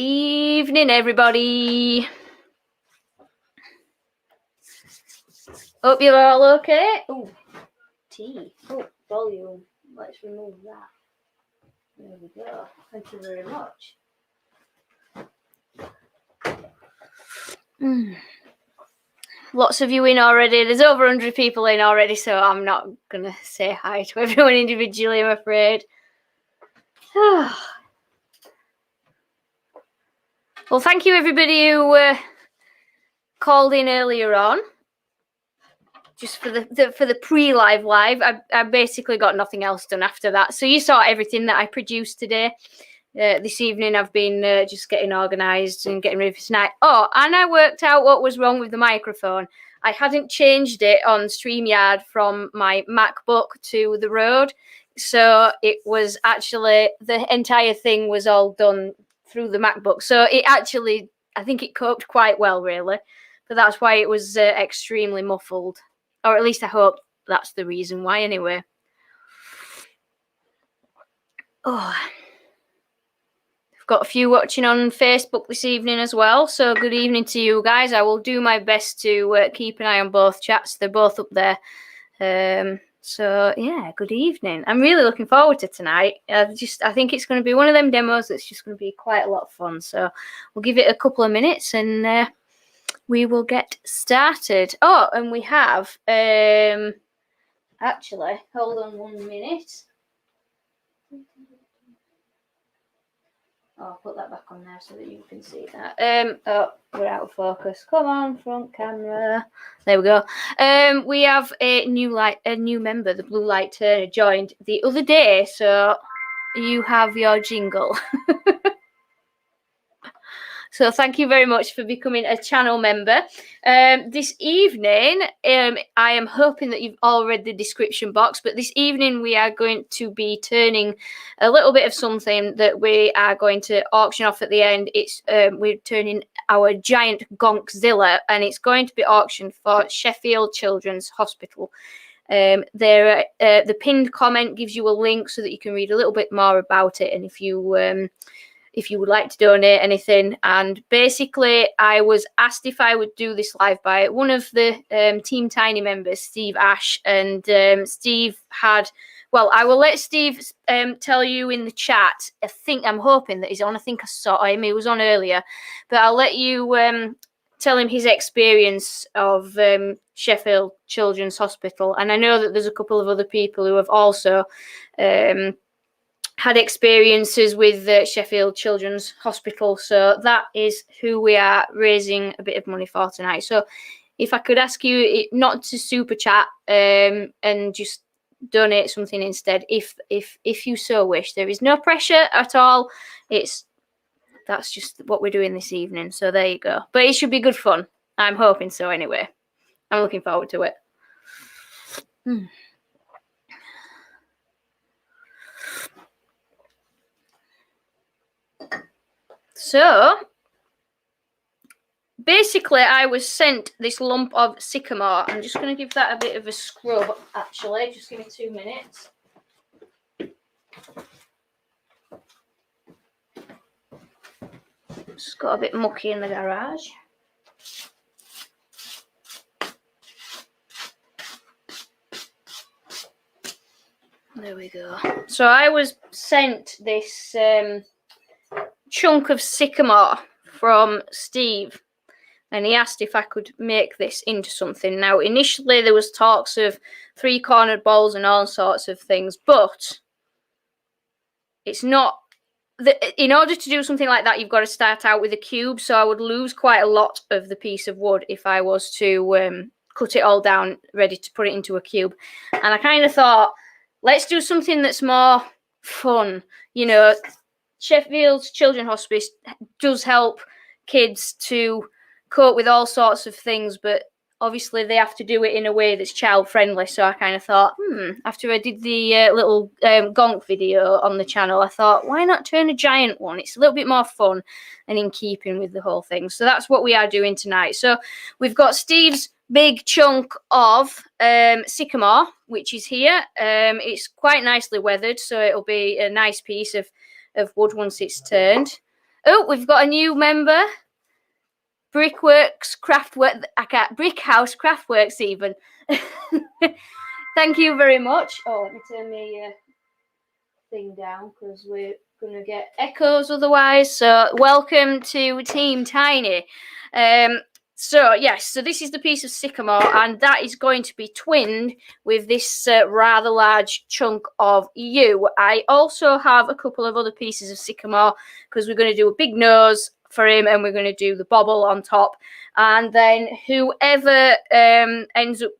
Evening, everybody. Hope you're all okay. Oh, tea. Oh, volume. Let's remove that. There we go. Thank you very much. Lots of you in already. There's over 100 people in already, so I'm not going to say hi to everyone individually, I'm afraid. Well, thank you, everybody who called in earlier on. Just for the pre-live live. I basically got nothing else done after that. So you saw everything that I produced today. This evening I've been just getting organised and getting ready for tonight. Oh, and I worked out what was wrong with the microphone. I hadn't changed it on StreamYard from my MacBook to the Rode. So it was actually, the entire thing was all done through the MacBook. So it actually, I think it coped quite well, really. But that's why it was extremely muffled. Or at least I hope that's the reason why, anyway. Oh, I've got a few watching on Facebook this evening as well. So good evening to you guys. I will do my best to keep an eye on both chats. They're both up there. So yeah, good evening. I'm really looking forward to tonight. I think it's going to be one of them demos that's just going to be quite a lot of fun. So we'll give it a couple of minutes and we will get started. Oh, and we have actually, hold on 1 minute. Oh, I'll put that back on there so that you can see that. Oh, we're out of focus. Come on, front camera. There we go. We have a new member, the Blue Light Turner, joined the other day. So you have your jingle. So thank you very much for becoming a channel member. This evening, I am hoping that you've all read the description box, but this evening we are going to be turning a little bit of something that we are going to auction off at the end. It's we're turning our giant Gonkzilla, and it's going to be auctioned for Sheffield Children's Hospital. The pinned comment gives you a link so that you can read a little bit more about it, and if you would like to donate anything. And basically, I was asked if I would do this live by one of the Team Tiny members, Steve Ash. And Steve had, well, I will let Steve tell you in the chat. I'm hoping that he's on. I think I saw him. He was on earlier. But I'll let you tell him his experience of Sheffield Children's Hospital. And I know that there's a couple of other people who have also had experiences with Sheffield Children's Hospital. So that is who we are raising a bit of money for tonight. So if I could ask you not to super chat and just donate something instead, if you so wish. There is no pressure at all. That's just what we're doing this evening. So there you go. But it should be good fun. I'm hoping so anyway. I'm looking forward to it. So, basically, I was sent this lump of Sycamore. I'm just going to give that a bit of a scrub, actually. Just give me 2 minutes. It's got a bit mucky in the garage. There we go. So, I was sent this chunk of Sycamore from Steve, and he asked if I could make this into something. Now, initially there was talks of 3-cornered balls and all sorts of things, but it's not. In order to do something like that, you've got to start out with a cube, so I would lose quite a lot of the piece of wood if I was to cut it all down, ready to put it into a cube. And I kind of thought, let's do something that's more fun, you know. Sheffield Children's Hospice does help kids to cope with all sorts of things, but obviously they have to do it in a way that's child friendly. So I kind of thought, after I did the little Gonk video on the channel, I thought, why not turn a giant one? It's a little bit more fun and in keeping with the whole thing. So that's what we are doing tonight. So we've got Steve's big chunk of Sycamore, which is here. It's quite nicely weathered, so it'll be a nice piece of wood once it's turned. Oh, we've got a new member. Brickworks Craftwork. I can't. Brickhouse Craftworks even. Thank you very much. Oh, let me turn my thing down because we're gonna get echoes otherwise. So welcome to Team Tiny. So yes, so this is the piece of sycamore, and that is going to be twinned with this rather large chunk of yew. I also have a couple of other pieces of sycamore because we're going to do a big nose for him, and we're going to do the bobble on top, and then whoever ends up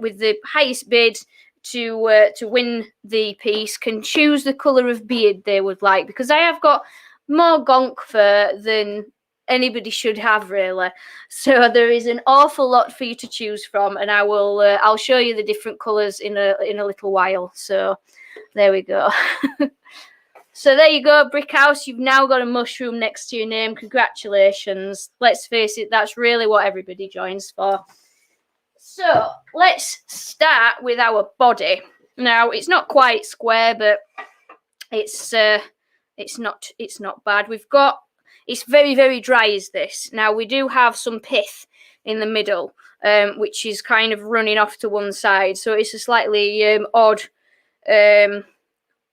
with the highest bid to win the piece can choose the colour of beard they would like, because I have got more gonk fur than anybody should have, really. So there is an awful lot for you to choose from, and I'll show you the different colours in a little while. So there we go. So there you go, Brickhouse. You've now got a mushroom next to your name. Congratulations. Let's face it, that's really what everybody joins for. So let's start with our body. Now it's not quite square, but it's not bad. It's very, very dry as this. Now we do have some pith in the middle, which is kind of running off to one side. So it's a slightly odd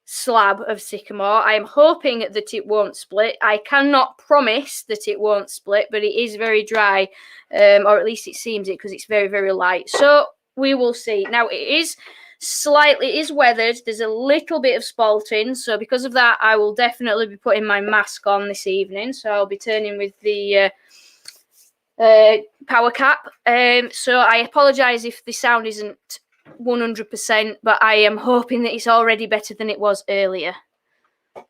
slab of sycamore. I am hoping that it won't split. I cannot promise that it won't split, but it is very dry, or at least it seems it, because it's very, very light. So we will see. Now it is weathered. There's a little bit of spalting, so because of that I will definitely be putting my mask on this evening. So I'll be turning with the power cap. So I apologise if the sound isn't 100%, but I am hoping that it's already better than it was earlier.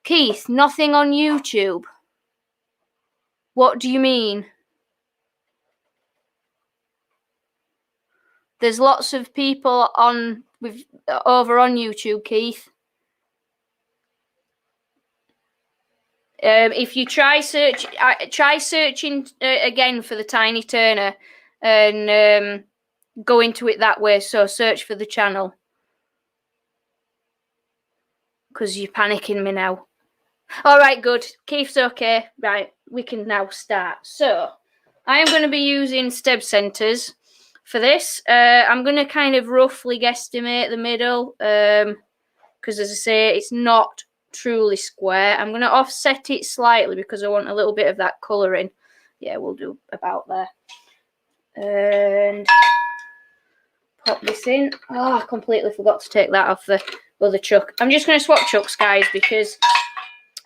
Keith, nothing on YouTube. What do you mean? There's lots of people over on YouTube, Keith. If you try searching again for the Tiny Turner and go into it that way. So search for the channel, because you're panicking me now. All right, good. Keith's okay. Right, we can now start. So I am going to be using steb centers for this. I'm going to kind of roughly guesstimate the middle, because as I say, it's not truly square. I'm going to offset it slightly because I want a little bit of that colouring. Yeah, we'll do about there. And pop this in. Oh, I completely forgot to take that off the other chuck. I'm just going to swap chucks, guys, because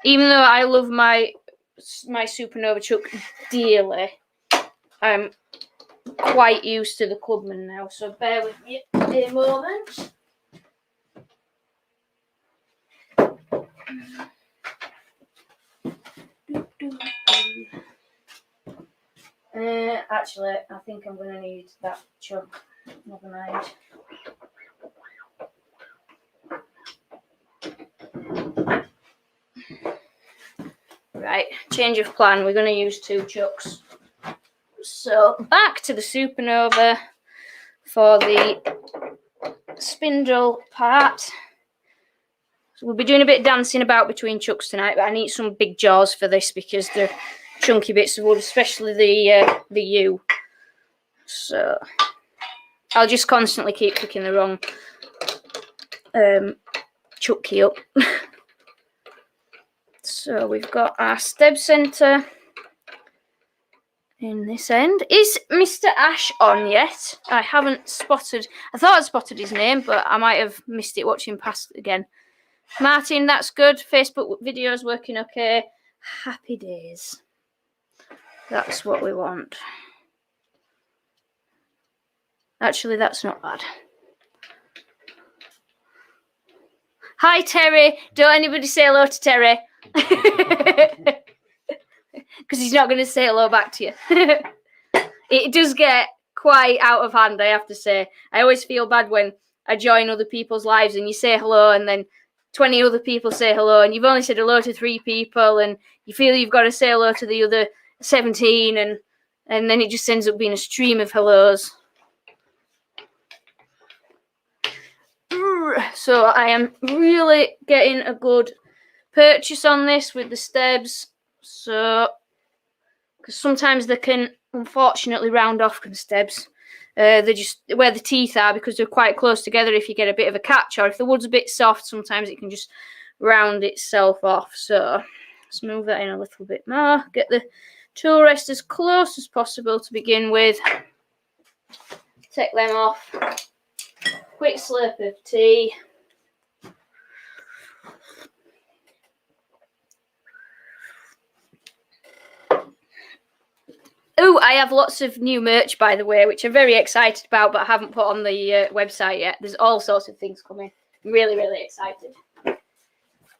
even though I love my Supernova chuck dearly, I'm quite used to the Clubman now. So bear with me a moment. Actually, I think I'm going to need that chunk. Never mind. Right, change of plan. We're going to use 2 chucks. So back to the Supernova for the spindle part. So we'll be doing a bit of dancing about between chucks tonight, but I need some big jaws for this because they're chunky bits of wood, especially the yew. So I'll just constantly keep picking the wrong chuck key up. So we've got our steb centre in this end. Is Mr. Ash on yet? I haven't spotted. I thought I'd spotted his name, but I might have missed it watching past again. Martin, that's good. Facebook video's working okay. Happy days. That's what we want. Actually, that's not bad. Hi, Terry. Don't anybody say hello to Terry. Because he's not going to say hello back to you. It does get quite out of hand, I have to say. I always feel bad when I join other people's lives and you say hello and then 20 other people say hello and you've only said hello to 3 people and you feel you've got to say hello to the other 17 and then it just ends up being a stream of hellos. So I am really getting a good purchase on this with the stebs. So, because sometimes they can unfortunately round off stebs. They're just where the teeth are because they're quite close together. If you get a bit of a catch, or if the wood's a bit soft, sometimes it can just round itself off. So let's move that in a little bit more. Get the tool rest as close as possible to begin with. Take them off. Quick slurp of tea. Oh, I have lots of new merch, by the way, which I'm very excited about, but I haven't put on the website yet. There's all sorts of things coming. I'm really, really excited.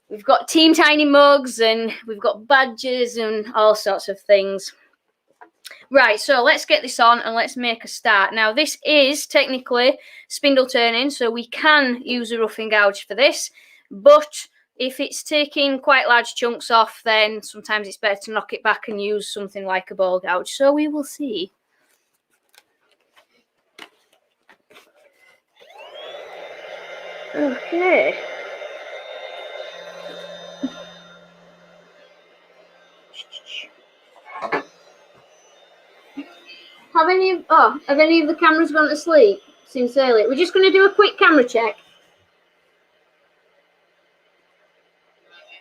We've got Team Tiny mugs, and we've got badges and all sorts of things. Right, so let's get this on and let's make a start. Now, this is technically spindle turning, so we can use a roughing gouge for this, but if it's taking quite large chunks off, then sometimes it's better to knock it back and use something like a ball gouge. So we will see. Okay. Have any of the cameras gone to sleep since earlier? We're just going to do a quick camera check.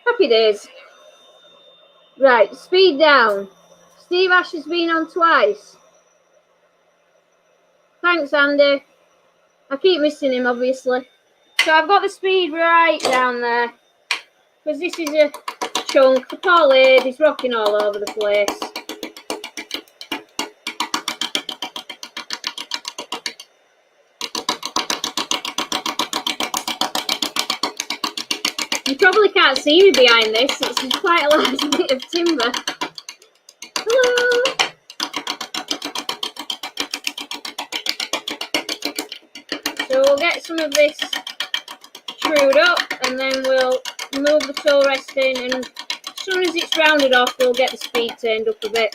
Happy days. Right, speed down. Steve Ash has been on twice. Thanks, Andy. I keep missing him, obviously. So I've got the speed right down there. Because this is a chunk. The poor lady's rocking all over the place. You probably can't see me behind this. It's quite a large bit of timber. Hello! So we'll get some of this trued up and then we'll move the tool rest in, and as soon as it's rounded off we'll get the speed turned up a bit.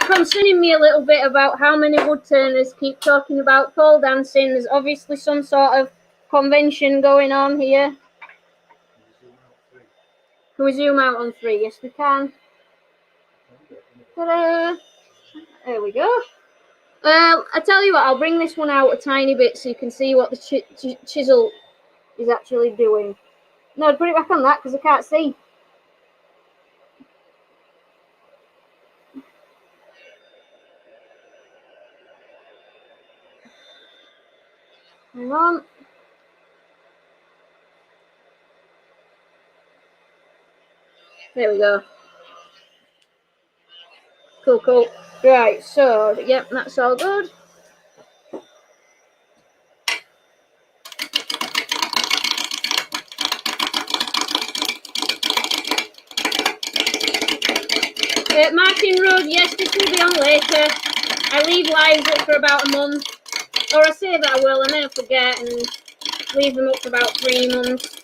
Concerning me a little bit about how many wood turners keep talking about pole dancing. There's obviously some sort of convention going on here. Can we zoom out on 3? Yes, we can. Ta-da! There we go. I tell you what, I'll bring this one out a tiny bit so you can see what the chisel is actually doing. No, put it back on that because I can't see. Hang on. There we go. Cool, cool. Right, so, yep, that's all good. Martin Road, yes, this will be on later. I leave lives up for about a month. Or I say that I will and then I forget and leave them up for about 3 months.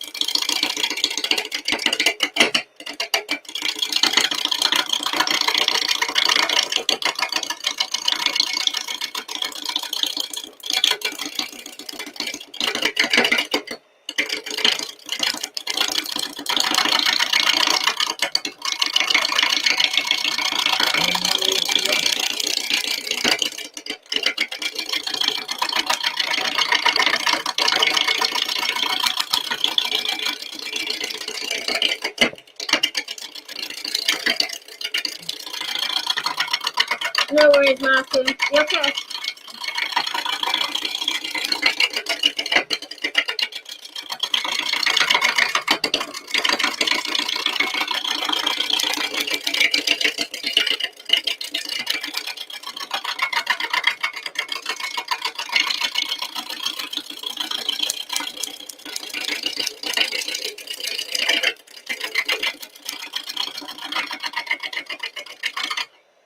No worries, Martin. You okay?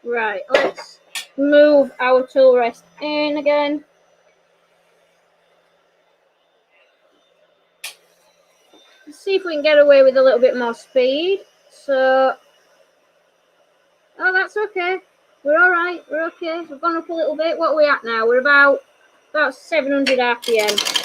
Right, let's move our tool rest in again. Let's see if we can get away with a little bit more speed. So, oh, that's okay. We're all right. We're okay. We've gone up a little bit. What are we at now? We're about 700 RPM.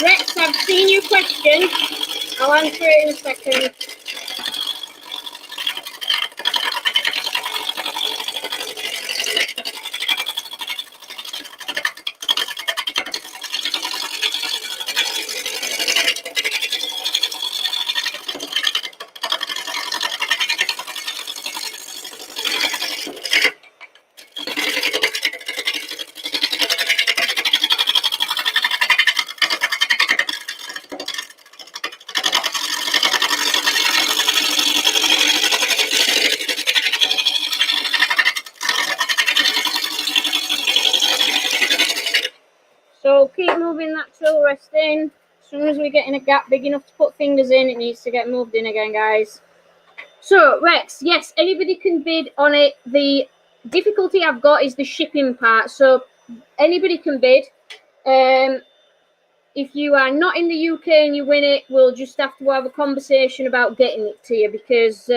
Rex, I've seen your question. I'll answer it in a second. So keep moving that tool rest in. As soon as we get in a gap big enough to put fingers in, it needs to get moved in again, guys. So, Rex, yes, anybody can bid on it. The difficulty I've got is the shipping part. So anybody can bid. If you are not in the UK and you win it, we'll just have to have a conversation about getting it to you, because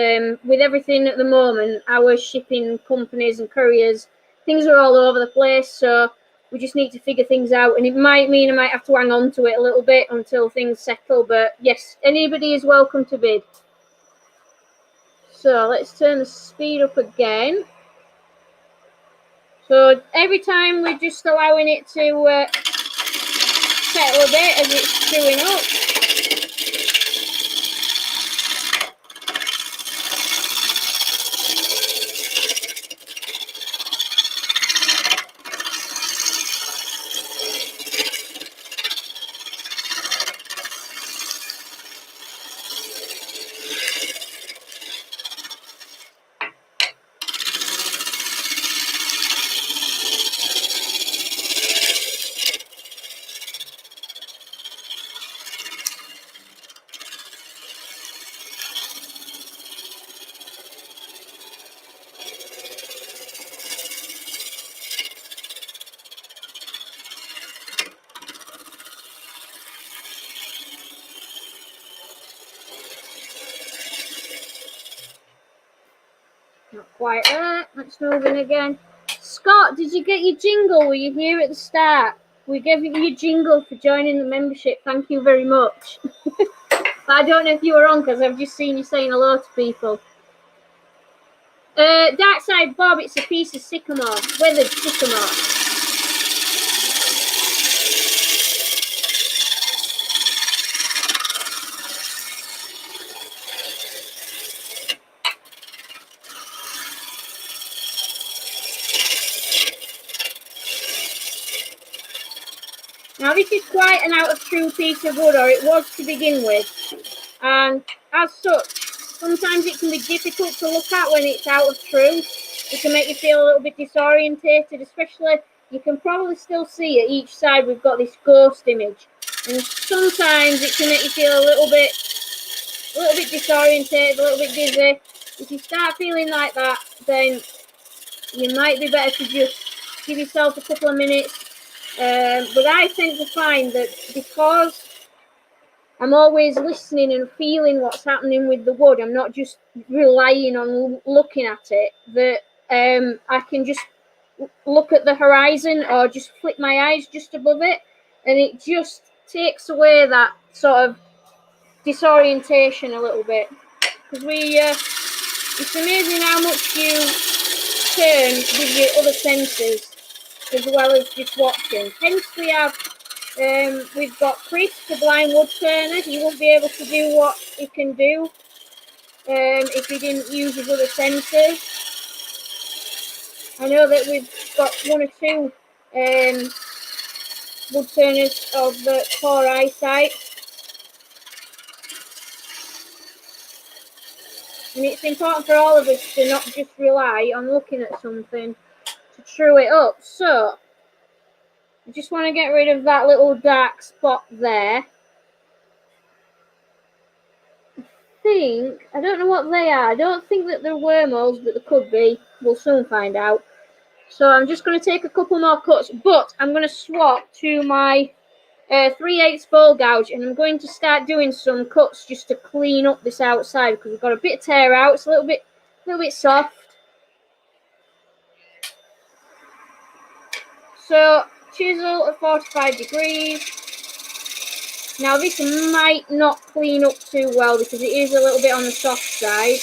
with everything at the moment, our shipping companies and couriers, things are all over the place. So we just need to figure things out, and it might mean I might have to hang on to it a little bit until things settle. But yes, anybody is welcome to bid. So let's turn the speed up again. So every time we're just allowing it to settle a bit as it's chewing up. Not quite there. Let's move in again. Scott, did you get your jingle? Were you here at the start? We gave you your jingle for joining the membership. Thank you very much. I don't know if you were on, because I've just seen you saying hello to people. Dark Side Bob, it's a piece of sycamore, weathered sycamore. Now this is quite an out of true piece of wood, or it was to begin with, and as such, sometimes it can be difficult to look at when it's out of true. It can make you feel a little bit disorientated, especially you can probably still see at each side we've got this ghost image, and sometimes it can make you feel a little bit disorientated, a little bit dizzy. If you start feeling like that, then you might be better to just give yourself a couple of minutes. But I tend to find that because I'm always listening and feeling what's happening with the wood, I'm not just relying on looking at it, that I can just look at the horizon or just flick my eyes just above it, and it just takes away that sort of disorientation a little bit. Because it's amazing how much you turn with your other senses as well as just watching. Hence we've got Chris, the blind wood turner. He won't be able to do what he can do if he didn't use his other senses. I know that we've got one or two wood turners of the poor eyesight. And it's important for all of us to not just rely on looking at something to true it up. So, I just want to get rid of that little dark spot there. I don't know what they are. I don't think that they're wormholes, but they could be. We'll soon find out. So I'm just going to take a couple more cuts, but I'm going to swap to my 3/8 ball gouge, and I'm going to start doing some cuts just to clean up this outside because we've got a bit of tear out. It's a little bit soft. So chisel at 45 degrees. Now this might not clean up too well because it is a little bit on the soft side.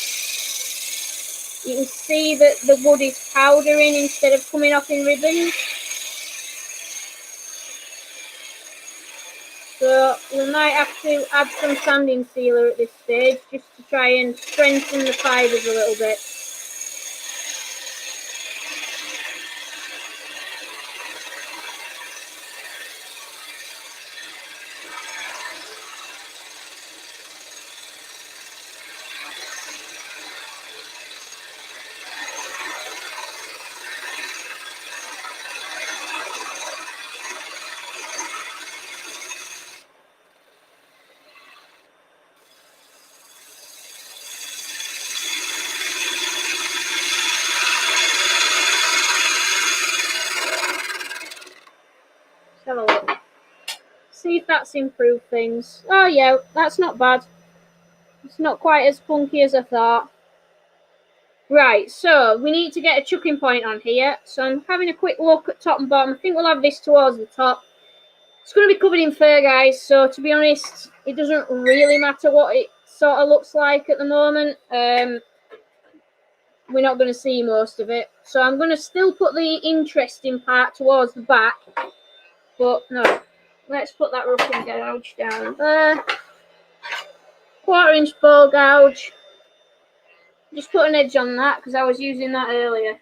You can see that the wood is powdering instead of coming off in ribbons. So we might have to add some sanding sealer at this stage just to try and strengthen the fibres a little bit. Have a look. See if that's improved things. Oh yeah, that's not bad. It's not quite as funky as I thought. Right, so we need to get a chucking point on here. So I'm having a quick look at top and bottom. I think we'll have this towards the top. It's going to be covered in fur, guys. So to be honest, it doesn't really matter what it sort of looks like at the moment. We're not going to see most of it. So I'm going to still put the interesting part towards the back. But no, let's put that roughing gouge down there. 1/4 inch ball gouge. Just put an edge on that because I was using that earlier.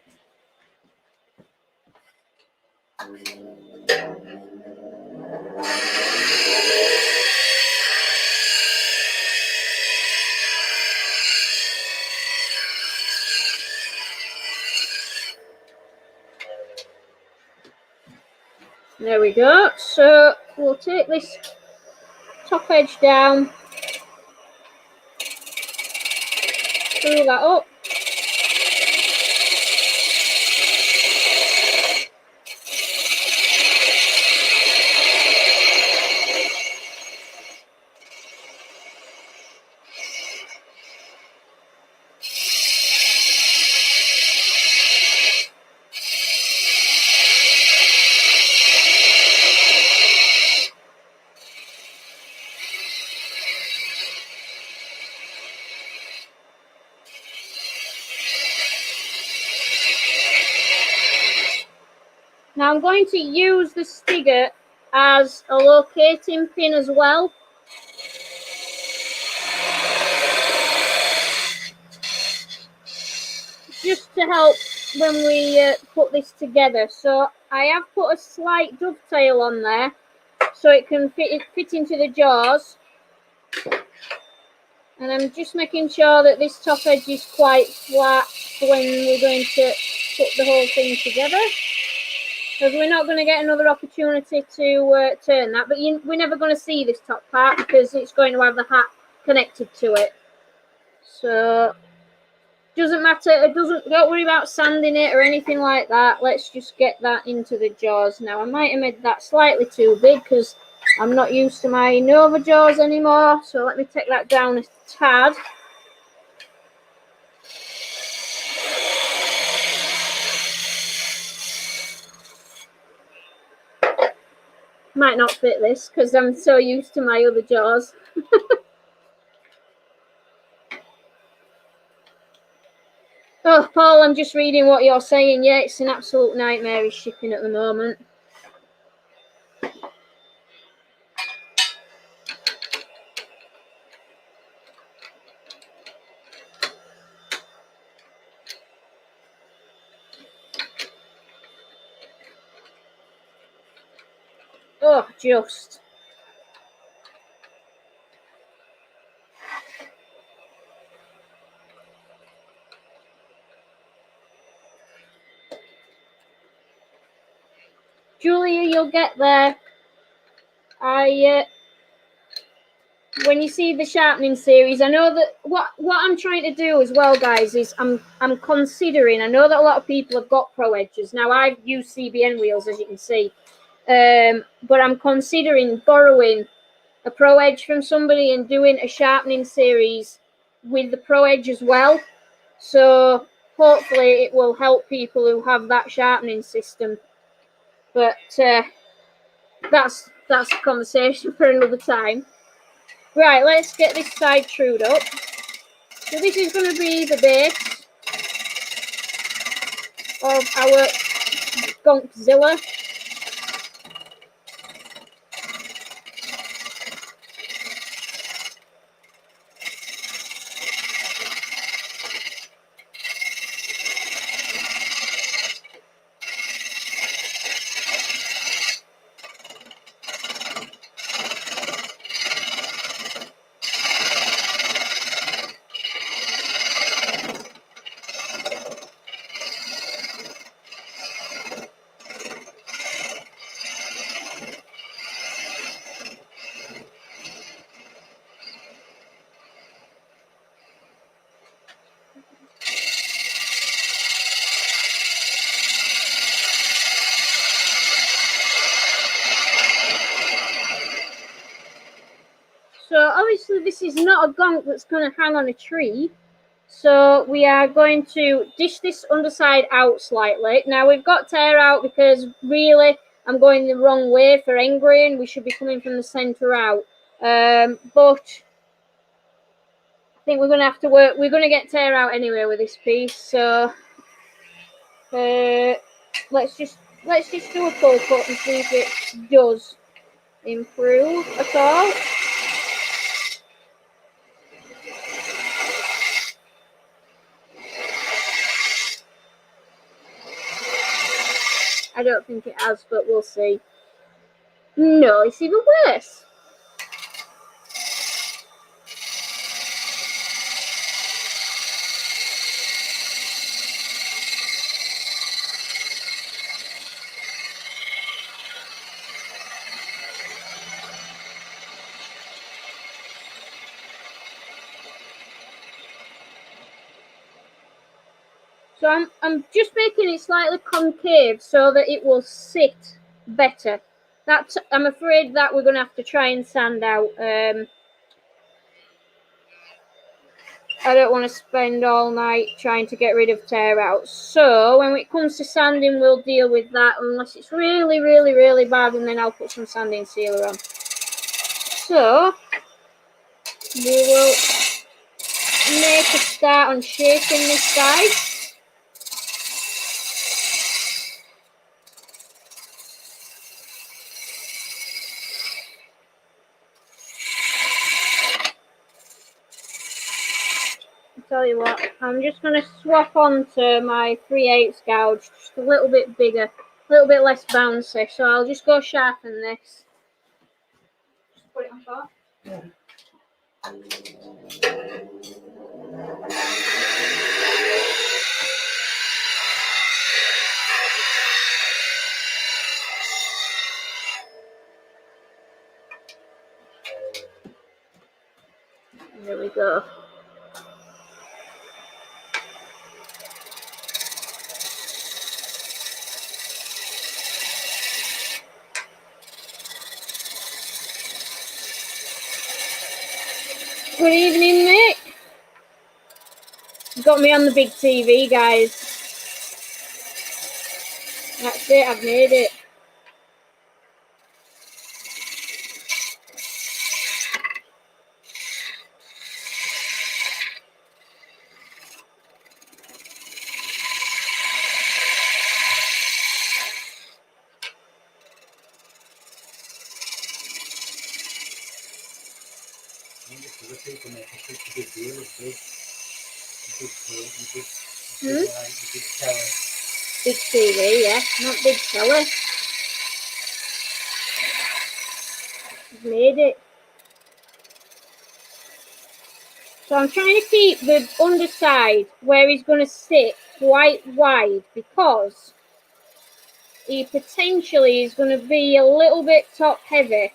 There we go. So we'll take this top edge down, screw that up. Now I'm going to use the spigot as a locating pin as well. Just to help when we put this together. So I have put a slight dovetail on there so it can fit into the jaws. And I'm just making sure that this top edge is quite flat when we're going to put the whole thing together. Because we're not going to get another opportunity to turn that. But we're never going to see this top part because it's going to have the hat connected to it. So, doesn't matter. Don't worry about sanding it or anything like that. Let's just get that into the jaws. Now, I might have made that slightly too big because I'm not used to my Nova jaws anymore. So, let me take that down a tad. Might not fit this because I'm so used to my other jaws. Oh, Paul, I'm just reading what you're saying. Yeah, it's an absolute nightmare is shipping at the moment. Oh, just. earlier you'll get there. When you see the sharpening series, I know that what I'm trying to do as well, guys, is I'm considering. I know that a lot of people have got pro edges. Now I've used CBN wheels, as you can see, but I'm considering borrowing a pro edge from somebody and doing a sharpening series with the pro edge as well. So hopefully it will help people who have that sharpening system. But that's a conversation for another time. Right, let's get this side trued up. So this is going to be the base of our Gonkzilla. So obviously this is not a gonk that's going to hang on a tree. So we are going to dish this underside out slightly. Now we've got tear out because really I'm going the wrong way for end grain. We should be coming from the centre out. But I think we're going to have to work. We're going to get tear out anyway with this piece. So let's just do a pull cut and see if it does improve at all. I don't think it has, but we'll see. No, it's even worse. So I'm just making it slightly concave so that it will sit better. I'm afraid that we're going to have to try and sand out. I don't want to spend all night trying to get rid of tear out. So when it comes to sanding, we'll deal with that unless it's really, really, really bad, and then I'll put some sanding sealer on. So we will make a start on shaping this side. Tell you what, I'm just going to swap onto my 3/8 gouge, just a little bit bigger, a little bit less bouncy. So I'll just go sharpen this. Just put it on top. There we go. Good evening, Nick. Got me on the big TV, guys. That's it, I've made it. Big TV, yeah, not big telly. I've made it. So I'm trying to keep the underside where he's going to sit quite wide because he potentially is going to be a little bit top heavy.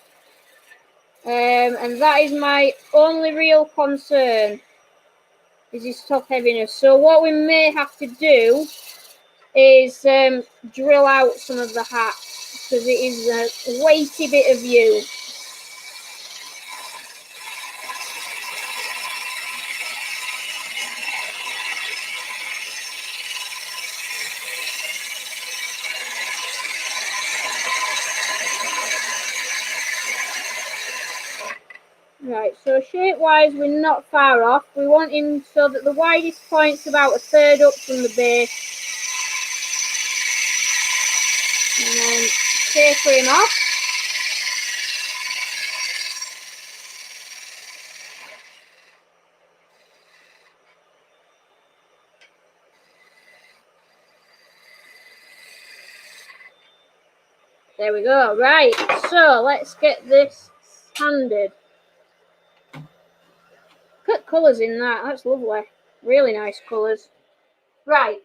And that is my only real concern, is his top heaviness. So what we may have to do is drill out some of the hat, because it is a weighty bit of yew. Right, so shape-wise we're not far off. We want him so that the widest point's about a third up from the base. And then taper him off. There we go. Right, so let's get this sanded. Look at colours in that. That's lovely. Really nice colours. Right.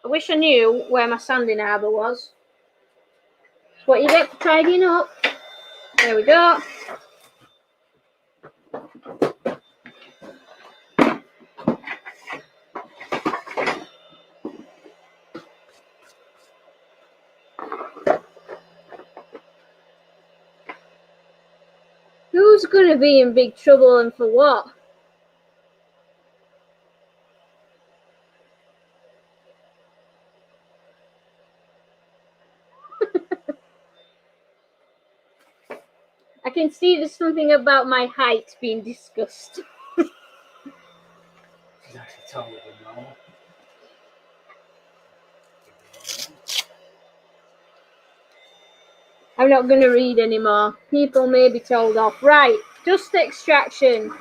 I wish I knew where my sanding arbor was. That's what you get for tidying up. There we go. Who's going to be in big trouble and for what? I can see there's something about my height being discussed. She's actually taller than normal. I'm not going to read anymore. People may be told off. Right, dust extraction.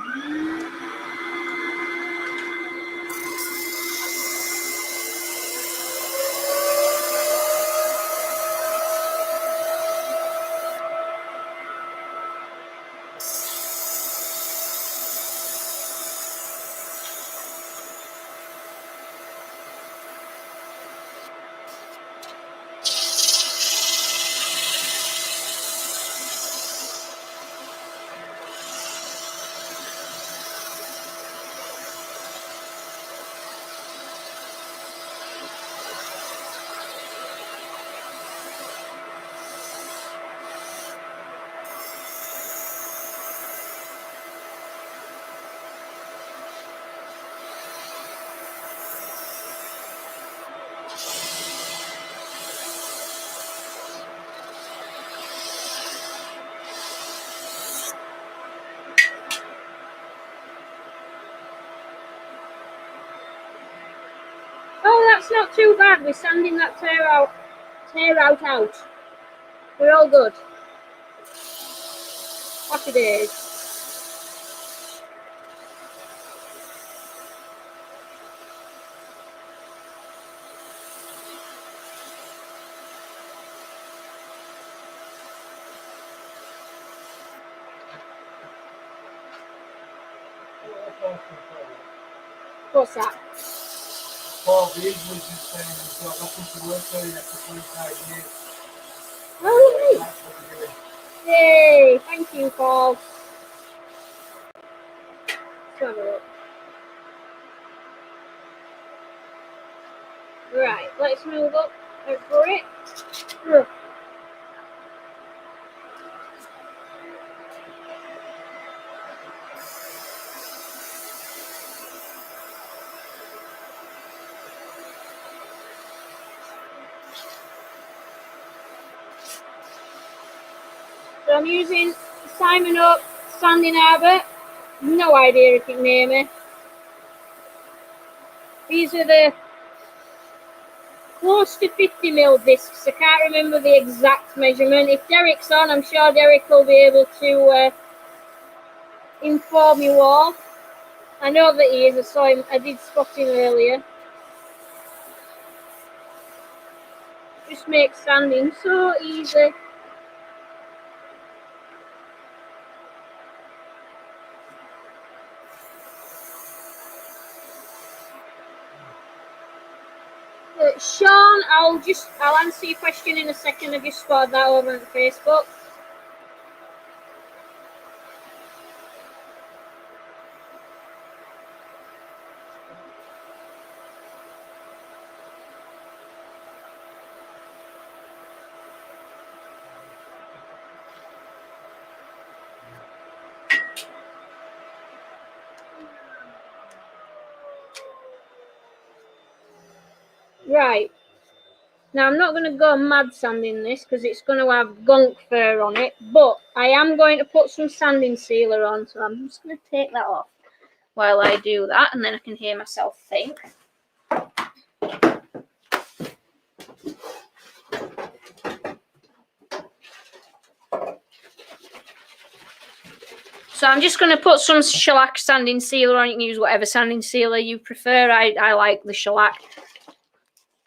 Oh, that's not too bad. We're sanding that tear out. We're all good. Happy days. What's that? Paul, the English is saying he's got nothing to work for the next 25 years. Oh, right. That's what we're doing. Yay! Thank you, Paul. Let's have a look. Right, let's move up for it. So I'm using Simon Oak Sanding Arbor. No idea if it name it. These are the close to 50mm discs. I can't remember the exact measurement. If Derek's on, I'm sure Derek will be able to inform you all. I know that he is. I saw him. I did spot him earlier. Just makes sanding so easy. Sean, I'll answer your question in a second. I just spotted that over on Facebook. Right. Now, I'm not going to go mad sanding this because it's going to have gunk fur on it, but I am going to put some sanding sealer on, so I'm just going to take that off while I do that, and then I can hear myself think. So I'm just going to put some shellac sanding sealer on. You can use whatever sanding sealer you prefer. I like the shellac.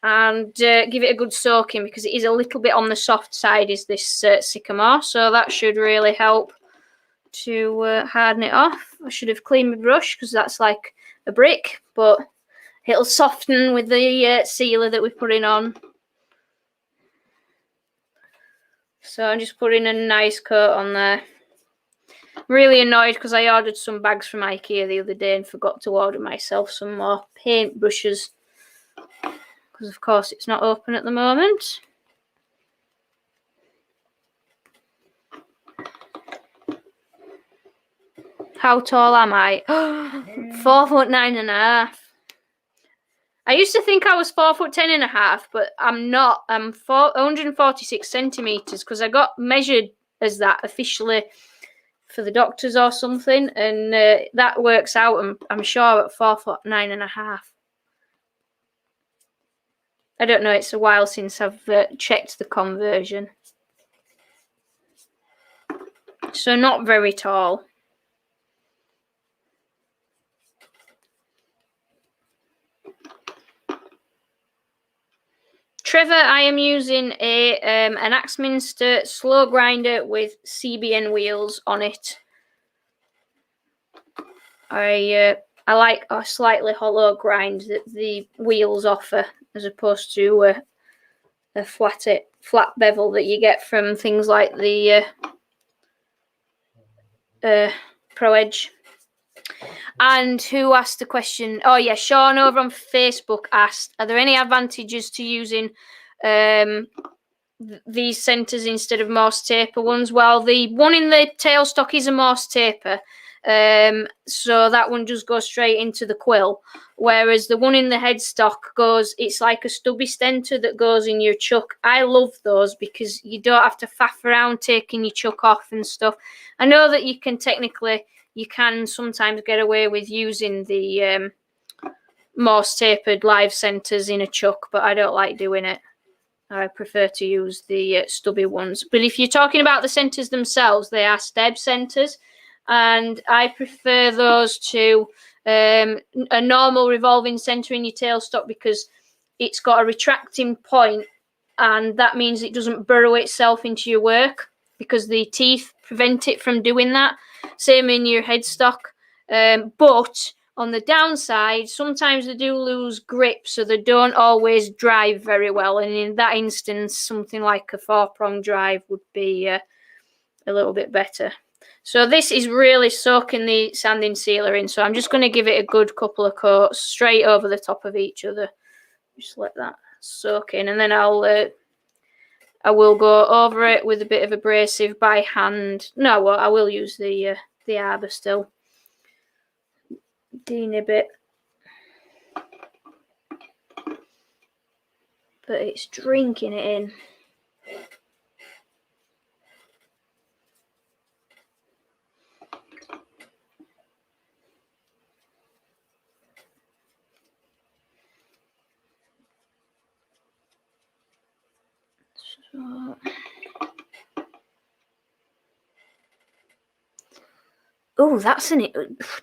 And give it a good soaking because it is a little bit on the soft side, is this Sycamore. So that should really help to harden it off. I should have cleaned my brush because that's like a brick, but it'll soften with the sealer that we're putting on. So I'm just putting a nice coat on there. I'm really annoyed because I ordered some bags from IKEA the other day and forgot to order myself some more paint brushes. Because of course it's not open at the moment. How tall am I? 4'9.5". I used to think I was 4'10.5", but I'm not. I'm 146 centimeters because I got measured as that officially for the doctors or something, and that works out. I'm sure at 4'9.5". I don't know, it's a while since I've checked the conversion. So not very tall. Trevor, I am using an Axminster slow grinder with CBN wheels on it. I like a slightly hollow grind that the wheels offer, as opposed to a flat bevel that you get from things like the Pro Edge. And who asked the question? Oh yeah, Sean over on Facebook asked, are there any advantages to using these centres instead of Morse taper ones? Well, the one in the tailstock is a Morse taper, so that one just goes straight into the quill, whereas the one in the headstock it's like a stubby centre that goes in your chuck. I love those because you don't have to faff around taking your chuck off and stuff. I know that you can sometimes get away with using the Morse tapered live centres in a chuck, but I don't like doing it. I prefer to use the stubby ones. But if you're talking about the centres themselves, they are stab centres, and I prefer those to a normal revolving centre in your tailstock because it's got a retracting point, and that means it doesn't burrow itself into your work because the teeth prevent it from doing that. Same in your headstock. But on the downside, sometimes they do lose grip, so they don't always drive very well. And in that instance, something like a 4-prong drive would be a little bit better. So this is really soaking the sanding sealer in. So I'm just going to give it a good couple of coats straight over the top of each other. Just let that soak in, and then I will go over it with a bit of abrasive by hand. No, well, I will use the arbor still. Denib it, but it's drinking it in. So oh, that's an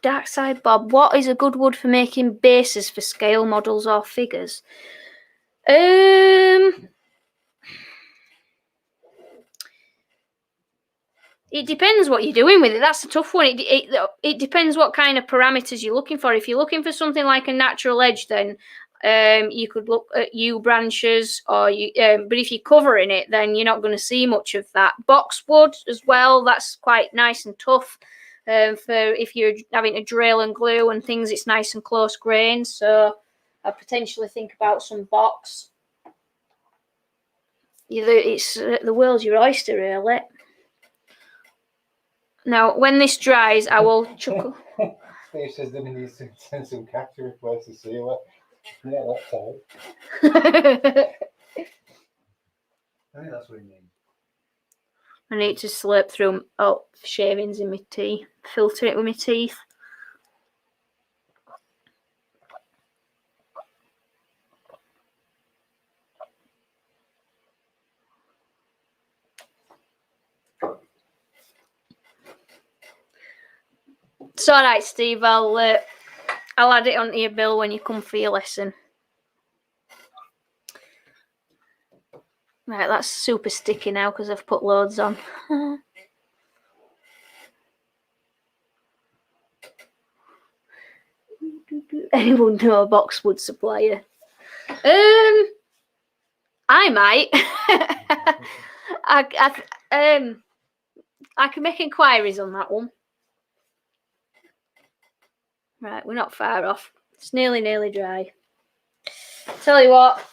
dark side, Bob. What is a good wood for making bases for scale models or figures? It depends what you're doing with it. That's a tough one. It depends what kind of parameters you're looking for. If you're looking for something like a natural edge, then You could look at yew branches, or but if you're covering it, then you're not going to see much of that. Boxwood as well, that's quite nice and tough. For if you're having to drill and glue and things, it's nice and close grained. So I potentially think about some box. It's the world's your oyster, really. Now, when this dries, I will chuck. Steve says that he needs to send some cack to replace the sealer. Yeah, that's all. I think that's what he means. I need to slurp through shavings in my tea, filter it with my teeth. It's all right, Steve. I'll add it onto your bill when you come for your lesson. Right, that's super sticky now because I've put loads on. Anyone know a boxwood supplier? I might. I can make inquiries on that one. Right, we're not far off. It's nearly dry. Tell you what,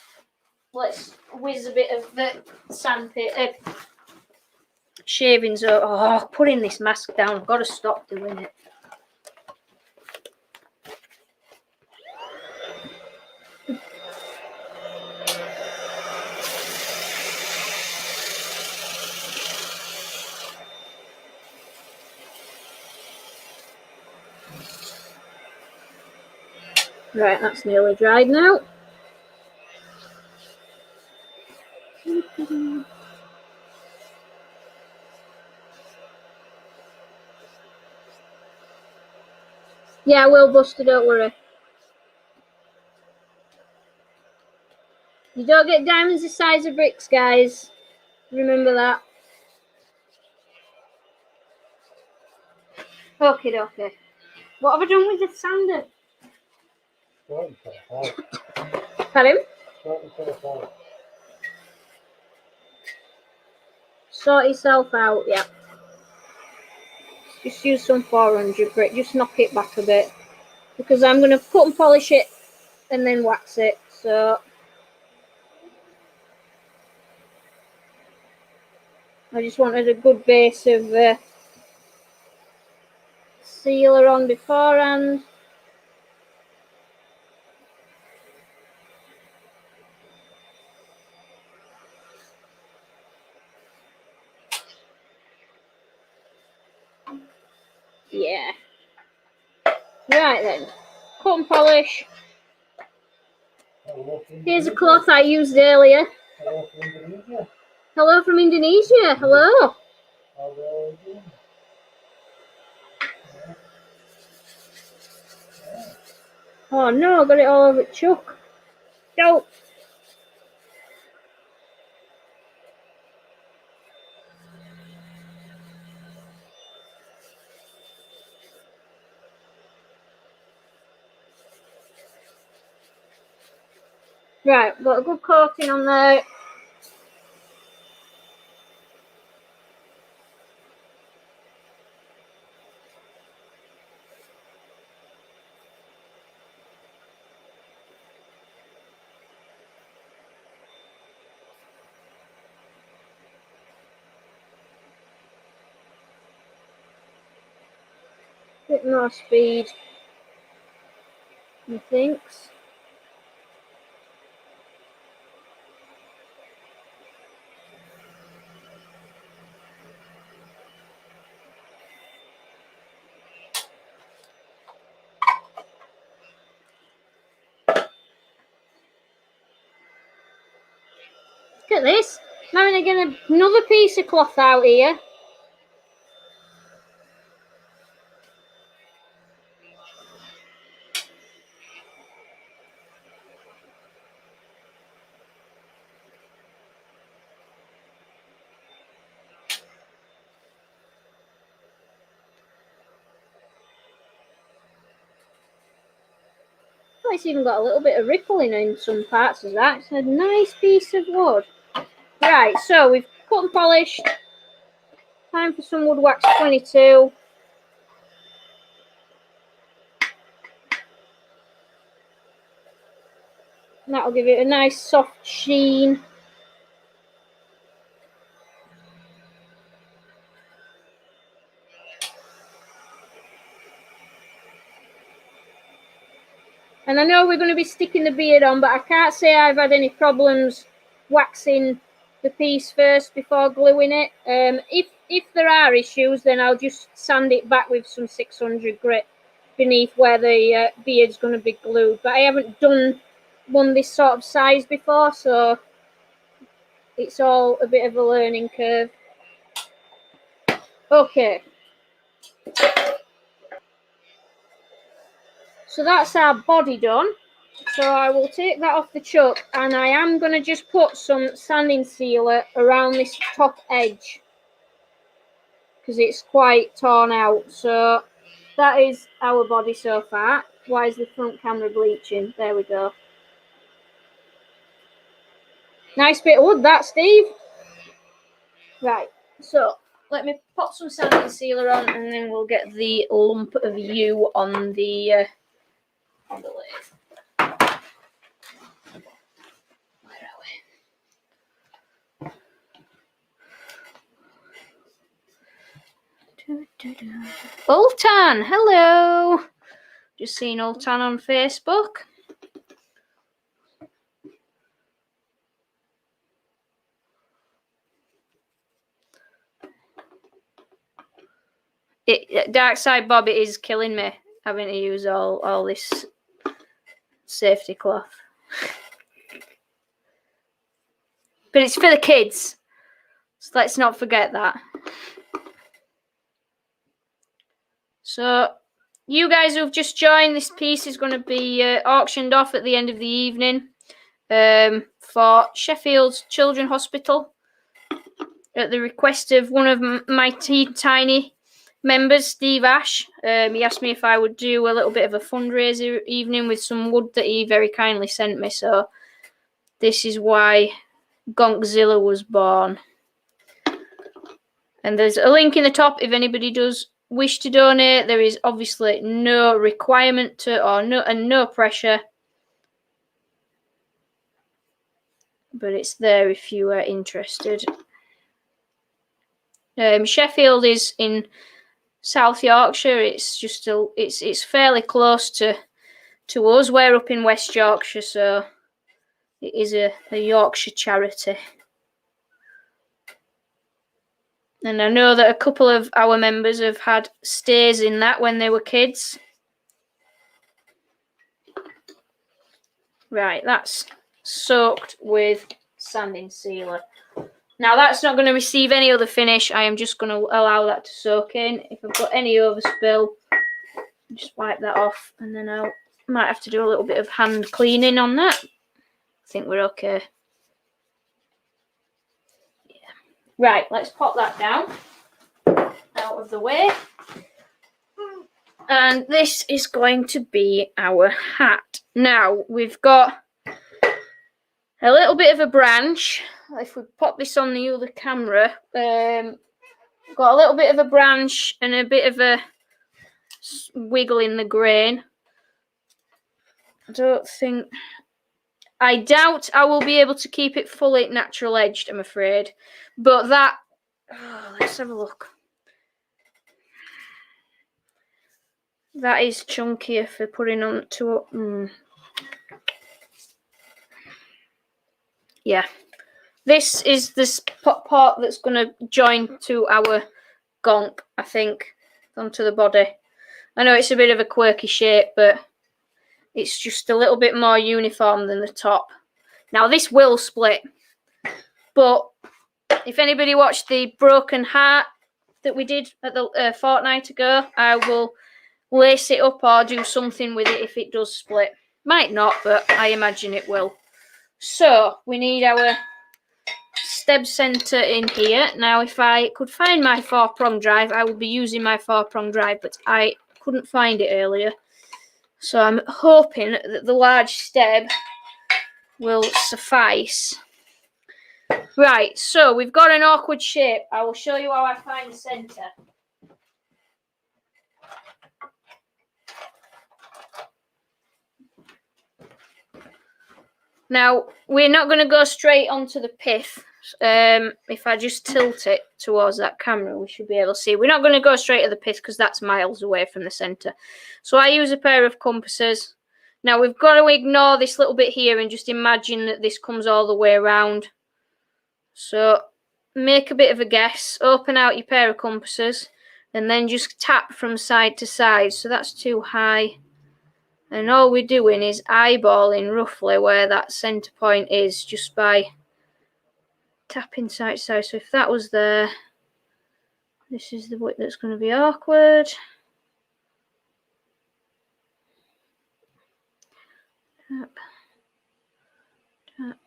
let's whiz a bit of the sandpaper, shavings. Oh, putting this mask down. I've got to stop doing it. Right, that's nearly dried now. Yeah, I will, Buster, don't worry. You don't get diamonds the size of bricks, guys. Remember that. Okay. What have I done with the sander? Pardon? Sort yourself out, yeah. Just use some 400 grit, just knock it back a bit. Because I'm going to cut and polish it and then wax it, so... I just wanted a good base of sealer on beforehand. Yeah. Right then. Cut and polish. Here's a cloth I used earlier. Hello from Indonesia. Hello. Oh no, I got it all over Chuck. Don't. Right, got a good coating on there. Bit more speed, methinks. Look at this. I'm having to get another piece of cloth out here. it's even got a little bit of rippling in some parts of that. It's a nice piece of wood. Right, so we've cut and polished. Time for some wood wax 22. That'll give it a nice soft sheen. And I know we're going to be sticking the beard on, but I can't say I've had any problems waxing the piece first before gluing it. If there are issues, then I'll just sand it back with some 600 grit beneath where the beard's going to be glued. But I haven't done one this sort of size before, so it's all a bit of a learning curve. Okay. So that's our body done. So I will take that off the chuck, and I am going to just put some sanding sealer around this top edge because it's quite torn out. So that is our body so far. Why is the front camera bleaching? There we go. Nice bit of wood that, Steve. Right, so let me put some sanding sealer on, and then we'll get the lump of yew on the lathe. Ultan, hello. Just seen Ultan on Facebook. Dark Side Bob, it is killing me having to use all this safety cloth. But it's for the kids. So let's not forget that. So, you guys who've just joined, this piece is going to be auctioned off at the end of the evening for Sheffield's Children's Hospital at the request of one of my tiny members, Steve Ash. He asked me if I would do a little bit of a fundraiser evening with some wood that he very kindly sent me. So, this is why Gonkzilla was born. And there's a link in the top if anybody does wish to donate. There is obviously no requirement to, or no pressure, but it's there if you are interested. Sheffield is in South Yorkshire. It's just it's fairly close to us. We're up in West Yorkshire, so it is a Yorkshire charity. And I know that a couple of our members have had stays in that when they were kids. Right, that's soaked with sanding sealer. Now that's not going to receive any other finish. I am just going to allow that to soak in. If I've got any overspill, just wipe that off, and then I might have to do a little bit of hand cleaning on that. I think we're okay. Right, let's pop that down out of the way. And this is going to be our hat. Now, we've got a little bit of a branch. If we pop this on the other camera, got a little bit of a branch and a bit of a wiggle in the grain. I doubt I will be able to keep it fully natural edged, I'm afraid. But that, let's have a look. That is chunkier for putting on to. Yeah. This is this part that's going to join to our gonk, I think, onto the body. I know it's a bit of a quirky shape, but it's just a little bit more uniform than the top. Now, this will split, but if anybody watched the broken heart that we did at the fortnight ago, I will lace it up or do something with it if it does split. Might not, but I imagine it will. So, we need our stab center in here. Now, if I could find my 4-prong drive, I would be using my 4-prong drive, but I couldn't find it earlier. So I'm hoping that the large stem will suffice. Right, so we've got an awkward shape. I will show you how I find the centre. Now, we're not going to go straight onto the pith. If I just tilt it towards that camera, we should be able to see. We're not going to go straight to the pith because that's miles away from the centre. So I use a pair of compasses. Now, we've got to ignore this little bit here and just imagine that this comes all the way around. So make a bit of a guess. Open out your pair of compasses and then just tap from side to side. So that's too high. And all we're doing is eyeballing roughly where that centre point is just by tapping side to side. So if that was there, this is the bit that's going to be awkward. Tap, tap.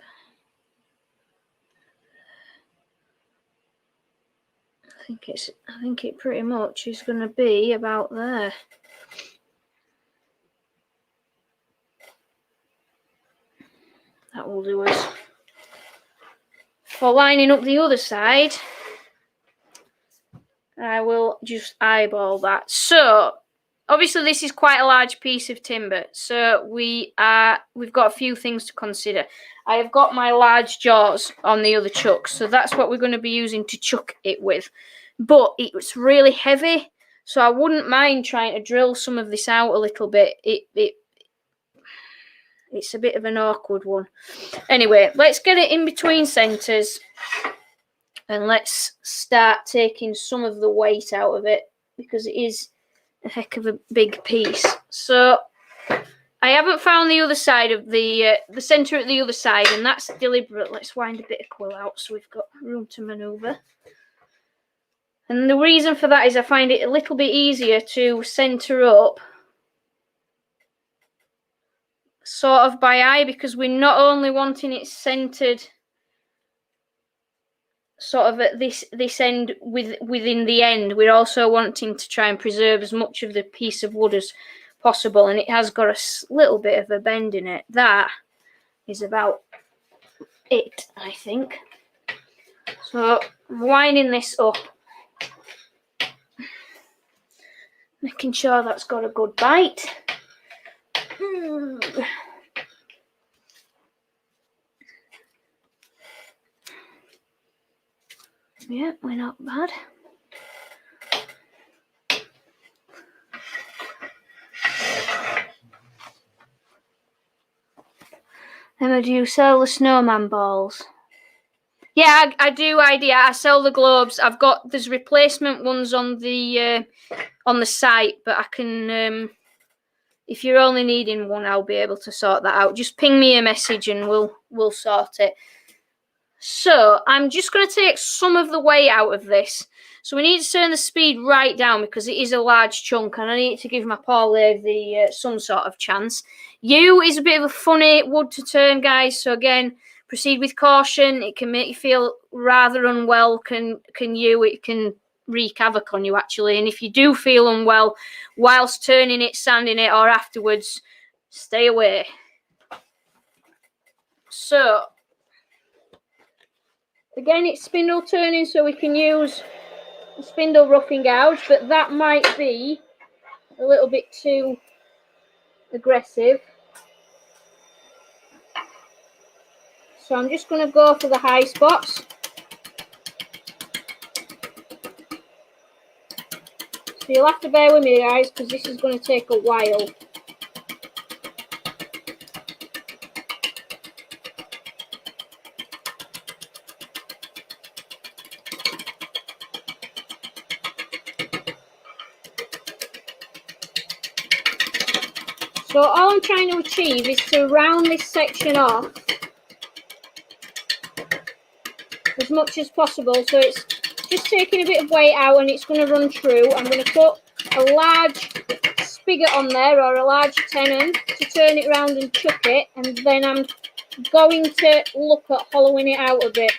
I think it pretty much is going to be about there. That will do us. For lining up the other side, I will just eyeball that. So obviously this is quite a large piece of timber, so we've got a few things to consider. I have got my large jaws on the other chucks, so that's what we're going to be using to chuck it with. But it's really heavy, so I wouldn't mind trying to drill some of this out a little bit. It's a bit of an awkward one. Anyway, let's get it in between centres and let's start taking some of the weight out of it because it is a heck of a big piece. So I haven't found the other side of the centre at the other side, and that's deliberate. Let's wind a bit of quill out so we've got room to manoeuvre. And the reason for that is I find it a little bit easier to centre up sort of by eye, because we're not only wanting it centered sort of at this end within the end, we're also wanting to try and preserve as much of the piece of wood as possible, and it has got a little bit of a bend in it. That is about it, I think. So I'm winding this up, making sure that's got a good bite. Yeah, we're not bad. Emma, do you sell the snowman balls? Yeah, I do. I sell the globes. There's replacement ones on the site, but I can. If you're only needing one, I'll be able to sort that out. Just ping me a message and we'll sort it. So I'm just going to take some of the weight out of this. So we need to turn the speed right down because it is a large chunk, and I need to give my paw lathe some sort of chance. U is a bit of a funny wood to turn, guys. So again, proceed with caution. It can make you feel rather unwell. Can you? It can wreak havoc on you actually. And if you do feel unwell whilst turning it, sanding it, or afterwards, stay away. So again, it's spindle turning, so we can use a spindle roughing gouge, but that might be a little bit too aggressive. So I'm just going to go for the high spots. So you'll have to bear with me, guys, because this is going to take a while. So all I'm trying to achieve is to round this section off as much as possible. So it's just taking a bit of weight out and it's going to run true. I'm going to put a large spigot on there, or a large tenon, to turn it around and chuck it, and then I'm going to look at hollowing it out a bit.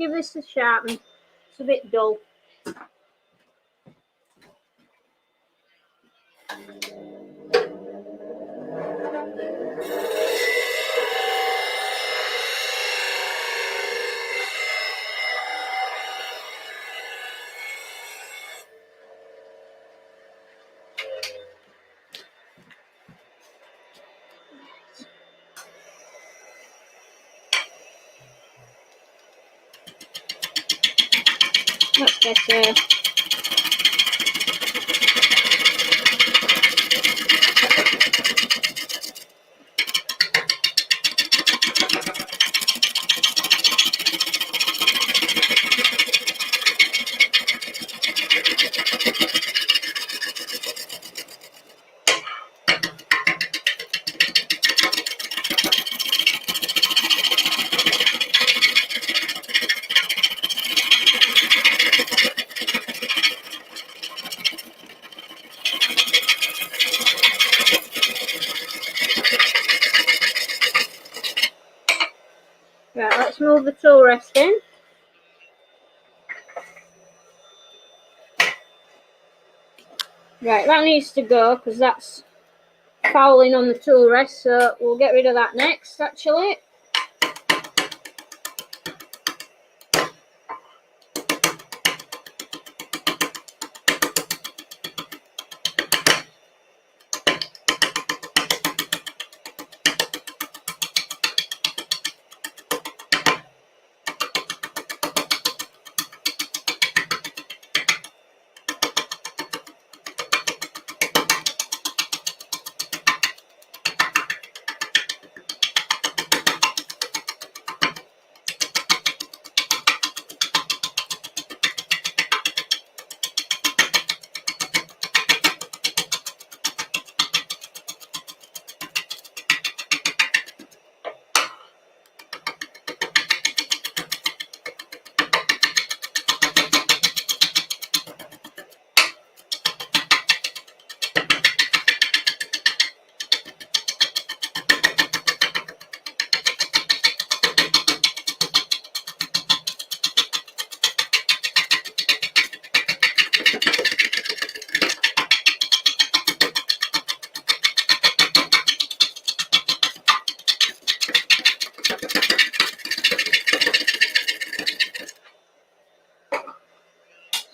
give this a sharpen. It's a bit dull. That's better. Right, let's move the tool rest in. Right, that needs to go because that's fouling on the tool rest, so we'll get rid of that next, actually.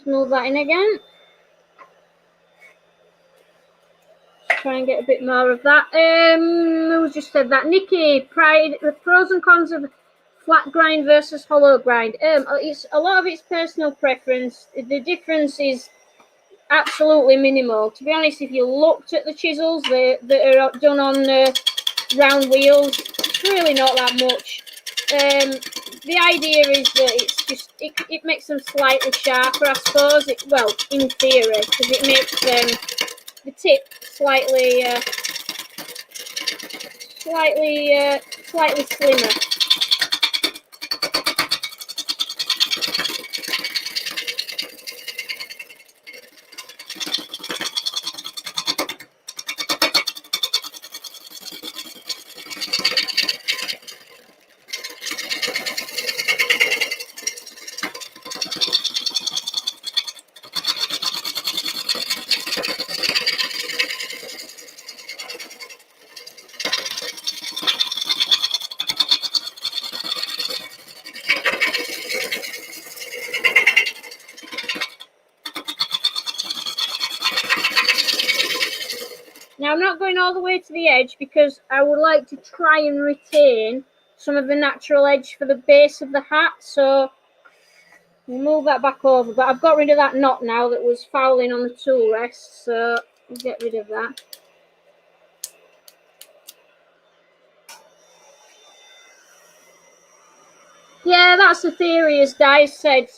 Move that in again. Try and get a bit more of that. Who just said that? Nikki, the pros and cons of flat grind versus hollow grind. It's a lot of it's personal preference. The difference is absolutely minimal. To be honest, if you looked at the chisels that are done on round wheels, it's really not that much. The idea is that it's just it makes them slightly sharper, I suppose. Well, in theory, because it makes the tip slightly slimmer. Now I'm not going all the way to the edge because I would like to try and retain some of the natural edge for the base of the hat, so we'll move that back over. But I've got rid of that knot now that was fouling on the tool rest, so we'll get rid of that. Yeah, that's the theory, as Di said.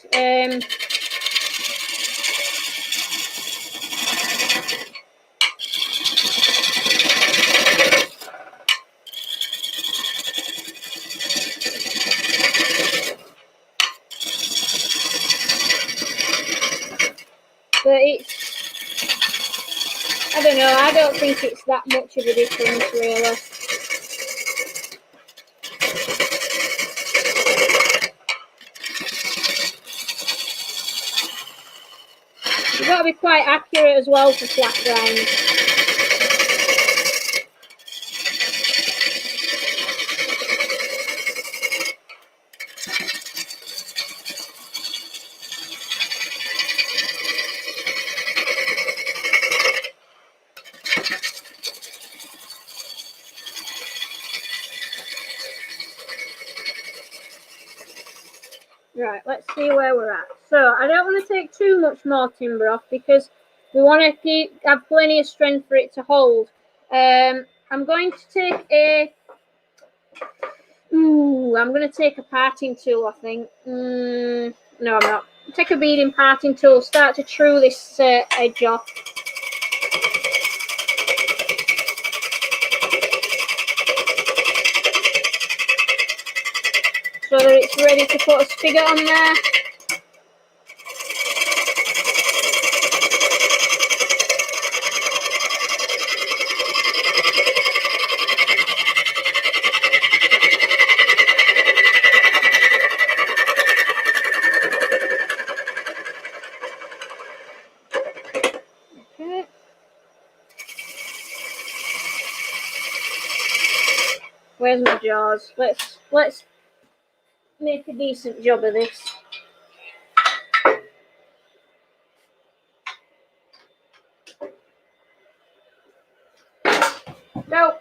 But I don't know, I don't think it's that much of a difference, really. be quite accurate as well for flat grind. Right, let's see where we're at. So I don't want to take too much more timber off because we want to have plenty of strength for it to hold. I'm going to take I'm going to take a parting tool, I think. No, I'm not. Take a beading parting tool, start to true this edge off. So that it's ready to put a spigot on there. Okay. Where's my jaws? Let's make a decent job of this. Go.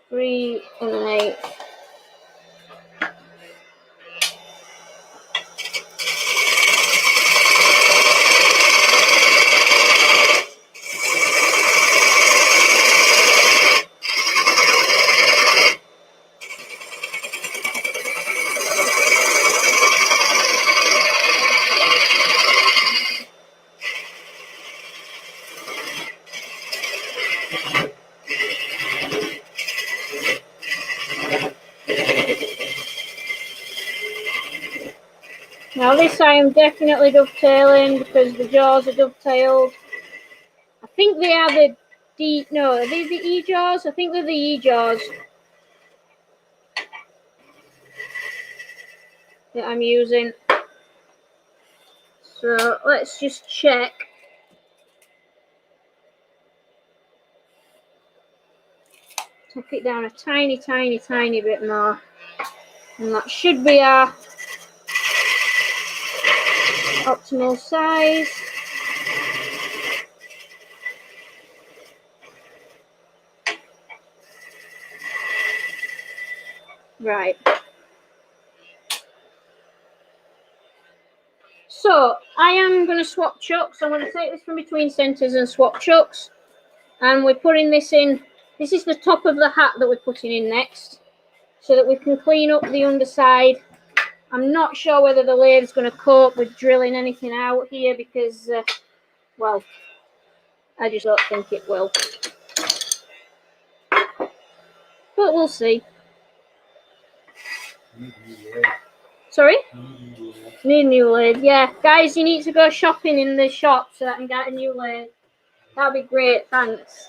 Three and an 8. Now this I am definitely dovetailing because the jaws are dovetailed. I think they are the D. No, are they the E jaws? I think they're the E jaws that I'm using. So let's just check. Tuck it down a tiny bit more. And that should be our optimal size. Right. So I am going to swap chucks. I'm going to take this from between centres and swap chucks. And we're putting this in. This is the top of the hat that we're putting in next, so that we can clean up the underside. I'm not sure whether the lathe is going to cope with drilling anything out here because, well, I just don't think it will. But we'll see. Sorry? Need a new lathe. Yeah, guys, you need to go shopping in the shop so I can get a new lathe. That'd be great, thanks.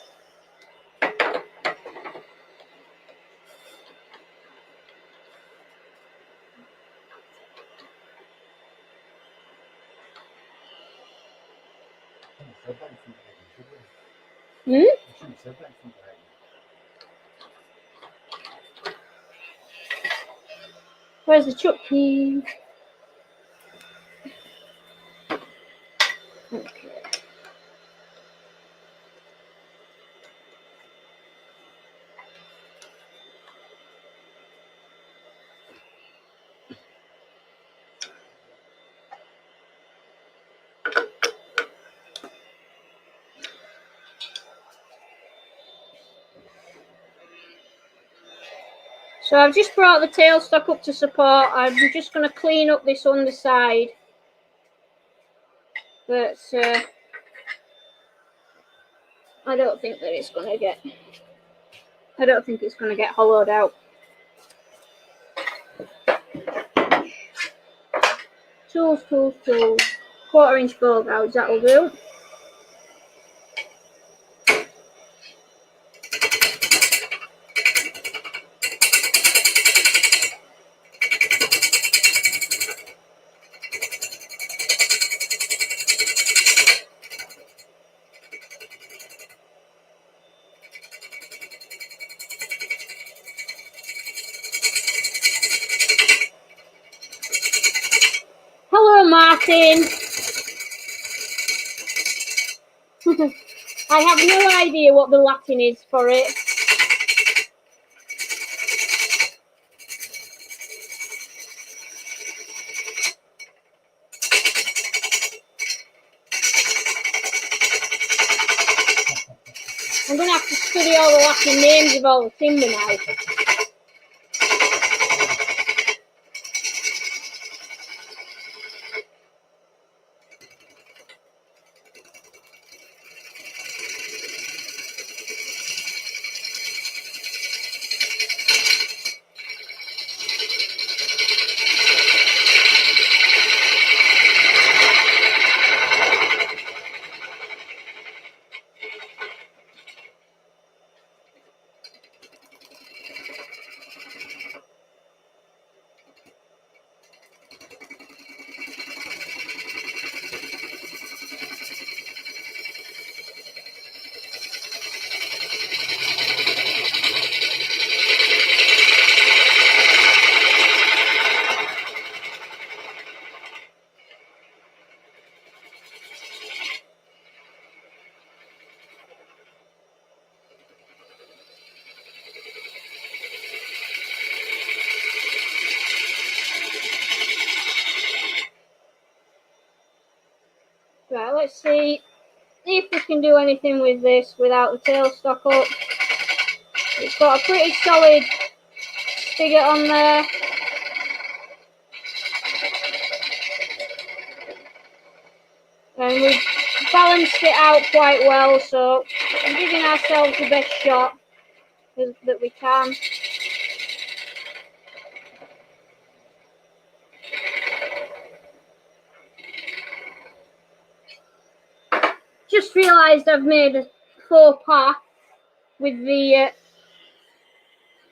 Where's the chuck key? Okay. So I've just brought the tailstock up to support. I'm just going to clean up this underside. But I don't think that it's going to get. I don't think it's going to get hollowed out. Tools. 1/4 inch ball gouge, that'll do. Latin. I have no idea what the Latin is for it. I'm going to have to study all the Latin names of all the timber now. Right, let's see if we can do anything with this without the tailstock up. It's got a pretty solid spigot on there. And we've balanced it out quite well, so I'm giving ourselves the best shot that we can. Just realised I've made a faux pas with the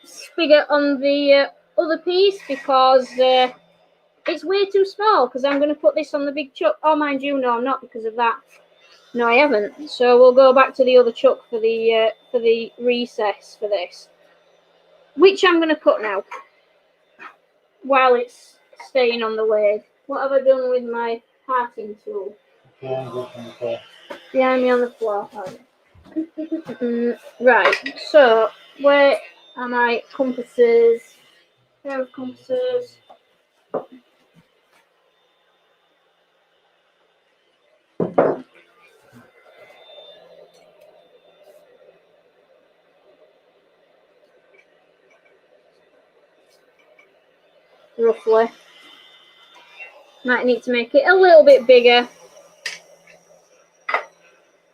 spigot on the other piece because it's way too small, because I'm going to put this on the big chuck. Oh, mind you, no, I'm not, because of that. No, I haven't. So we'll go back to the other chuck for the recess for this, which I'm going to cut now while it's staying on the lathe. What have I done with my parting tool? Behind me on the floor. Oh. Right, so where are my compasses? Pair of compasses. Roughly. Might need to make it a little bit bigger.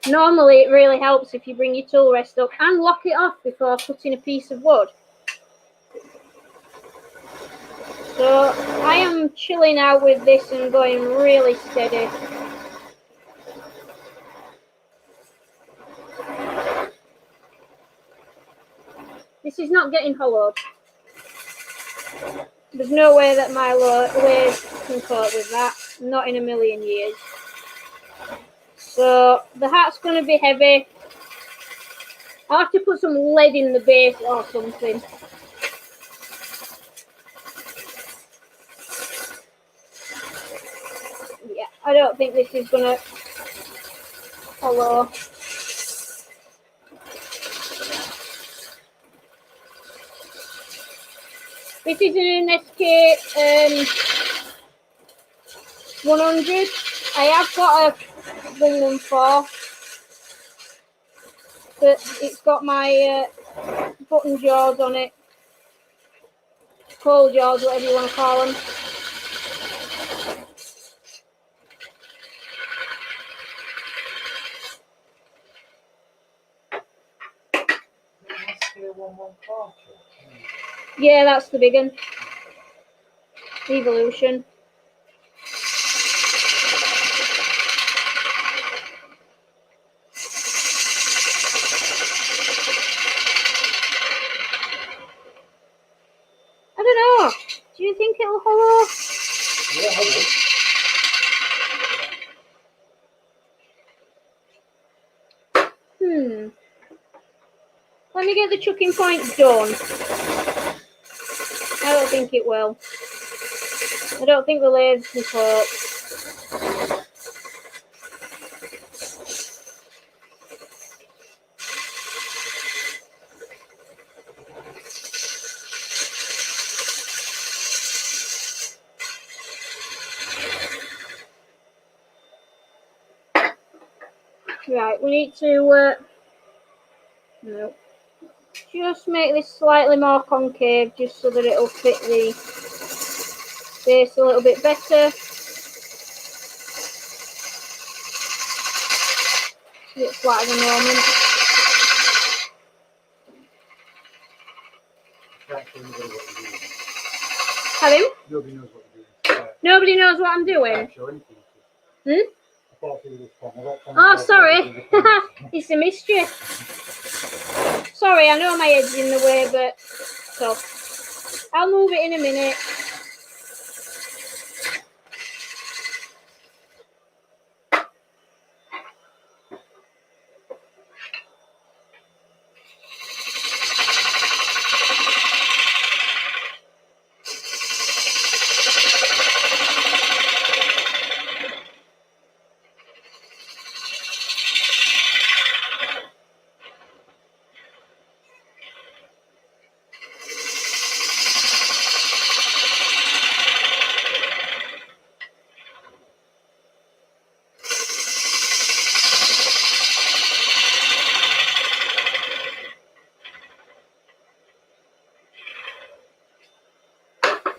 Normally it really helps if you bring your tool rest up and lock it off before cutting a piece of wood. So I am chilling out with this and going really steady. This is not getting hollowed. There's no way that my lathe can cope with that. Not in a million years. So the hat's going to be heavy. I'll have to put some lead in the base or something. Yeah, I don't think this is going to hollow. This is an SK 100. I have got a 114, but it's got my button jaws on it, coal jaws, whatever you want to call them. Yeah, that's the big one. Evolution. I don't know. Do you think it'll hollow? Yeah, I will. Let me get the chucking point done. I don't think it will. I don't think the lathe can cope. Right, we need to no, just make this slightly more concave, just so that it'll fit the base a little bit better. A bit flat at the moment. Pardon? Nobody knows what you're doing. Nobody knows what I'm doing. Can't show anything. Hmm? I can't see this camera. Oh, sorry. It's a mischief. Sorry, I know my head's in the way, but so I'll move it in a minute.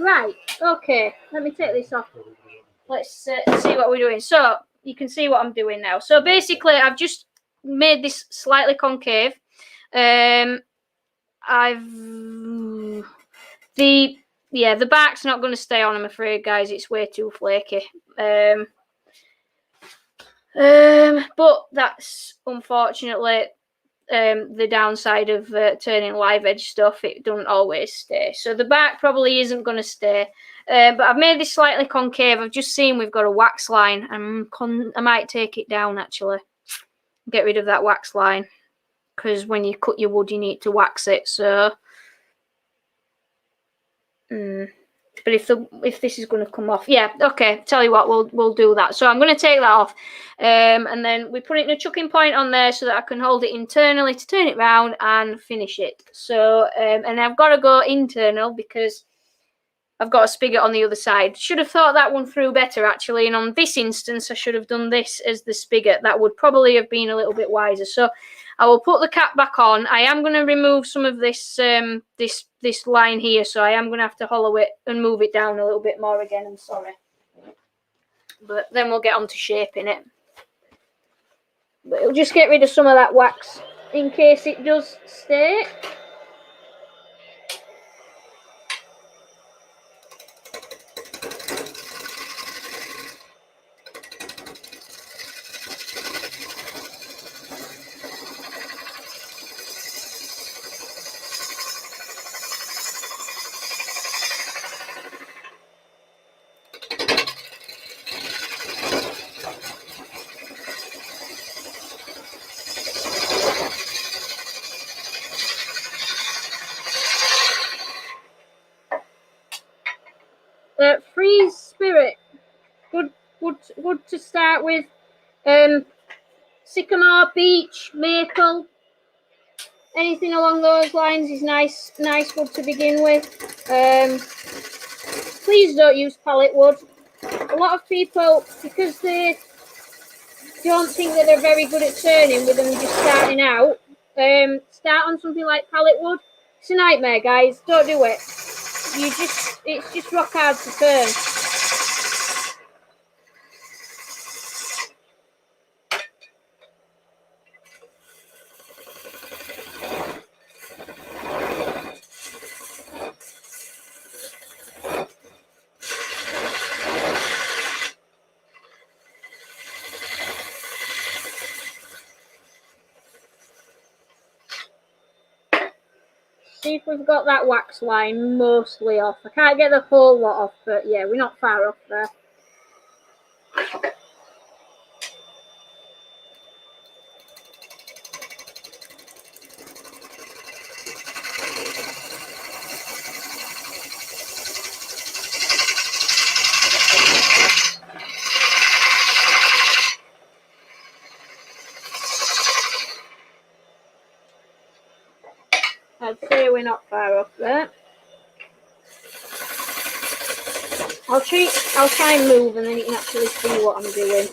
Right, okay, let me take this off. Let's see what we're doing. So you can see what I'm doing now. So basically, I've just made this slightly concave. The back's not going to stay on, I'm afraid, guys. It's way too flaky. But that's unfortunately the downside of turning live edge stuff. It doesn't always stay. So the back probably isn't going to stay. But I've made this slightly concave. I've just seen we've got a wax line. I might take it down, actually. Get rid of that wax line. Because when you cut your wood, you need to wax it. So... But if this is going to come off, yeah, okay. Tell you what, we'll do that. So I'm going to take that off, and then we put it in a chucking point on there so that I can hold it internally to turn it round and finish it. So and I've got to go internal because I've got a spigot on the other side. Should have thought that one through better actually. And on this instance, I should have done this as the spigot. That would probably have been a little bit wiser. So I will put the cap back on. I am going to remove some of this this line here, so I am going to have to hollow it and move it down a little bit more again. I'm sorry, but then we'll get on to shaping it. But it'll just get rid of some of that wax in case it does stay. Freeze spirit, good to start with. Sycamore, beech, maple, anything along those lines is nice wood to begin with. Please don't use pallet wood. A lot of people, because they don't think that they're very good at turning with them just starting out, start on something like pallet wood. It's a nightmare, guys. Don't do it. It's just rock hard to turn. See if we've got that wax line mostly off. I can't get the whole lot off, but yeah, we're not far off there. I'd say we're not far off there. I'll try and move and then you can actually see what I'm doing.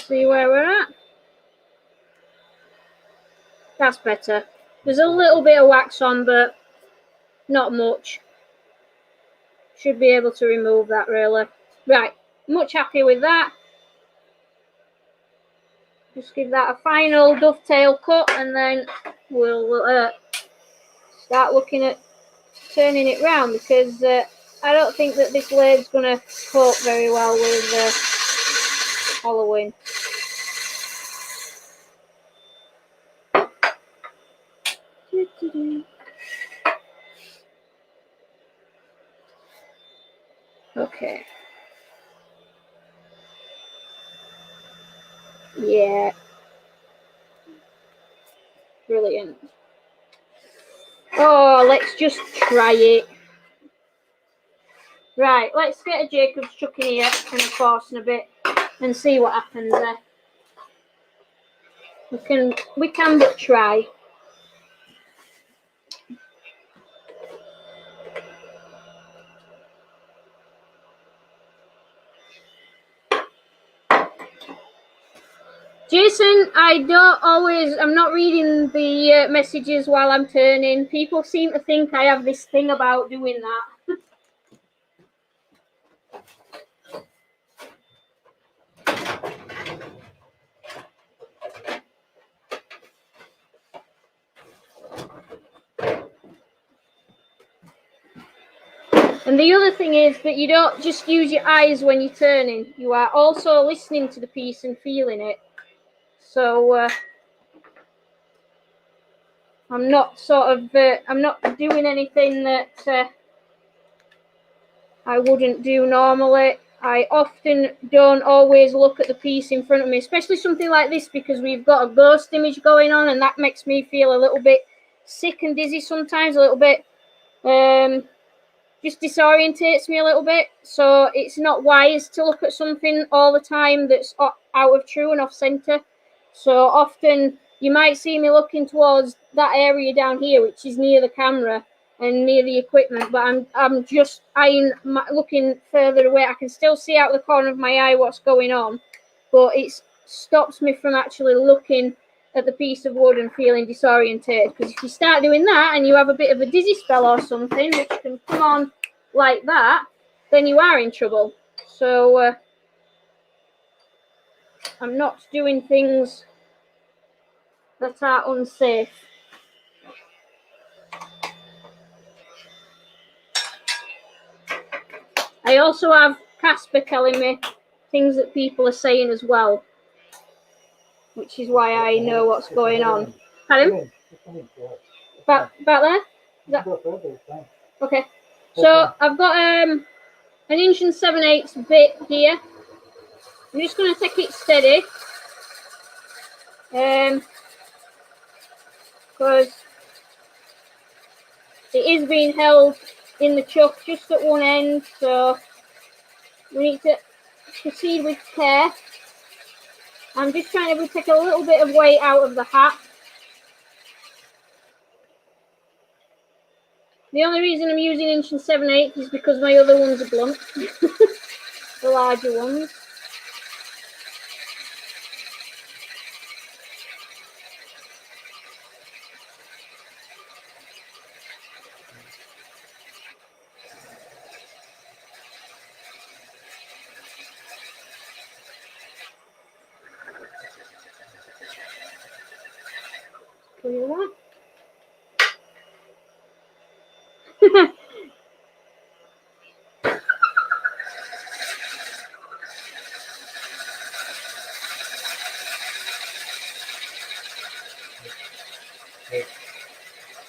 see where we're at. That's better. There's a little bit of wax on, but not much. Should be able to remove that really. Right, much happy with that. Just give that a final dovetail cut and then we'll start looking at turning it round, because I don't think that this lathe's going to cope very well with hollowing. Okay. Yeah. Brilliant. Oh, let's just try it. Right, let's get a Jacob's chuck in here and a force a bit and see what happens there. We can but try. Jason, I'm not reading the messages while I'm turning. People seem to think I have this thing about doing that. And the other thing is that you don't just use your eyes when you're turning. You are also listening to the piece and feeling it. So I'm not I'm not doing anything that I wouldn't do normally. I often don't always look at the piece in front of me, especially something like this, because we've got a ghost image going on, and that makes me feel a little bit sick and dizzy sometimes, a little bit, just disorientates me a little bit. So it's not wise to look at something all the time that's out of true and off center. So often you might see me looking towards that area down here, which is near the camera and near the equipment, but I'm just looking further away. I can still see out the corner of my eye what's going on, but it stops me from actually looking at the piece of wood and feeling disorientated. Because if you start doing that and you have a bit of a dizzy spell or something, which can come on like that, then you are in trouble. So I'm not doing things that are unsafe. I also have Casper telling me things that people are saying as well, which is why I know what's going on. Pardon? Back there? Okay. So I've got an 1 7/8 bit here. I'm just going to take it steady. Because it is being held in the chuck just at one end, so we need to proceed with care. I'm just trying to take a little bit of weight out of the hat. The only reason I'm using 1 7/8 is because my other ones are blunt, the larger ones.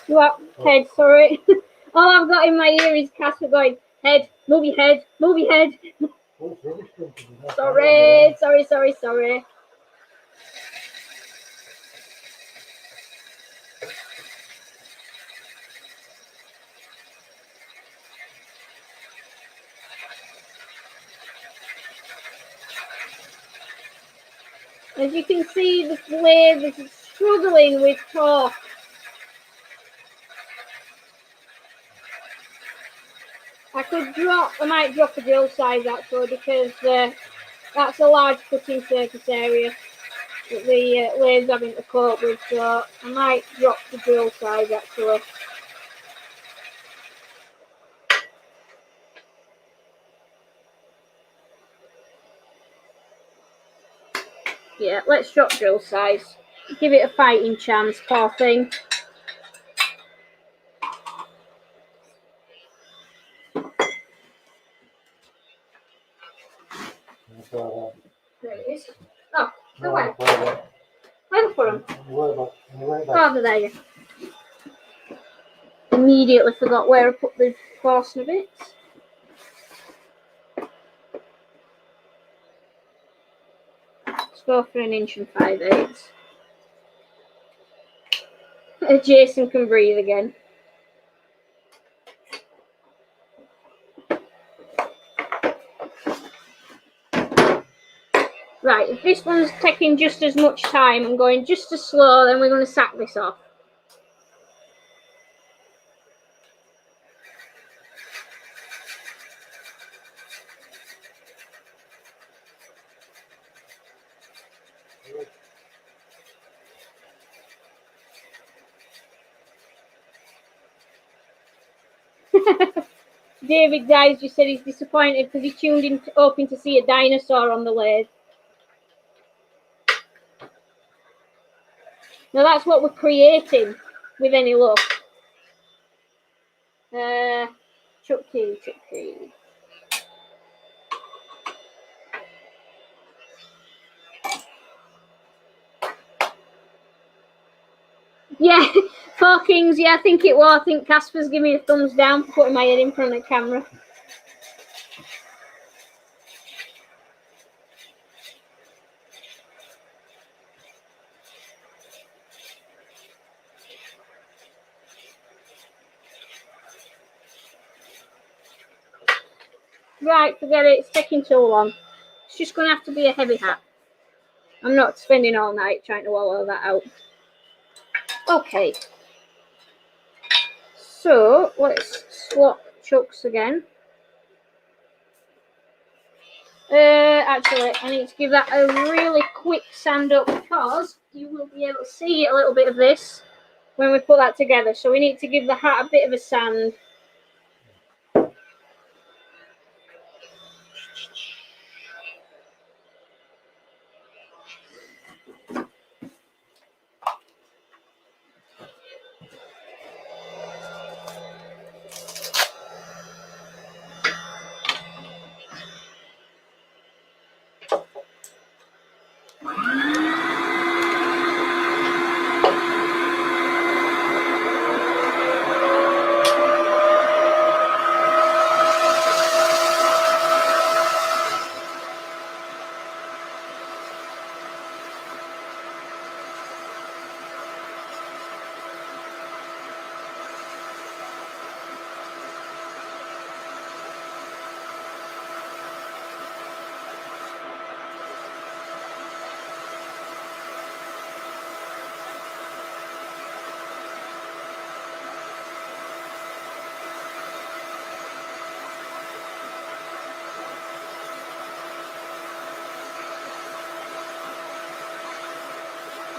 What? Head, sorry. All I've got in my ear is Casper going, head, move your head, move your head. Sorry. As you can see, the blade is struggling with torque. I might drop the drill size actually, because That's a large cutting surface area that the lathe's having to cope with, so I might drop the drill size actually. Yeah, let's drop drill size. Give it a fighting chance, poor thing. There it is. Oh, no way. Where put them? Oh, there you go. Immediately forgot where I put the Forstner bits. Let's go for 1 inch and 5/8. Jason can breathe again. Right, if this one's taking just as much time and going just as slow, then we're going to sack this off. David Dyes just said he's disappointed because he tuned in hoping to see a dinosaur on the lathe. Now that's what we're creating with any luck. Chucky. Yeah, 4 Kings, yeah, I think it was. I think Casper's giving me a thumbs down for putting my head in front of the camera. Right, forget it, it's taking too long. It's just going to have to be a heavy hat. I'm not spending all night trying to wallow that out. Okay. So, let's swap chucks again. Actually, I need to give that a really quick sand up because you will be able to see a little bit of this when we put that together. So we need to give the hat a bit of a sand.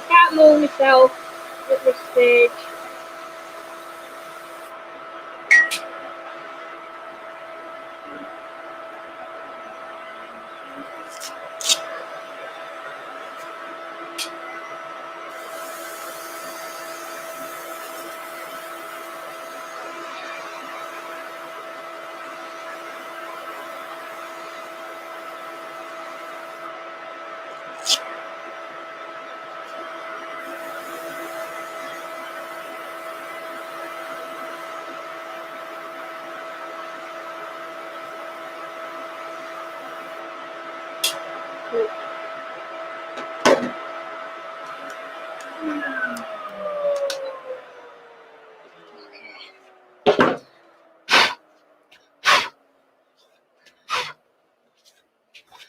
Can't move myself at this stage.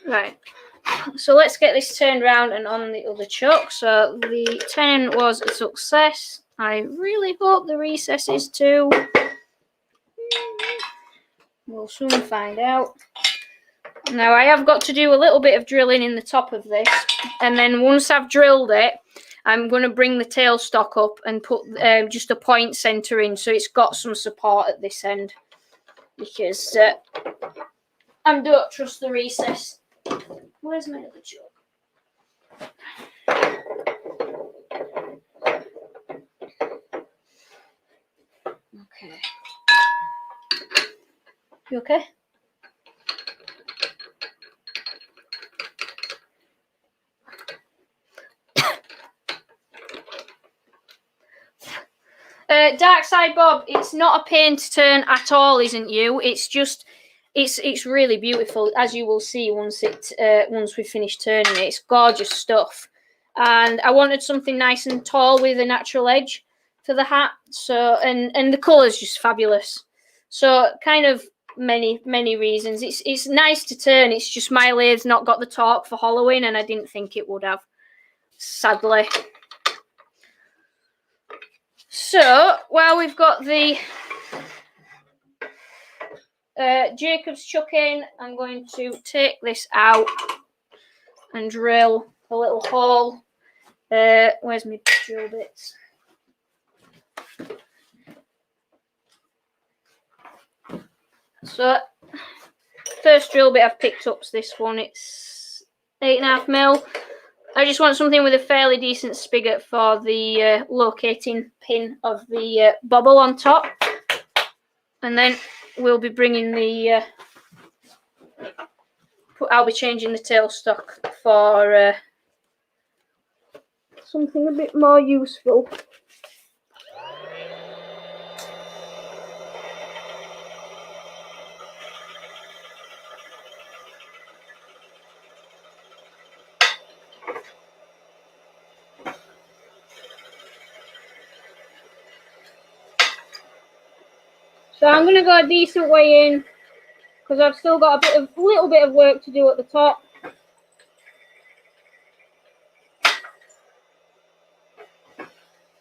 Right, so let's get this turned around and on the other chuck. So the turning was a success. I really hope the recess is too. We'll soon find out. Now I have got to do a little bit of drilling in the top of this, and then once I've drilled it, I'm going to bring the tailstock up and put just a point centre in, so it's got some support at this end, because I don't trust the recess. Where's my other jug? Okay. You okay? Dark Side Bob, it's not a pain to turn at all, isn't you? It's just, it's really beautiful, as you will see once we finish turning it. It's gorgeous stuff, and I wanted something nice and tall with a natural edge for the hat. So, and the colour's just fabulous. So, kind of many reasons. It's nice to turn. It's just my lathe's not got the torque for hollowing, and I didn't think it would have, sadly. So, while we've got the Jacob's chuck in, I'm going to take this out and drill a little hole. Where's my drill bits? So, first drill bit I've picked up is this one. It's 8.5mm. I just want something with a fairly decent spigot for the locating pin of the bobble on top. And then we'll be bringing the... I'll be changing the tailstock for something a bit more useful. So I'm going to go a decent way in, because I've still got a little bit of work to do at the top.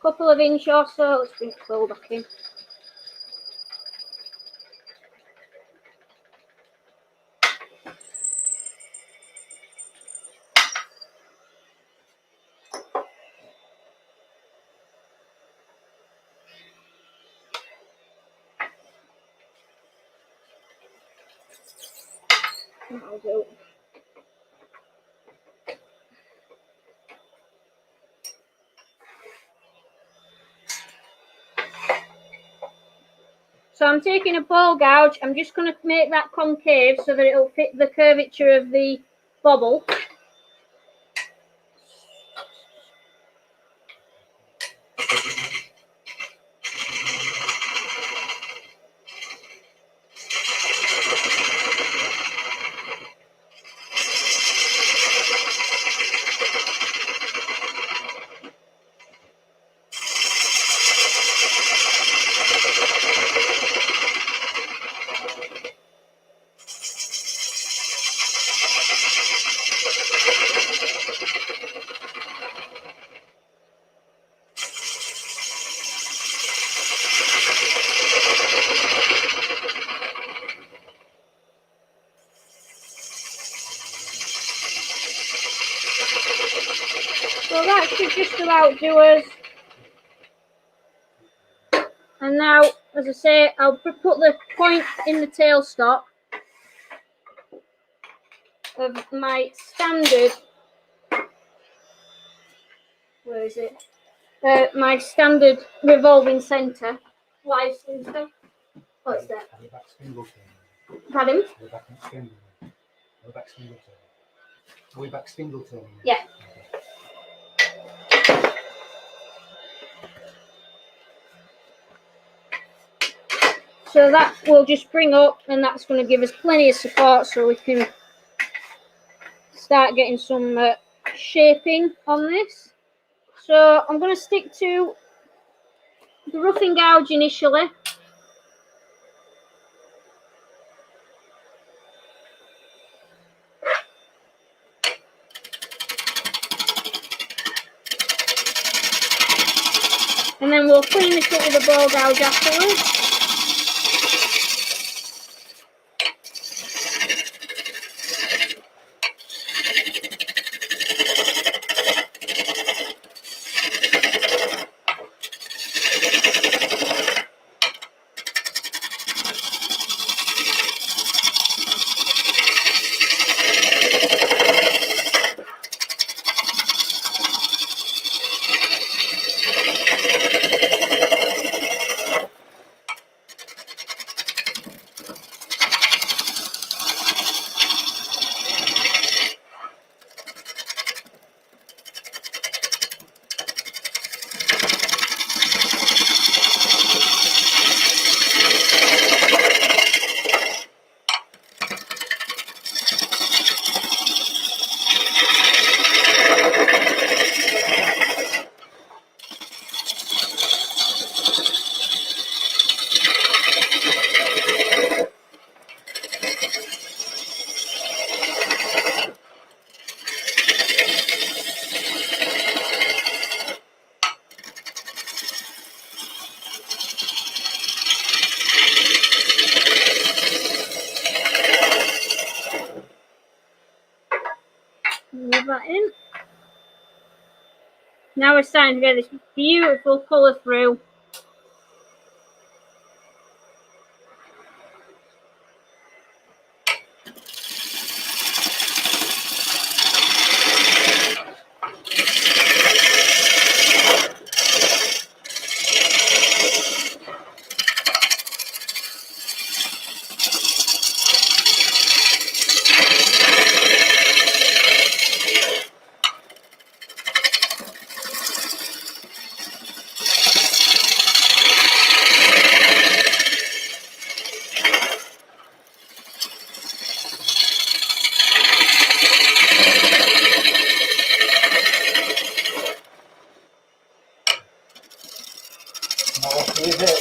Couple of inch or so. Let's bring the quill back in. That'll do. So I'm taking a ball gouge. I'm just going to make that concave so that it'll fit the curvature of the bobble. So that should just about do us. And now, as I say, I'll put the point in the tailstock of my standard. Where is it? My standard revolving centre. Live centre. What's that? Pardon? Way back spindle turning. Yeah. So that will just bring up, and that's going to give us plenty of support so we can start getting some shaping on this. So I'm going to stick to the roughing gouge initially. And then we'll clean this up with a ball gouge afterwards. that in. Now we're starting to get this beautiful colour through.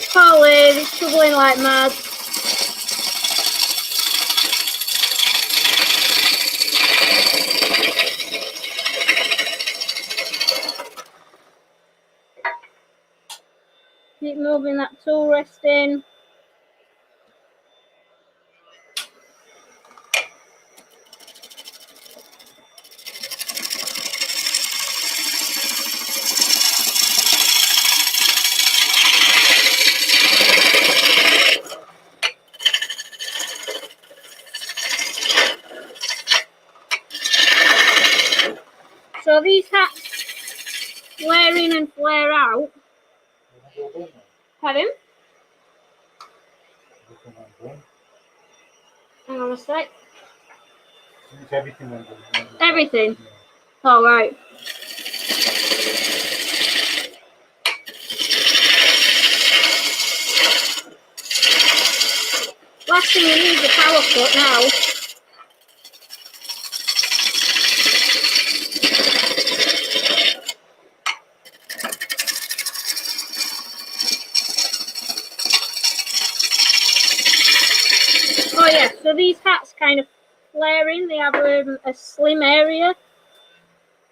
Holly, it's struggling like mad. Keep moving that tool rest in. So these hats flare in and flare out. Pardon? Hang on a sec. Everything. Everything? All right. Last thing we need is a power cut now. Oh yeah, so these hats kind of flare in. They have a slim area.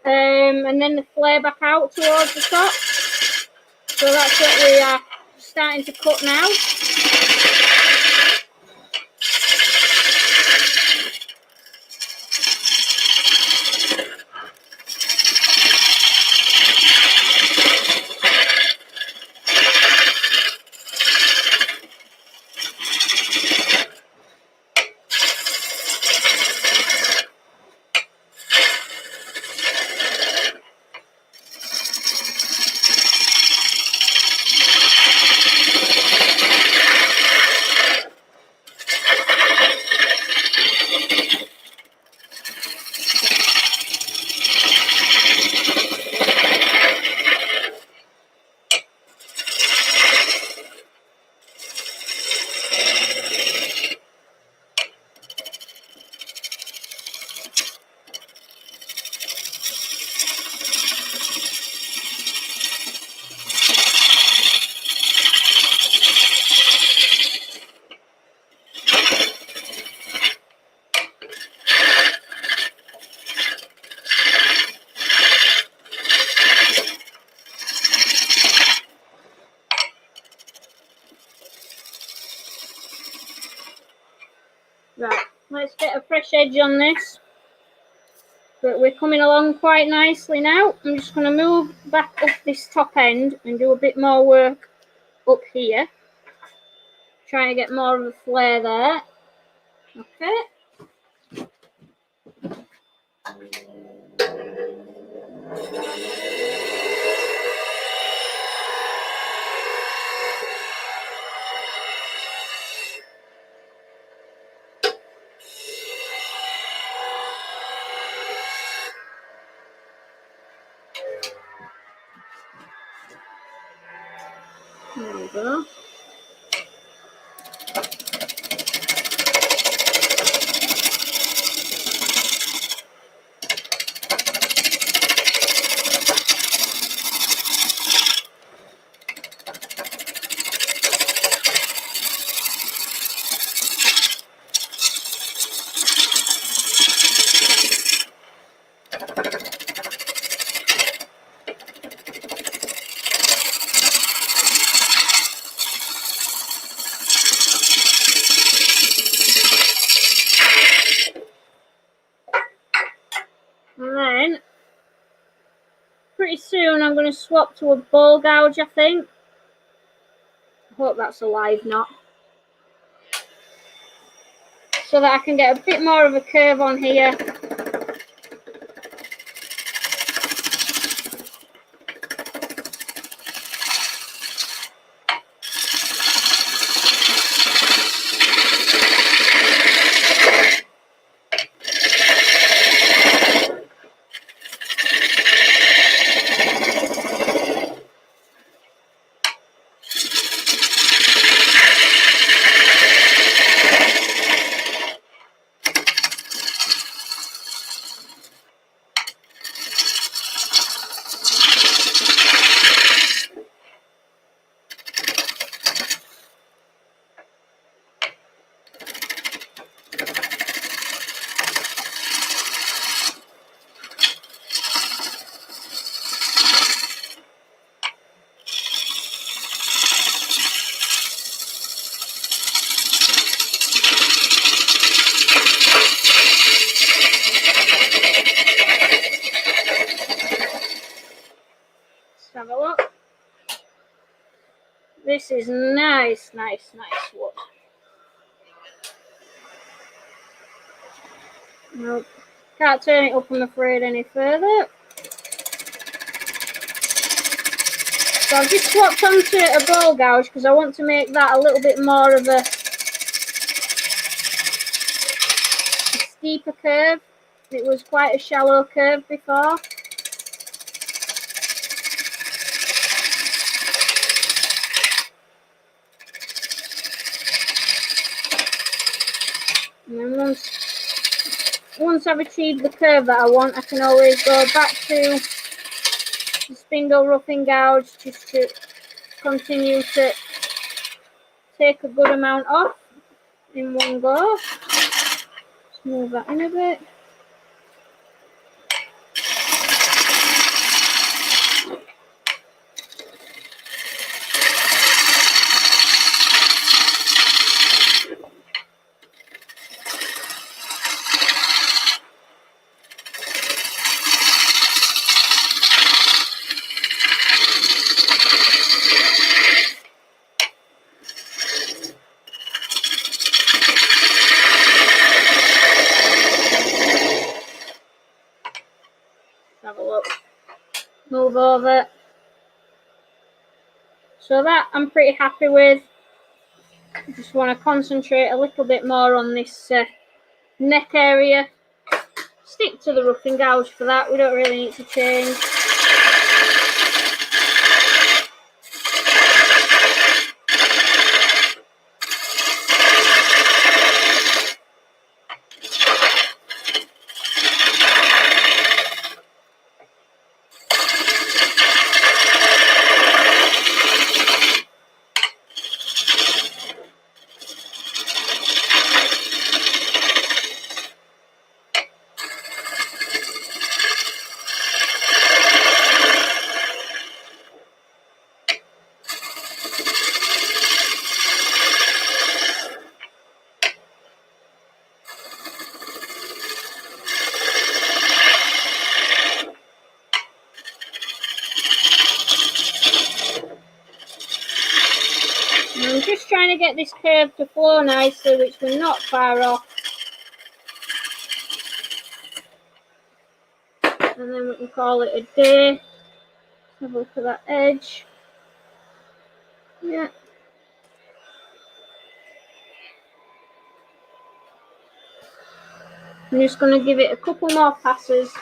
And then they flare back out towards the top. So that's what we are starting to cut now. Right, let's get a fresh edge on this. But we're coming along quite nicely now. I'm just going to move back up this top end and do a bit more work up here. Trying to get more of a flare there. Okay. There we go. pretty soon I'm going to swap to a ball gouge, I think. I hope that's a live knot. So that I can get a bit more of a curve on here. Have a look. This is nice wood. Nope. Can't turn it up, I'm afraid, any further. So I've just swapped onto a ball gouge because I want to make that a little bit more of a steeper curve. It was quite a shallow curve before. And then once I've achieved the curve that I want, I can always go back to the spindle roughing gouge just to continue to take a good amount off in one go. Let's move that in a bit. Have a look. Move over. So that I'm pretty happy with. I just want to concentrate a little bit more on this neck area. Stick to the roughing gouge for that. We don't really need to change. I'm just trying to get this curve to flow nicely, which we're not far off. And then we can call it a day. Let's have a look at that edge. Yeah. I'm just going to give it a couple more passes.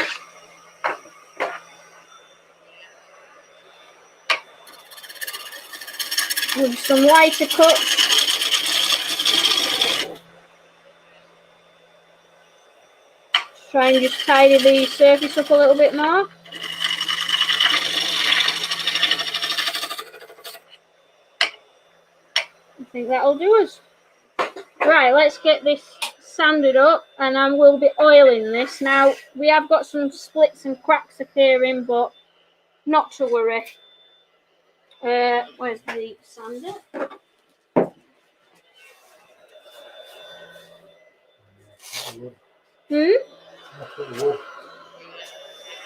With some lighter cuts. Try and just tidy the surface up a little bit more. I think that'll do us. Right, let's get this sanded up and I will be oiling this. Now, we have got some splits and cracks appearing, but not to worry. Where's the sander?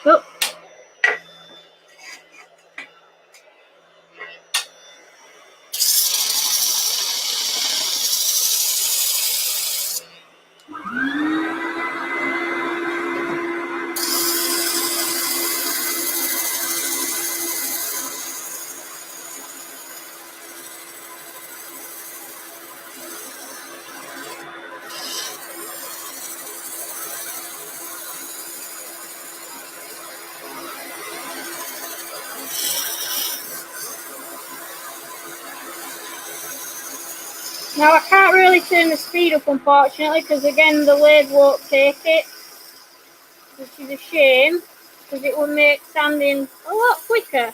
Oh. Now I can't really turn the speed up, unfortunately, because again the lathe won't take it, which is a shame, because it would make sanding a lot quicker.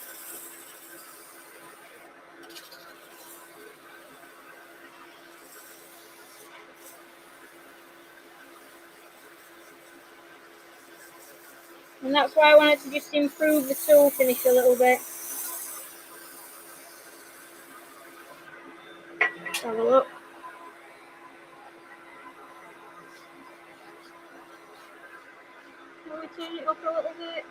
And that's why I wanted to just improve the tool finish a little bit. Let's have a look. Can we turn it up a little bit?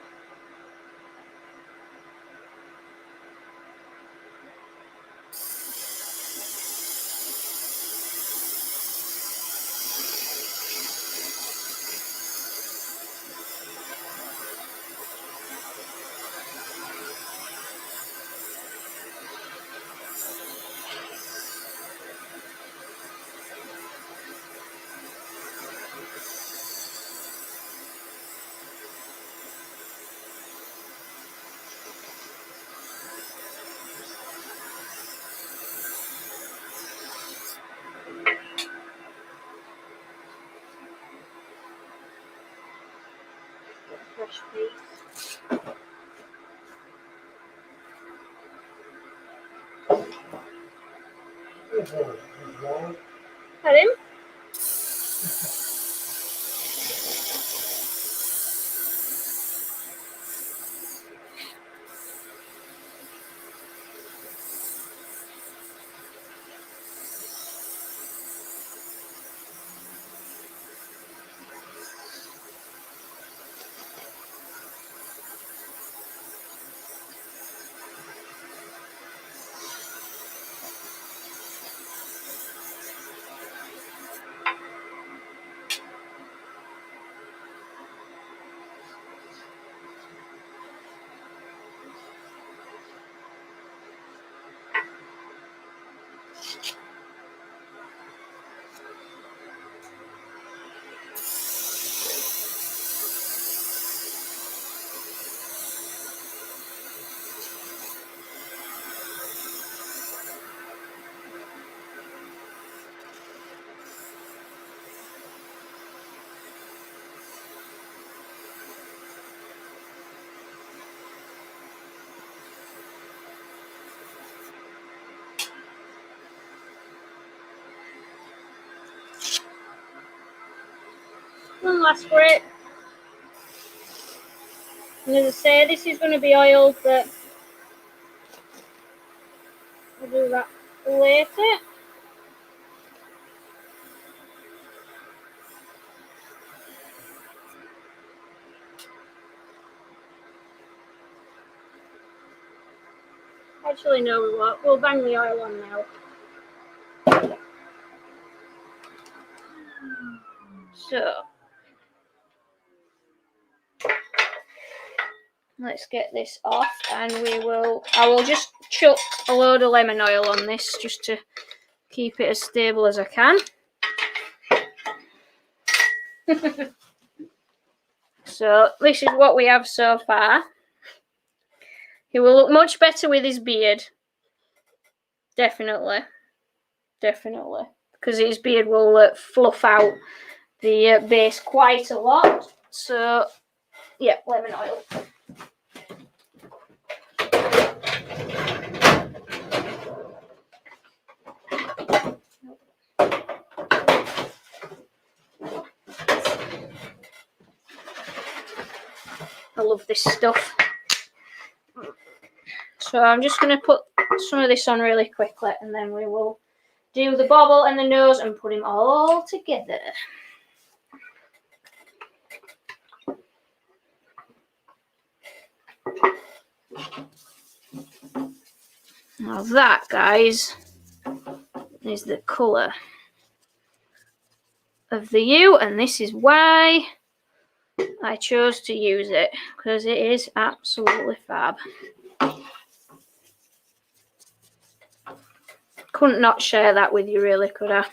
Fresh piece. Pardon? One last spray. And as I say, this is going to be oiled, but I'll do that later. Actually, no, we won't. We'll bang the oil on now. So, let's get this off, and I will just chuck a load of lemon oil on this just to keep it as stable as I can. So this is what we have so far. He will look much better with his beard. Definitely. Because his beard will fluff out the base quite a lot. So, yeah, lemon oil. I love this stuff. So I'm just going to put some of this on really quickly, and then we will do the bobble and the nose and put them all together. Now that, guys, is the colour of the U, and this is why I chose to use it, because it is absolutely fab. Couldn't not share that with you, really, could I?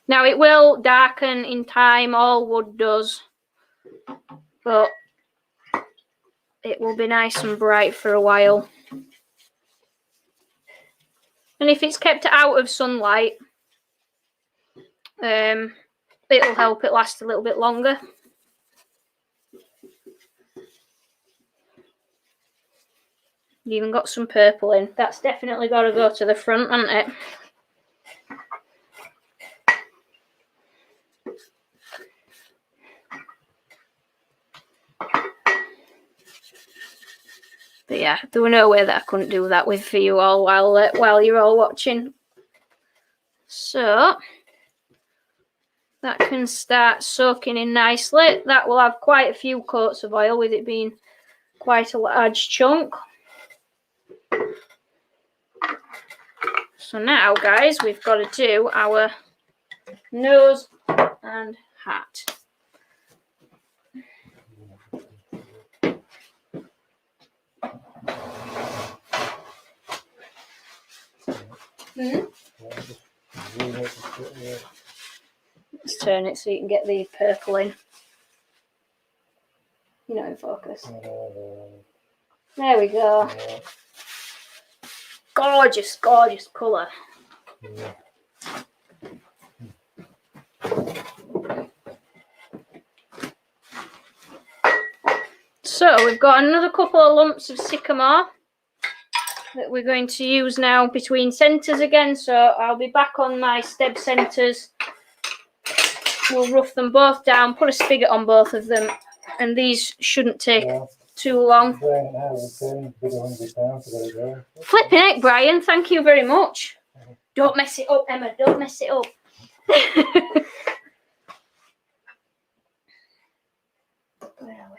Now, it will darken in time, all wood does, but it will be nice and bright for a while. And if it's kept out of sunlight, it'll help it last a little bit longer. You even got some purple in. That's definitely got to go to the front, hasn't it? But yeah, there were no way that I couldn't do that with for you all while you're all watching. So that can start soaking in nicely. That will have quite a few coats of oil with it being quite a large chunk. So now, guys, we've got to do our nose and hat. Let's turn it so you can get the purple in. You're not in focus. There we go. Gorgeous, gorgeous colour. Yeah. So we've got another couple of lumps of sycamore that we're going to use now between centres again. So I'll be back on my steb centres. We'll rough them both down, put a spigot on both of them, and these shouldn't take too long. Flipping heck, Brian, thank you very much. Don't mess it up, Emma, don't mess it up. Where are we?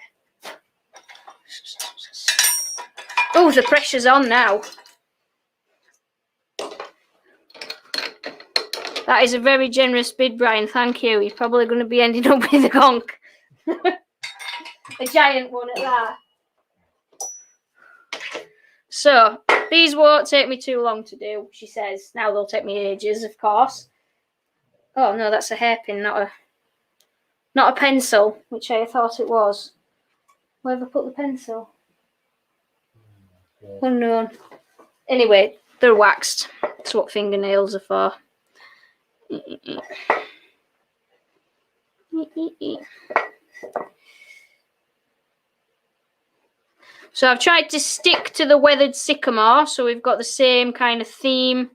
Oh, the pressure's on now. That is a very generous bid, Brian, thank you. You're probably going to be ending up with a gonk. A giant one at that. So, these won't take me too long to do, she says. Now they'll take me ages, of course. Oh no, that's a hairpin, not a pencil, which I thought it was. Where have I put the pencil? Unknown. Anyway, they're waxed. That's what fingernails are for. So I've tried to stick to the weathered sycamore, so we've got the same kind of theme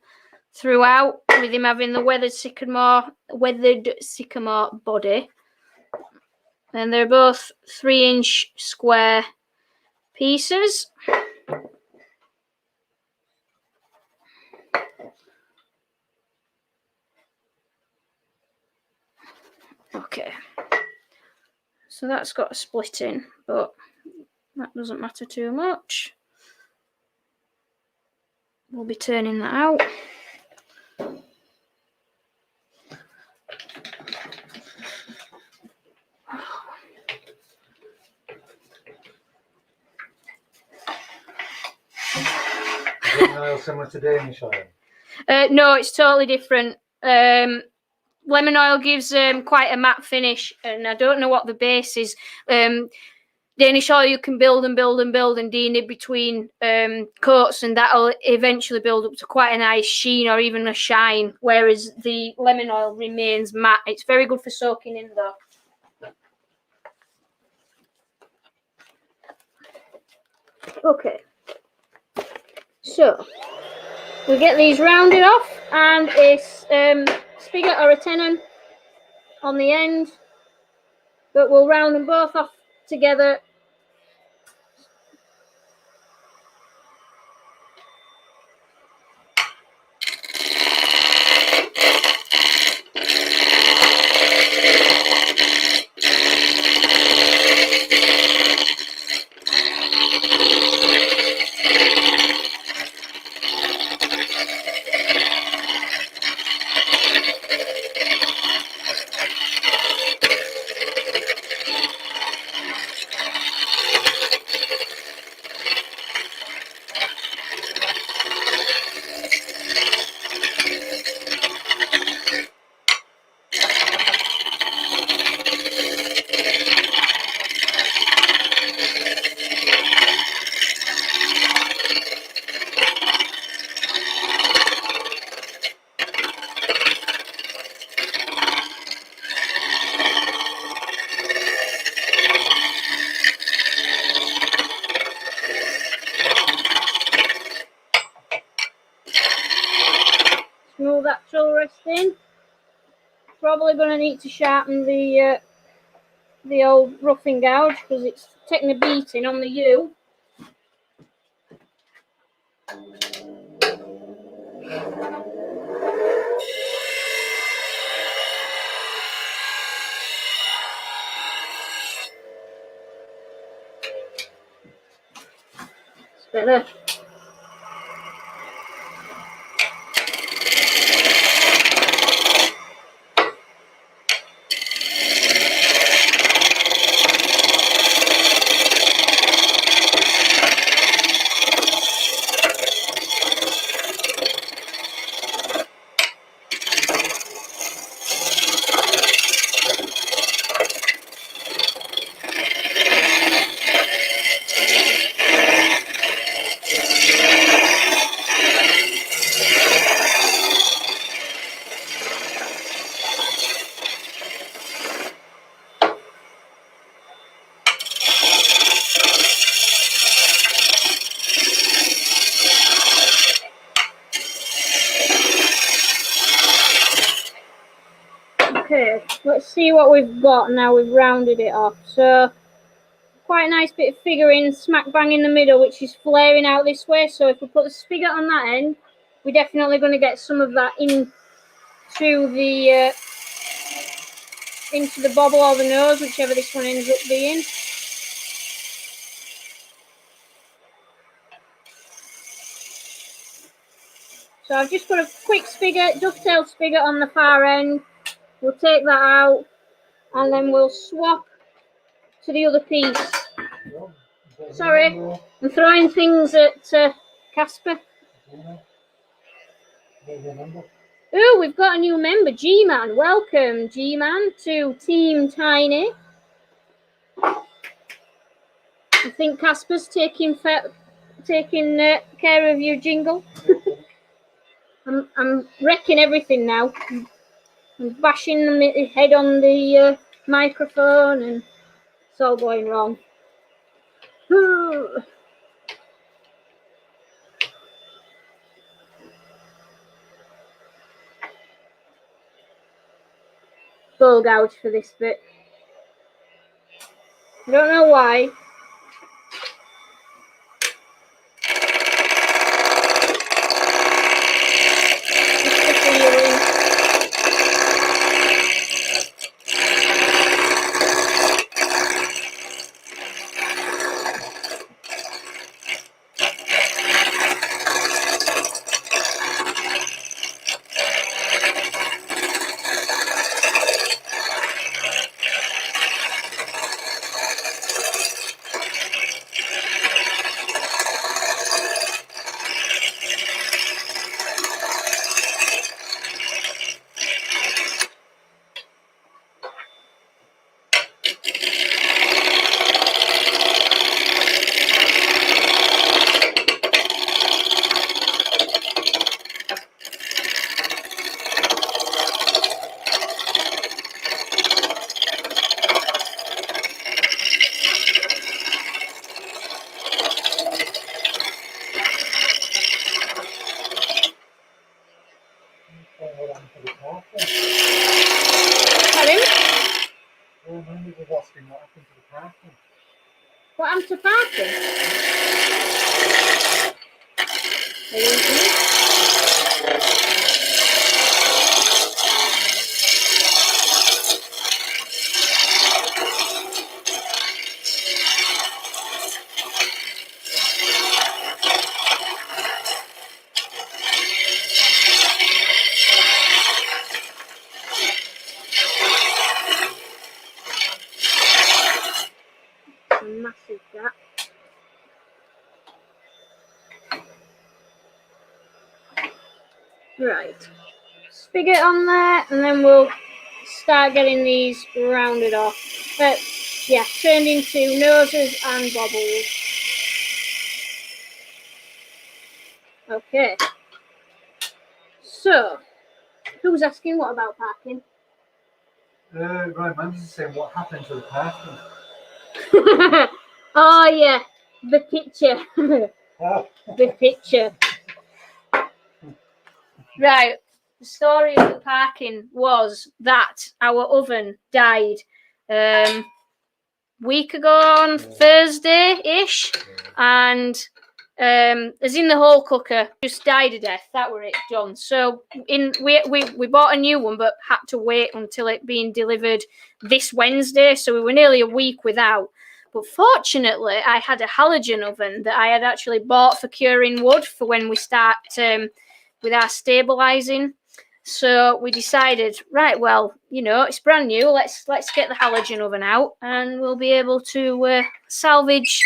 throughout, with him having the weathered sycamore body. And they're both 3-inch square pieces. Okay. So that's got a split in, but that doesn't matter too much. We'll be turning that out. Lemon oil similar to Danish oil? No, it's totally different. Lemon oil gives quite a matte finish, and I don't know what the base is. Danish oil you can build and build and build and denib between coats, and that'll eventually build up to quite a nice sheen or even a shine, whereas the lemon oil remains matte. It's very good for soaking in though. Okay, so we get these rounded off and a spigot or a tenon on the end, but we'll round them both off together. interesting. Probably going to need to sharpen the old roughing gouge because it's taking a beating on the U. It's better. Okay, let's see what we've got now we've rounded it off. So, quite a nice bit of figuring smack bang in the middle, which is flaring out this way. So if we put the spigot on that end, we're definitely going to get some of that into the bobble or the nose, whichever this one ends up being. So I've just got a quick spigot, dovetail spigot on the far end. We'll take that out and then we'll swap to the other piece. Sorry, I'm throwing things at Casper. Oh, we've got a new member, G-Man. Welcome, G-Man, to Team Tiny. I think Casper's taking care of your jingle. I'm wrecking everything now. I'm bashing the head on the microphone and it's all going wrong. Full gouge for this bit. I don't know why. Just the feeling. What happened to parking? A massive gap. Right, spigot on there, and then we'll start getting these rounded off. Yeah, turned into noses and bobbles. Okay. So, who's asking what about parking? Right, man, just saying what happened to the parking. Oh yeah, the picture. The picture. Right. the story of the parking was that our oven died week ago on Thursday-ish, and as in the whole cooker just died a death. That were it, done. So we bought a new one, but had to wait until it being delivered this Wednesday. So we were nearly a week without. But fortunately, I had a halogen oven that I had actually bought for curing wood for when we start with our stabilising. So we decided, right, well, you know, it's brand new. Let's get the halogen oven out, and we'll be able to salvage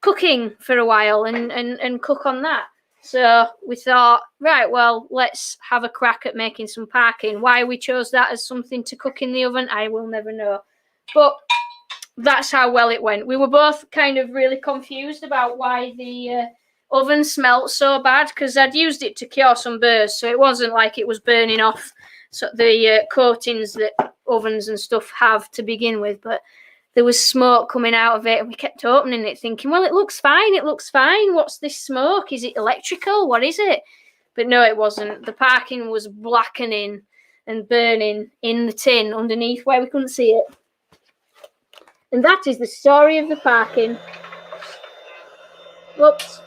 cooking for a while and cook on that. So we thought, right, well, let's have a crack at making some parking. Why we chose that as something to cook in the oven, I will never know. But that's how well it went. We were both kind of really confused about why the oven smelt so bad, because I'd used it to cure some burrs, so it wasn't like it was burning off the coatings that ovens and stuff have to begin with, but there was smoke coming out of it, and we kept opening it thinking, well, it looks fine, what's this smoke? Is it electrical? What is it? But no, it wasn't. The parking was blackening and burning in the tin underneath where we couldn't see it. And that is the story of the parking. Whoops.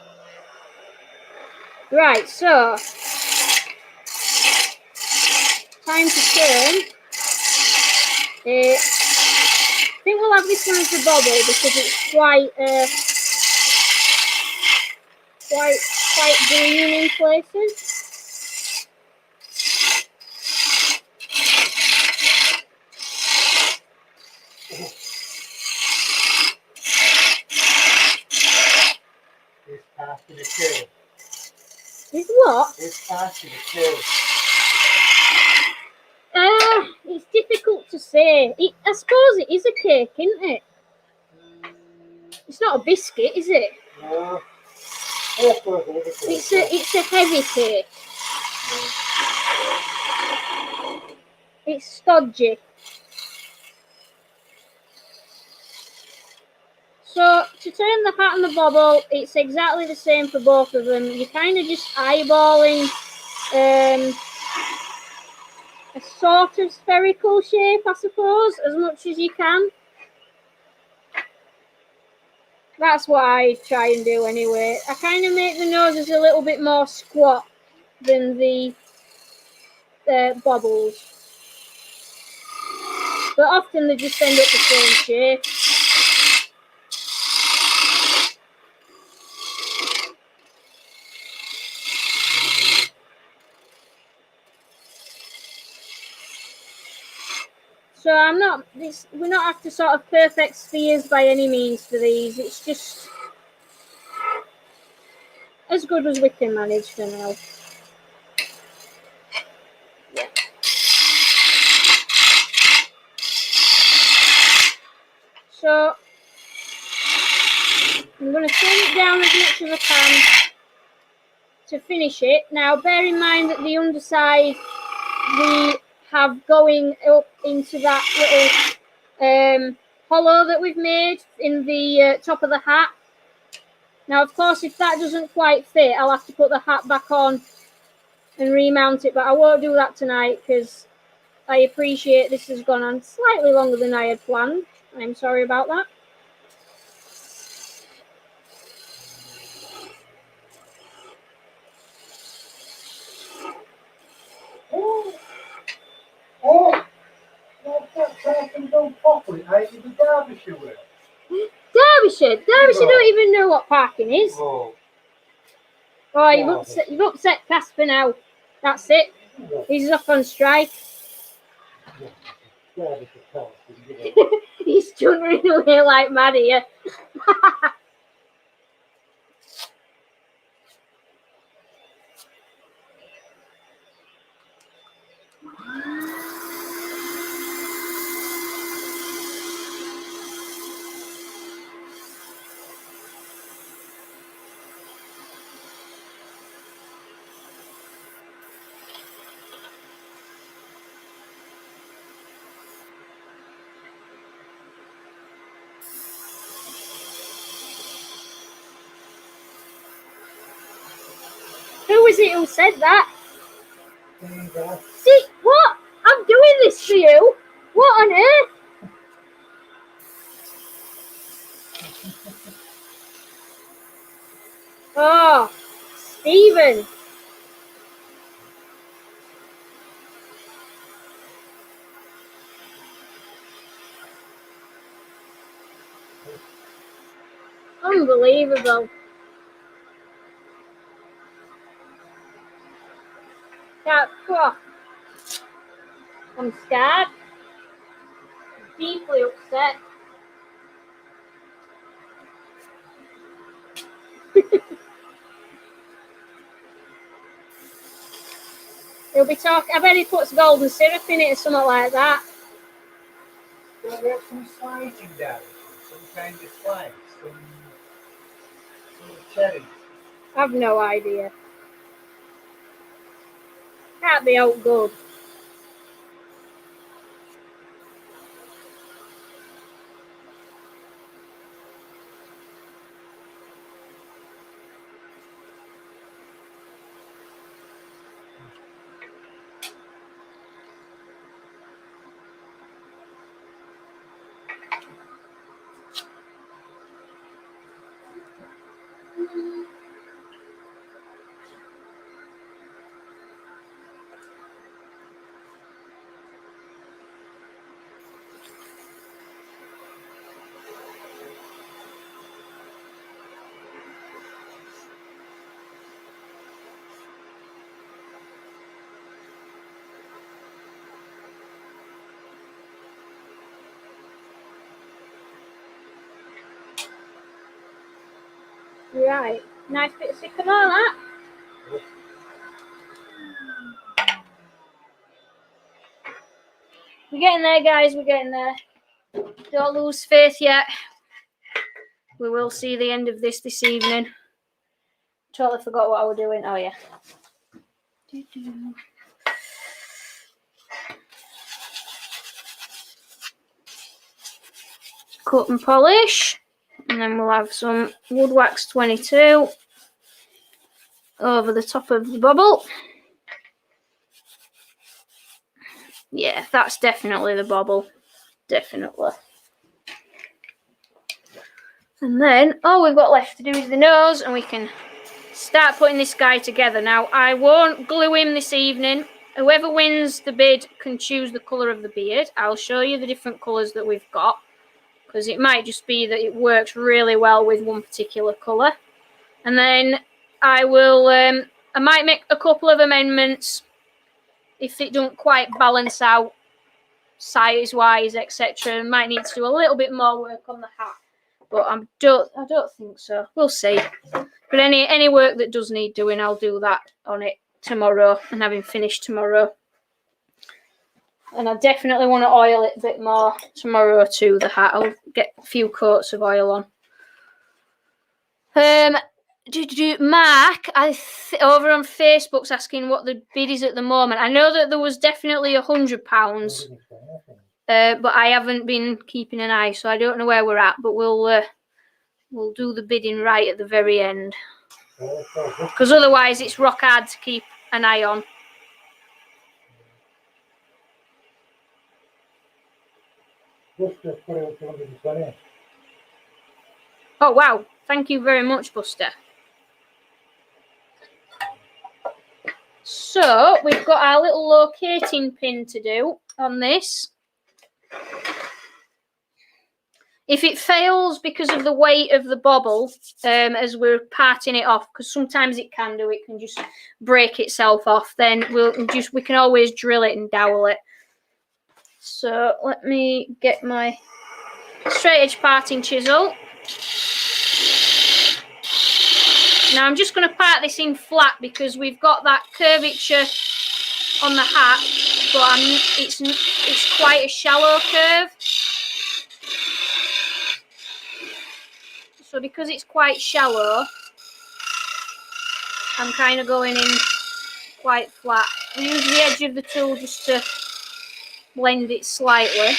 Right, so time to turn. I think we'll have this one as the bobble because it's quite green in places. It's passing a kill. Is what? It's passing a kill. It's difficult to say. I suppose it is a cake, isn't it? It's not a biscuit, is it? No. It's a heavy cake. It's stodgy. So to turn the hat and the bobble, it's exactly the same for both of them. You're kind of just eyeballing a sort of spherical shape, I suppose, as much as you can. That's what I try and do anyway. I kind of make the noses a little bit more squat than the bobbles. But often they just end up the same shape. So we're not after sort of perfect spheres by any means for these. It's just as good as we can manage for now. Yeah. So I'm going to turn it down as much as I can to finish it. Now bear in mind that the underside we have going up into that little hollow that we've made in the top of the hat. Now, of course, if that doesn't quite fit, I'll have to put the hat back on and remount it, but I won't do that tonight because I appreciate this has gone on slightly longer than I had planned. I'm sorry about that. That's parking done properly. I did the Derbyshire way. Derbyshire don't even know what parking is. Oh. Oh, you've upset Casper now. That's it. He's off on strike. He's chuntering away like mad here. Who was it who said that? See, what? I'm doing this for you? What on earth? Oh, Stephen. Unbelievable. Oh, I'm scared. Deeply upset. He'll be talking. I bet he puts golden syrup in it or something like that. Don't we have some slides in there? Some kind of slides? Some cherries? I've no idea. Can't be out good. Right. Nice bit of sycamore, that. We're getting there, guys. We're getting there. Don't lose faith yet. We will see the end of this evening. Totally forgot what I was doing. Oh, yeah. Cut and polish. And then we'll have some wood wax 22 over the top of the bobble. Yeah, that's definitely the bobble. Definitely. And then all we've got left to do is the nose, and we can start putting this guy together. Now, I won't glue him this evening. Whoever wins the bid can choose the colour of the beard. I'll show you the different colours that we've got, because it might just be that it works really well with one particular colour. And then I will, I might make a couple of amendments if it don't quite balance out size-wise, etc. Might need to do a little bit more work on the hat, but I don't think so. We'll see. But any work that does need doing, I'll do that on it tomorrow and have him finished tomorrow. And I definitely want to oil it a bit more tomorrow too, the hat. I'll get a few coats of oil on. Mark, over on Facebook's asking what the bid is at the moment. I know that there was definitely £100, but I haven't been keeping an eye, so I don't know where we're at. But we'll do the bidding right at the very end, because otherwise it's rock hard to keep an eye on. Oh wow! Thank you very much, Buster. So we've got our little locating pin to do on this. If it fails because of the weight of the bobble, as we're parting it off, because sometimes it can just break itself off, then we can always drill it and dowel it. So let me get my straight edge parting chisel. Now I'm just going to part this in flat because we've got that curvature on the hat, but it's quite a shallow curve. So because it's quite shallow, I'm kind of going in quite flat. I use the edge of the tool just to blend it slightly.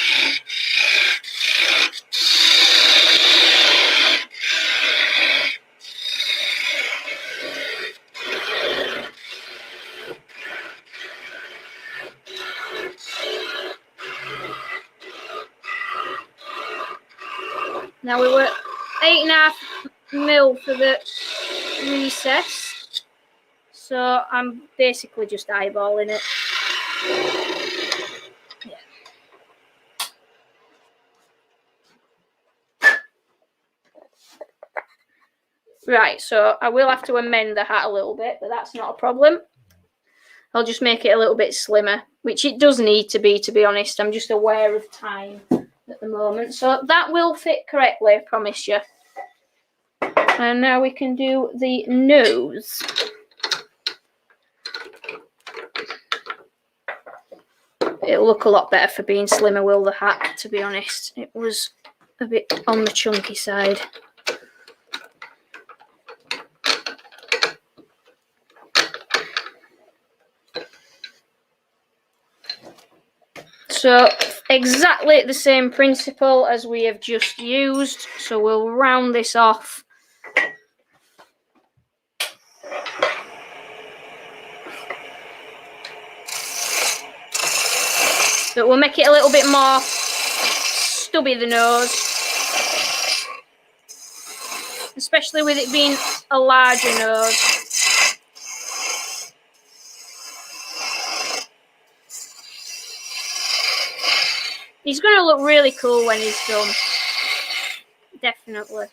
Now we were 8.5mm for the recess, so I'm basically just eyeballing it. Yeah. Right, so I will have to amend the hat a little bit, but that's not a problem. I'll just make it a little bit slimmer, which it does need to be honest. I'm just aware of time at the moment. So that will fit correctly, I promise you. And now we can do the nose. It'll look a lot better for being slimmer, will the hat, to be honest. It was a bit on the chunky side. So exactly the same principle as we have just used. So we'll round this off. But we'll make it a little bit more stubby, the nose. Especially with it being a larger nose. He's going to look really cool when he's done. Definitely.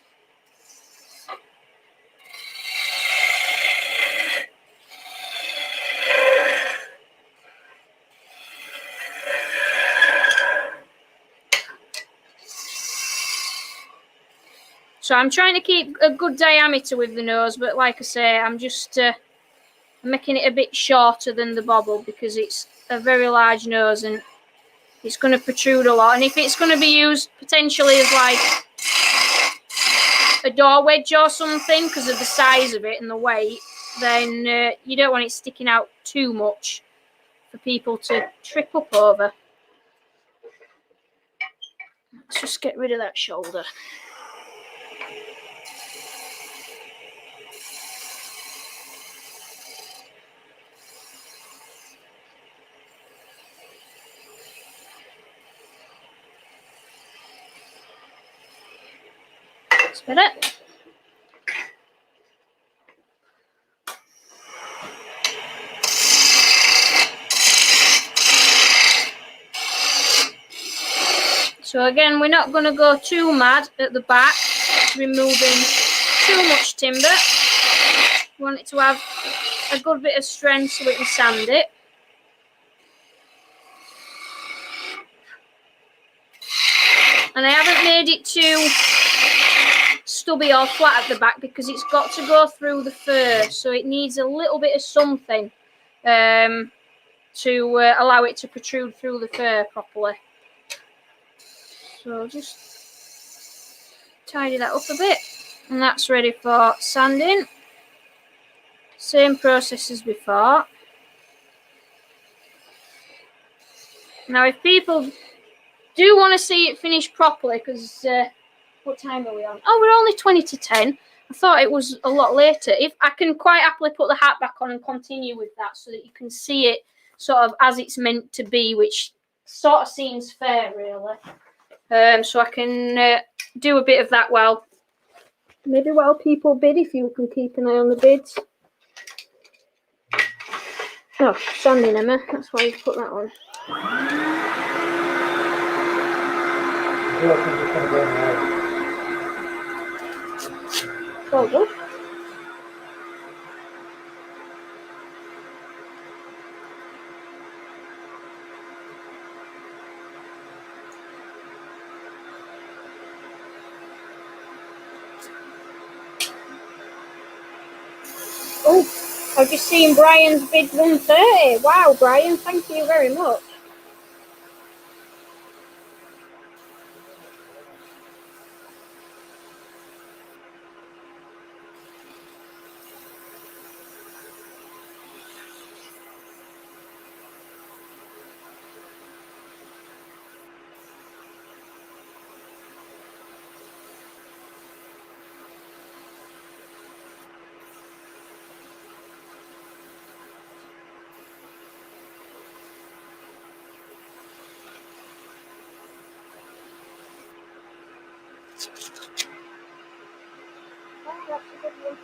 So I'm trying to keep a good diameter with the nose, but like I say, I'm just making it a bit shorter than the bobble because it's a very large nose and it's going to protrude a lot. And if it's going to be used potentially as like a door wedge or something because of the size of it and the weight, then you don't want it sticking out too much for people to trip up over. Let's just get rid of that shoulder. That's better. So again, we're not going to go too mad at the back, removing too much timber. We want it to have a good bit of strength so we can sand it. And I haven't made it too stubby or flat at the back because it's got to go through the fur, so it needs a little bit of something to allow it to protrude through the fur properly. So just tidy that up a bit, and that's ready for sanding. Same process as before. Now if people do want to see it finished properly, because what time are we on? Oh, we're only 20 to 10. I thought it was a lot later. If I can quite happily put the hat back on and continue with that so that you can see it sort of as it's meant to be, which sort of seems fair really. So I can do a bit of that while people bid, if you can keep an eye on the bids. Oh, sanding, Emma. That's why you've put that on. Well done. Oh, I've just seen Brian's bid 130. Wow, Brian, thank you very much. Oh, that's a good one.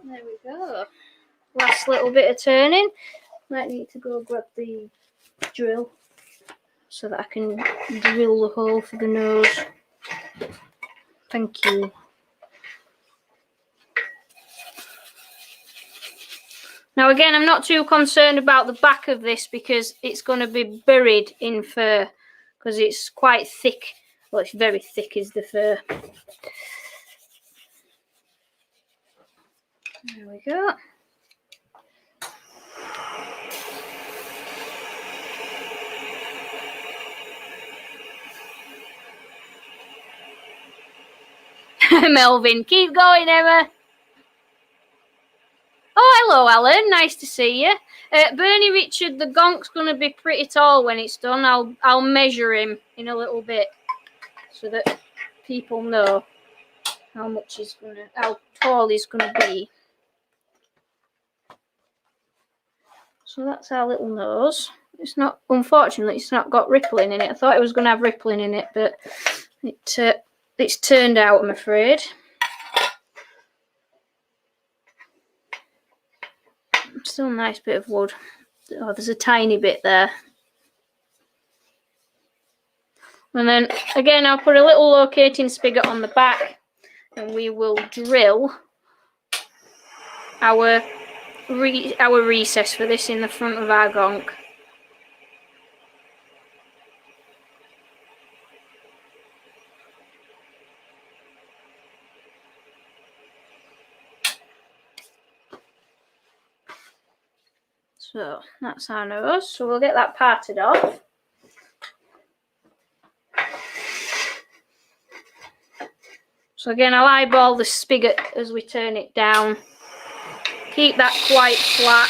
There we go. Last little bit of turning. Might need to go grab the drill so that I can drill the hole for the nose. Thank you. Now again, I'm not too concerned about the back of this because it's going to be buried in fur because it's quite thick. Well, it's very thick is the fur. There we go. Melvin, keep going, Emma. Oh, hello, Alan. Nice to see you. Bernie Richard, the gonk's going to be pretty tall when it's done. I'll measure him in a little bit so that people know how tall he's going to be. So that's our little nose. It's not, unfortunately, it's not got rippling in it. I thought it was going to have rippling in it, but it's turned out, I'm afraid. Still a nice bit of wood. Oh, there's a tiny bit there. And then again, I'll put a little locating spigot on the back and we will drill our recess for this in the front of our gonk. So that's our nose. So we'll get that parted off. So again, I'll eyeball the spigot as we turn it down. Keep that quite flat.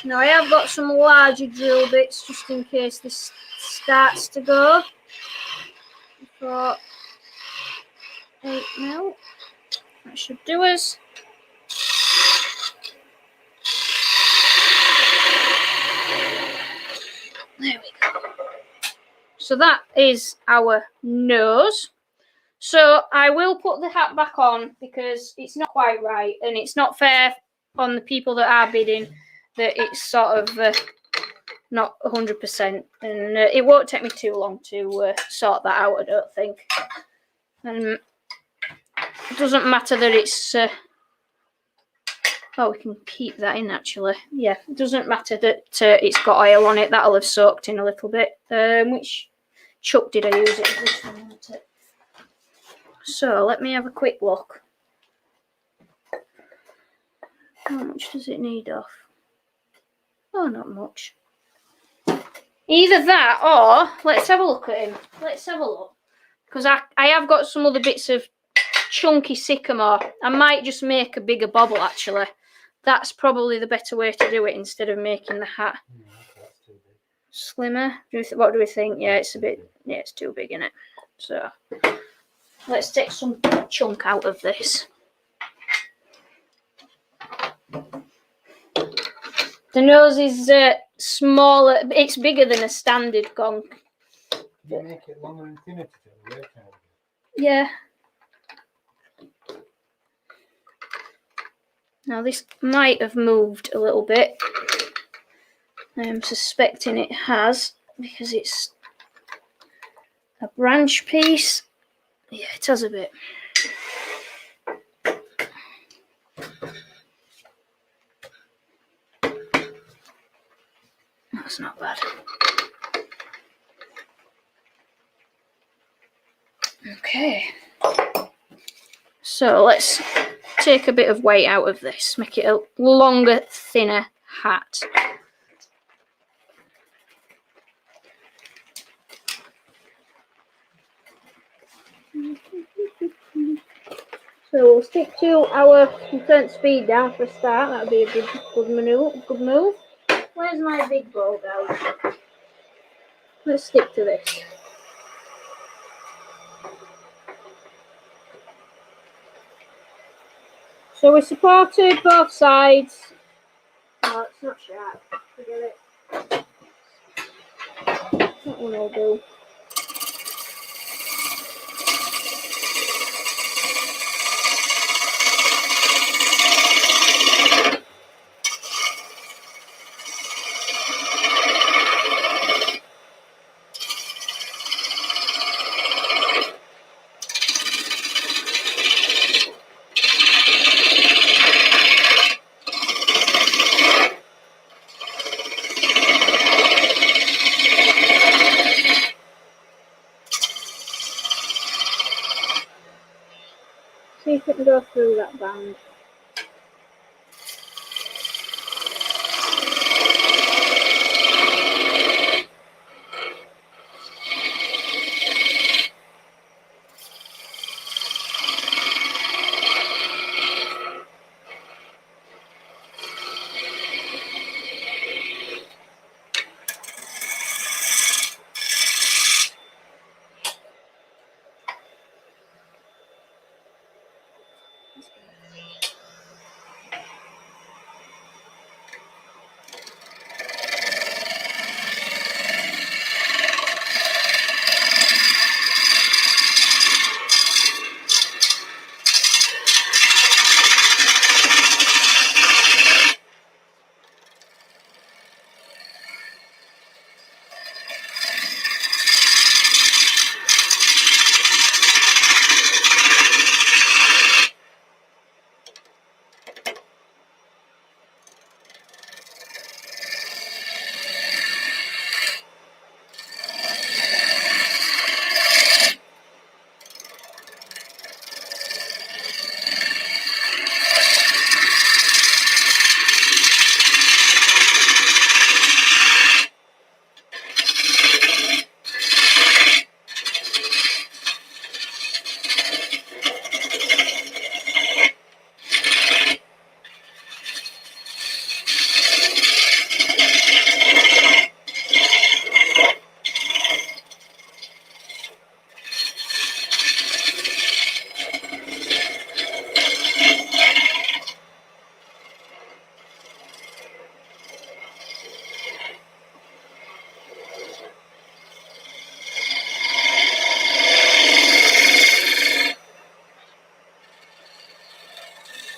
Now I have got some larger drill bits just in case this starts to go. For 8mm. That should do us. There we go. So that is our nose. So I will put the hat back on because it's not quite right and it's not fair on the people that are bidding that it's sort of not 100%, and it won't take me too long to sort that out, I don't think. And it doesn't matter that it's oh, we can keep that in actually. Yeah, it doesn't matter that it's got oil on it. That'll have soaked in a little bit. Which chuck did I use it? This one, wasn't it? So let me have a quick look. How much does it need off? Oh, not much. Either that or let's have a look at him. Let's have a look. Because I have got some other bits of chunky sycamore. I might just make a bigger bobble actually. That's probably the better way to do it instead of making the hat slimmer. What do we think? Yeah, it's a bit, yeah, it's too big, isn't it? So let's take some chunk out of this. The nose is smaller. It's bigger than a standard gonk. You make it longer and thinner to do the work out. Yeah. Now this might have moved a little bit. I'm suspecting it has because it's a branch piece. Yeah, it has a bit. That's not bad. Okay. So let's take a bit of weight out of this, make it a longer, thinner hat. So we'll stick to our turn speed down for a start. That'll be a good move. Where's my big bow go? Let's stick to this. So we supported both sides. Oh, it's not sharp. Forget it. That one will do. See if it can go through that band.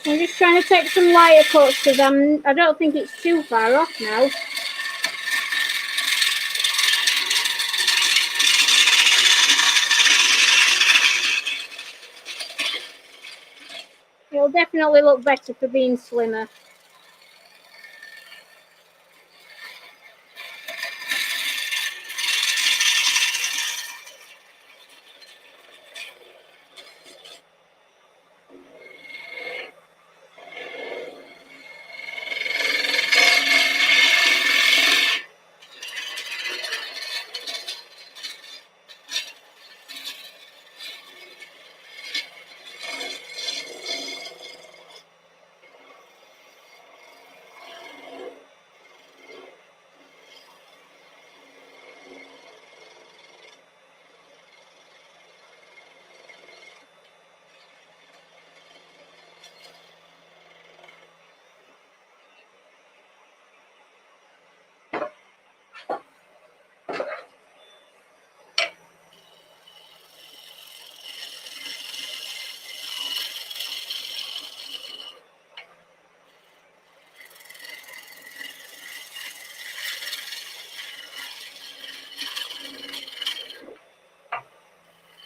I'm just trying to take some lighter cuts because I don't think it's too far off now. It'll definitely look better for being slimmer.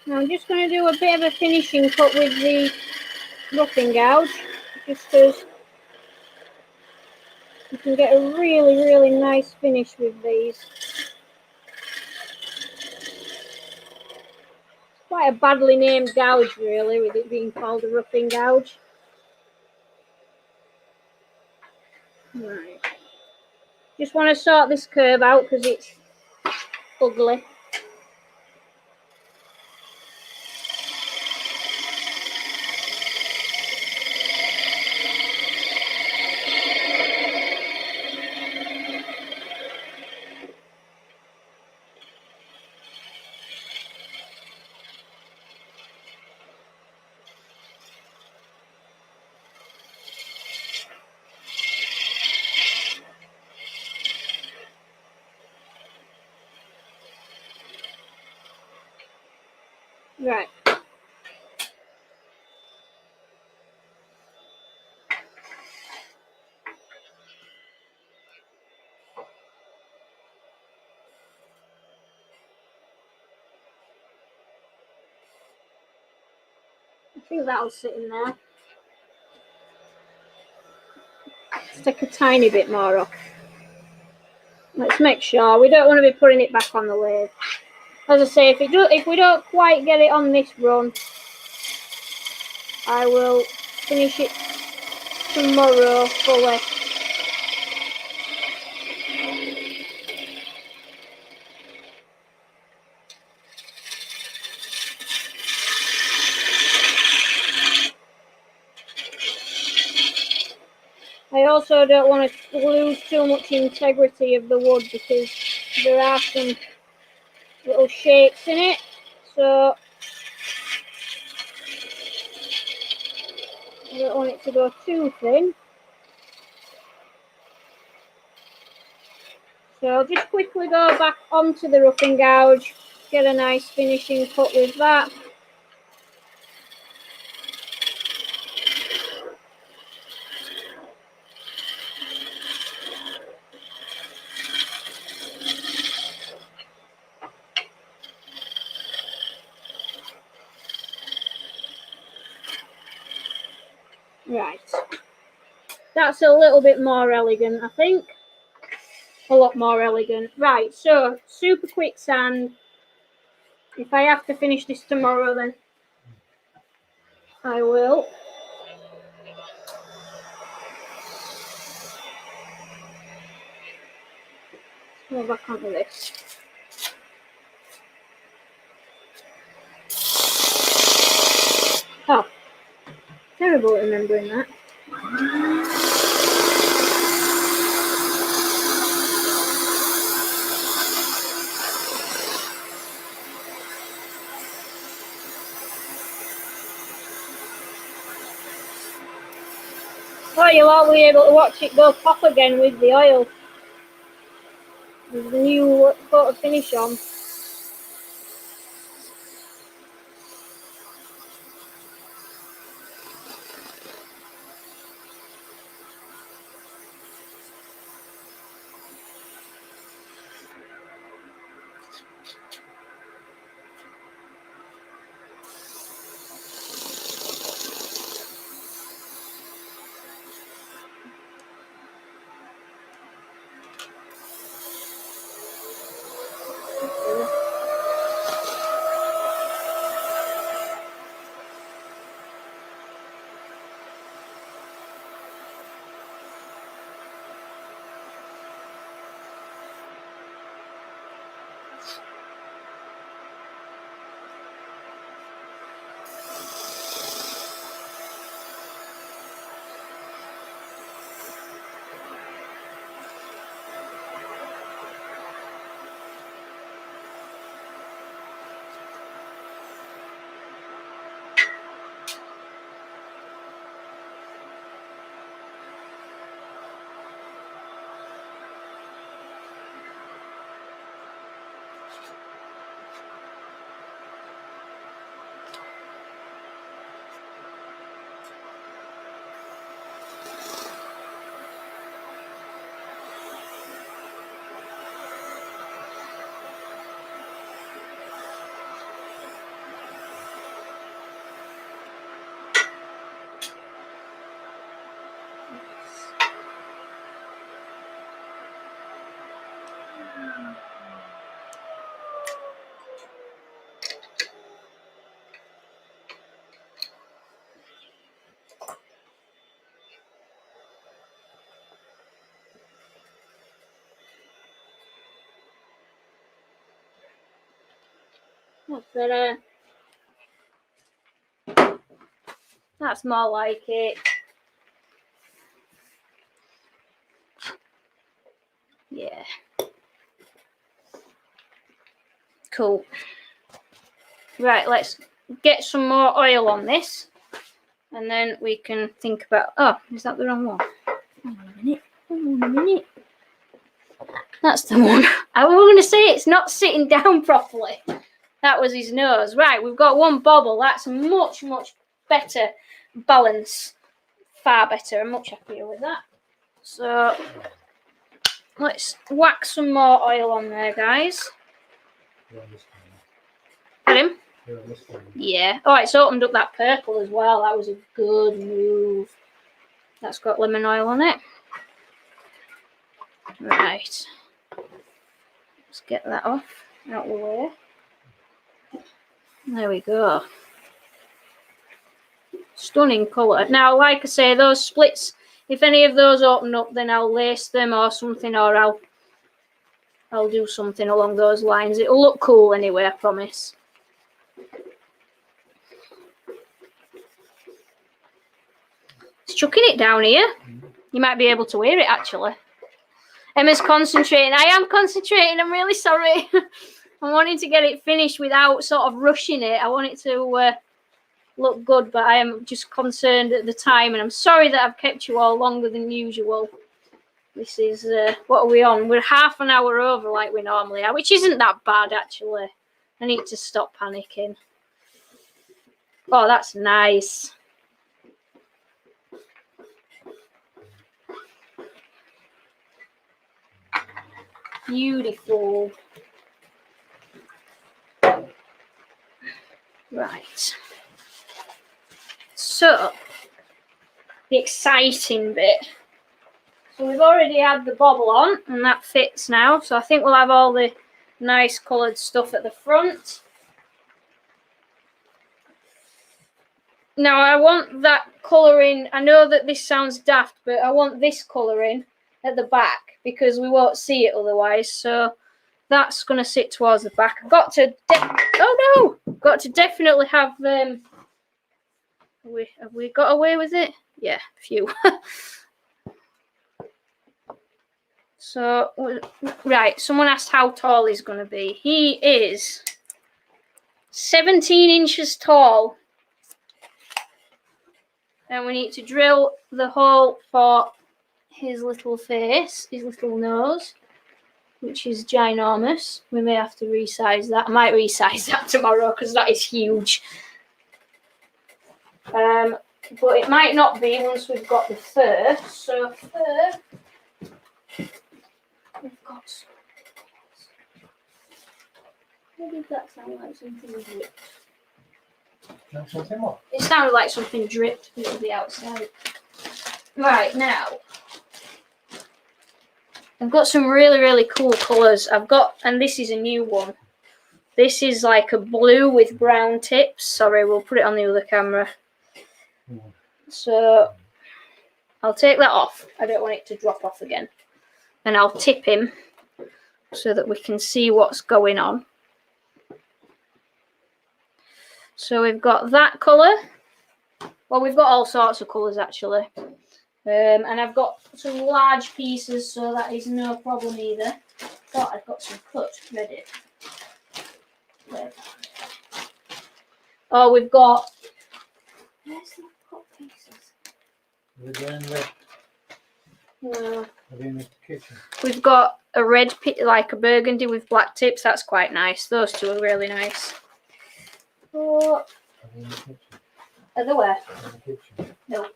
Now I'm just going to do a bit of a finishing cut with the roughing gouge, just as you can get a really nice finish with these. Quite a badly named gouge really, with it being called a roughing gouge. Right. Just want to sort this curve out because it's ugly. Right. I think that'll sit in there. Let's take a tiny bit more off. Let's make sure. We don't want to be putting it back on the lathe. As I say, if we don't quite get it on this run, I will finish it tomorrow fully. I also don't want to lose too much integrity of the wood because there are some little shapes in it, so I don't want it to go too thin. So I'll just quickly go back onto the roughing gouge, get a nice finishing cut with that. Right, that's a little bit more elegant, I think. A lot more elegant. Right, so super quick sand. If I have to finish this tomorrow, then I will. Go back onto this. Oh, terrible at remembering that. Oh, you'll all be able to watch it go pop again with the oil. With the new coat of finish on. That's better. That's more like it. Yeah. Cool. Right, let's get some more oil on this. And then we can think about... Oh, is that the wrong one? Hang on a minute. Hang on a minute. That's the one. I was going to say it's not sitting down properly. That was his nose. Right, we've got one bobble. That's much, much better balance. Far better. I'm much happier with that. So, let's whack some more oil on there, guys. Got him? Yeah. Oh, it's opened up that purple as well. That was a good move. That's got lemon oil on it. Right. Let's get that off. Out the way. There we go. Stunning colour. Now, like I say, those splits, if any of those open up, then I'll lace them or something, or I'll do something along those lines. It'll look cool anyway, I promise. It's chucking it down here. You might be able to hear it, actually. Emma's concentrating. I am concentrating. I'm really sorry. I'm wanting to get it finished without sort of rushing it. I want it to look good, but I am just concerned at the time, and I'm sorry that I've kept you all longer than usual. This is, what are we on? We're half an hour over like we normally are, which isn't that bad, actually. I need to stop panicking. Oh, that's nice. Beautiful. Right. So, the exciting bit. So we've already had the bobble on, and that fits now. So I think we'll have all the nice coloured stuff at the front. Now I want that colouring. I know that this sounds daft, but I want this colouring at the back because we won't see it otherwise. So that's going to sit towards the back. I've got to... Oh no! Got to definitely have... Have we got away with it? Yeah, a few. So, right, someone asked how tall he's going to be. He is 17 inches tall. And we need to drill the hole for his little face, his little nose, which is ginormous. We may have to resize that. I might resize that tomorrow because that is huge. But it might not be once we've got the fur. So fur, we've got... What did that sound like? Something dripped. Something what? It sounded like something dripped into the outside. Right, now. I've got some really, really cool colours. I've got, and this is a new one. This is like a blue with brown tips. Sorry, we'll put it on the other camera. So I'll take that off. I don't want it to drop off again. And I'll tip him so that we can see what's going on. So we've got that colour. Well, we've got all sorts of colours actually. And I've got some large pieces, so that is no problem either. Thought I've got some cut ready. Oh, we've got... Where's the cut pieces? We're doing the... No. We're in the kitchen. We've got a red, like a burgundy with black tips. That's quite nice. Those two are really nice. Oh. In the kitchen. Are they where? In the kitchen. No.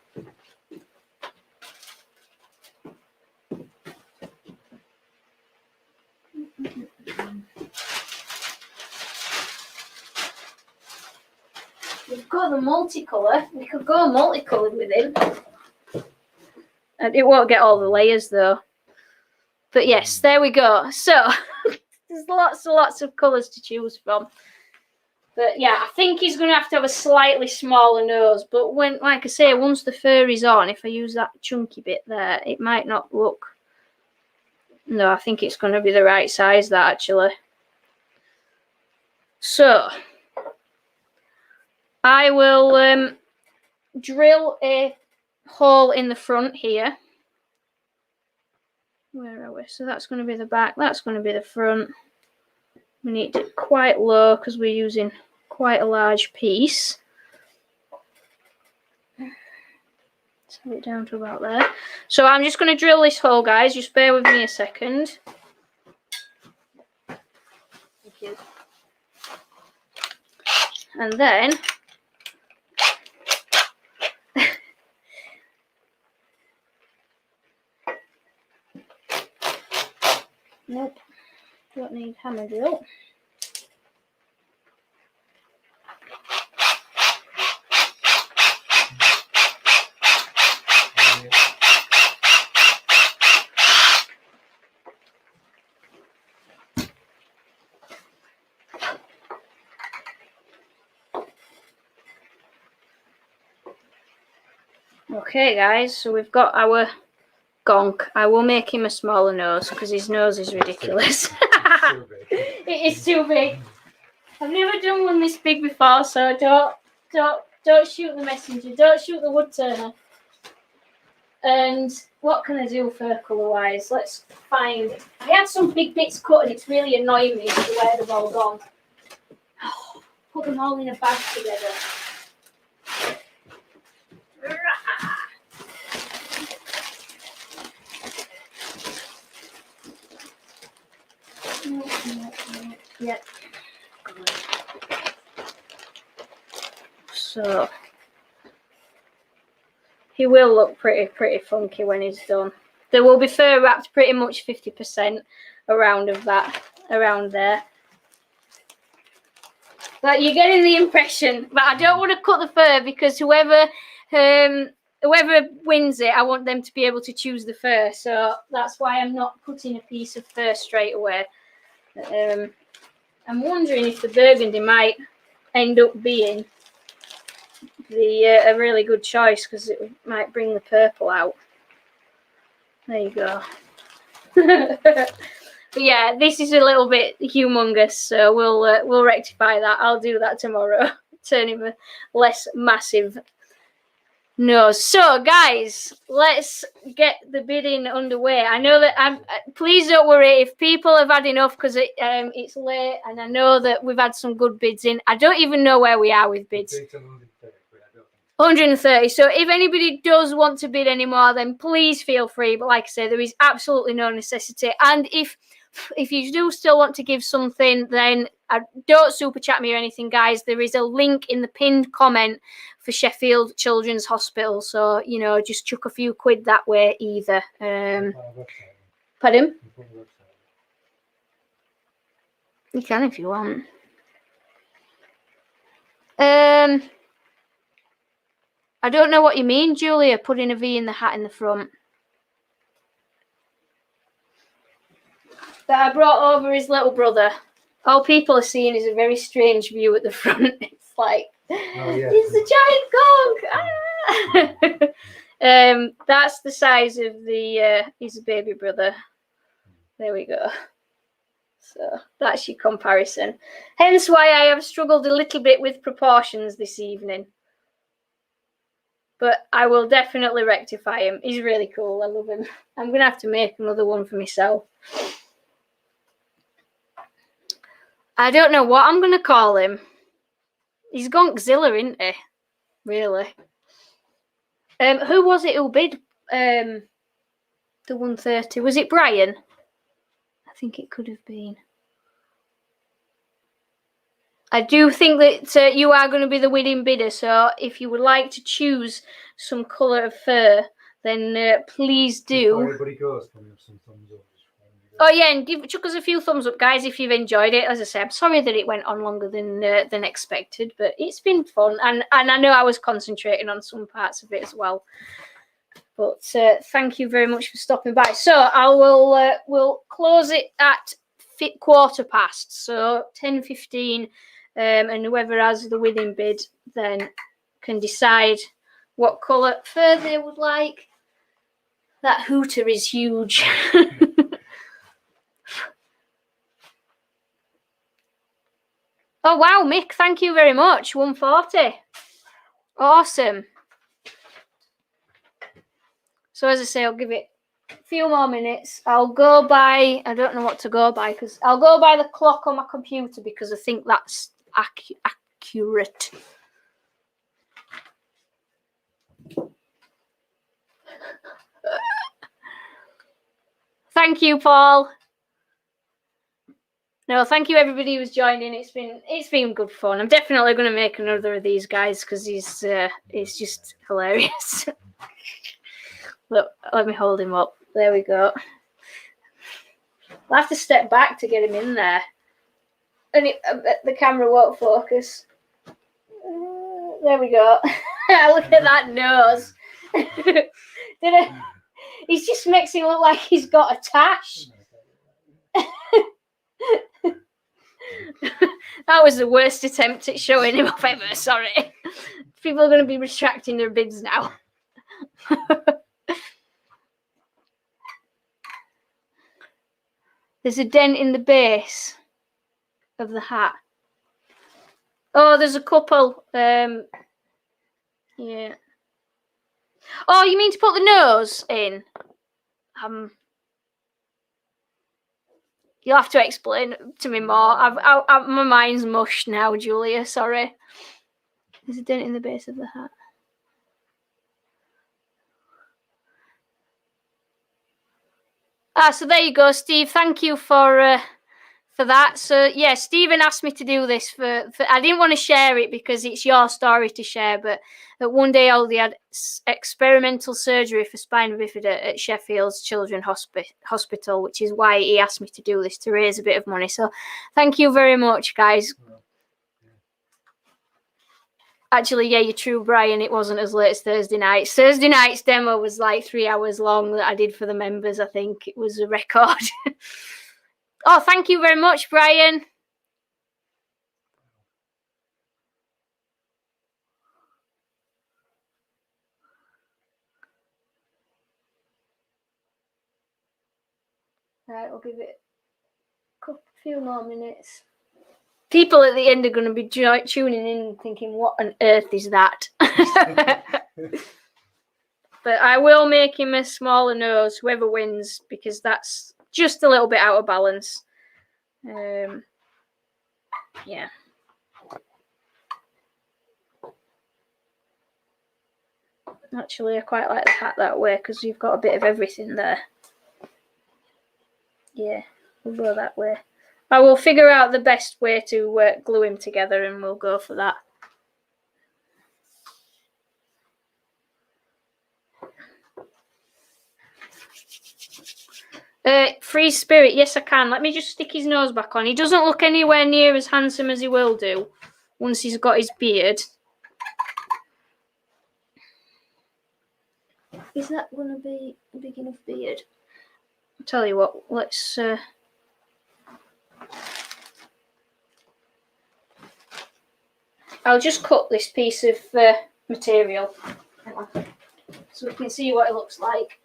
We've got the multicolour. We could go multicoloured with him. And it won't get all the layers though. But yes, there we go. So there's lots and lots of colours to choose from. But yeah, I think he's going to have a slightly smaller nose. But when, like I say, once the fur is on, if I use that chunky bit there, it might not look... No, I think it's going to be the right size, that actually. So I will drill a hole in the front here. Where are we? So that's going to be the back, that's going to be the front. We need it quite low because we're using quite a large piece. Let's have it down to about there. So I'm just going to drill this hole, guys. Just bear with me a second. Thank you. And then nope, don't need hammer drill. Okay, guys, so we've got our Gonk. I will make him a smaller nose because his nose is ridiculous. It is too big. I've never done one this big before, so don't shoot the messenger. Don't shoot the wood turner. And what can I do fur colour wise? Let's find. I had some big bits cut, and it's really annoying me where they've all gone. Put them all in a bag together. Yep. So he will look pretty funky when he's done. There will be fur wrapped pretty much 50% around there. But you're getting the impression. But I don't want to cut the fur because whoever wins it, I want them to be able to choose the fur. So that's why I'm not cutting a piece of fur straight away. I'm wondering if the burgundy might end up being a really good choice because it might bring the purple out. There you go. But yeah, this is a little bit humongous, so we'll rectify that. I'll do that tomorrow. Turn him a less massive nose. So guys, let's get the bidding underway. I know that please don't worry if people have had enough because it's late, and I know that we've had some good bids in. I don't even know where we are with bids. 130. So if anybody does want to bid anymore, then please feel free. But like I say, there is absolutely no necessity. And if you do still want to give something, then don't super chat me or anything, guys. There is a link in the pinned comment for Sheffield Children's Hospital. So, you know, just chuck a few quid that way either. Pardon? You can if you want. I don't know what you mean, Julia, putting a V in the hat in the front. That I brought over his little brother. All people are seeing is a very strange view at the front. It's like, it's a giant Gong! Ah! That's the size of his baby brother. There we go. So that's your comparison. Hence why I have struggled a little bit with proportions this evening. But I will definitely rectify him. He's really cool. I love him. I'm going to have to make another one for myself. I don't know what I'm going to call him. He's Gonkzilla, isn't he? Really. Who was it who bid the 130? Was it Brian? I think it could have been. I do think that you are going to be the winning bidder, so if you would like to choose some colour of fur, then please do. Everybody goes, can we have some thumbs up? Oh yeah, and chuck us a few thumbs up, guys, if you've enjoyed it. As I said, I'm sorry that it went on longer than expected, but it's been fun, and I know I was concentrating on some parts of it as well. But thank you very much for stopping by. So we'll close it at 15:15, so 10:15. And whoever has the winning bid then can decide what colour fur they would like. That hooter is huge. Oh, wow, Mick, thank you very much. 140. Awesome. So as I say, I'll give it a few more minutes. I'll go by, I don't know what to go by, because I'll go by the clock on my computer because I think that's accurate. Thank you, Paul. No, thank you everybody who's joined in. It's been good fun. I'm definitely going to make another of these guys because he's just hilarious. Look, let me hold him up. There we go. I'll have to step back to get him in there, and the camera won't focus. There we go. Look at that nose. He just makes him look like he's got a tash. That was the worst attempt at showing him off ever. Sorry. People are going to be retracting their bids now. There's a dent in the base of the hat. Oh, there's a couple. Yeah. Oh, you mean to put the nose in? You'll have to explain to me more. My mind's mushed now, Julia. Sorry. There's a dent in the base of the hat. So there you go, Steve. Thank you for that. So yeah, Stephen asked me to do this for I didn't want to share it because it's your story to share, but one day Aldi had experimental surgery for spina bifida at Sheffield's Children's Hospital, which is why he asked me to do this, to raise a bit of money. So thank you very much, guys. Actually, yeah, you're true, Brian. It wasn't as late as Thursday night. Thursday night's demo was like 3 hours long that I did for the members. I think it was a record. Oh, thank you very much, Brian. Right, we'll give it a few more minutes. People at the end are going to be tuning in and thinking, what on earth is that? But I will make him a smaller nose, whoever wins, because that's just a little bit out of balance. Yeah. Actually, I quite like the hat that way because you've got a bit of everything there. Yeah, we'll go that way. I will figure out the best way to glue him together and we'll go for that. Free Spirit, yes I can. Let me just stick his nose back on. He doesn't look anywhere near as handsome as he will do once he's got his beard. Is that going to be a big enough beard? I'll tell you what, let's... I'll just cut this piece of material. Hang on. So we can see what it looks like.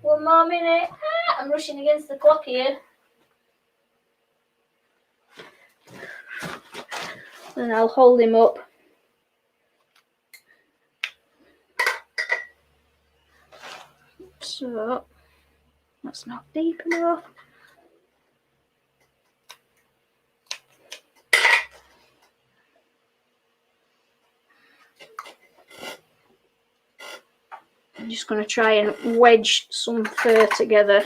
One more minute. I'm rushing against the clock here. And I'll hold him up. So, that's not deep enough. I'm just going to try and wedge some fur together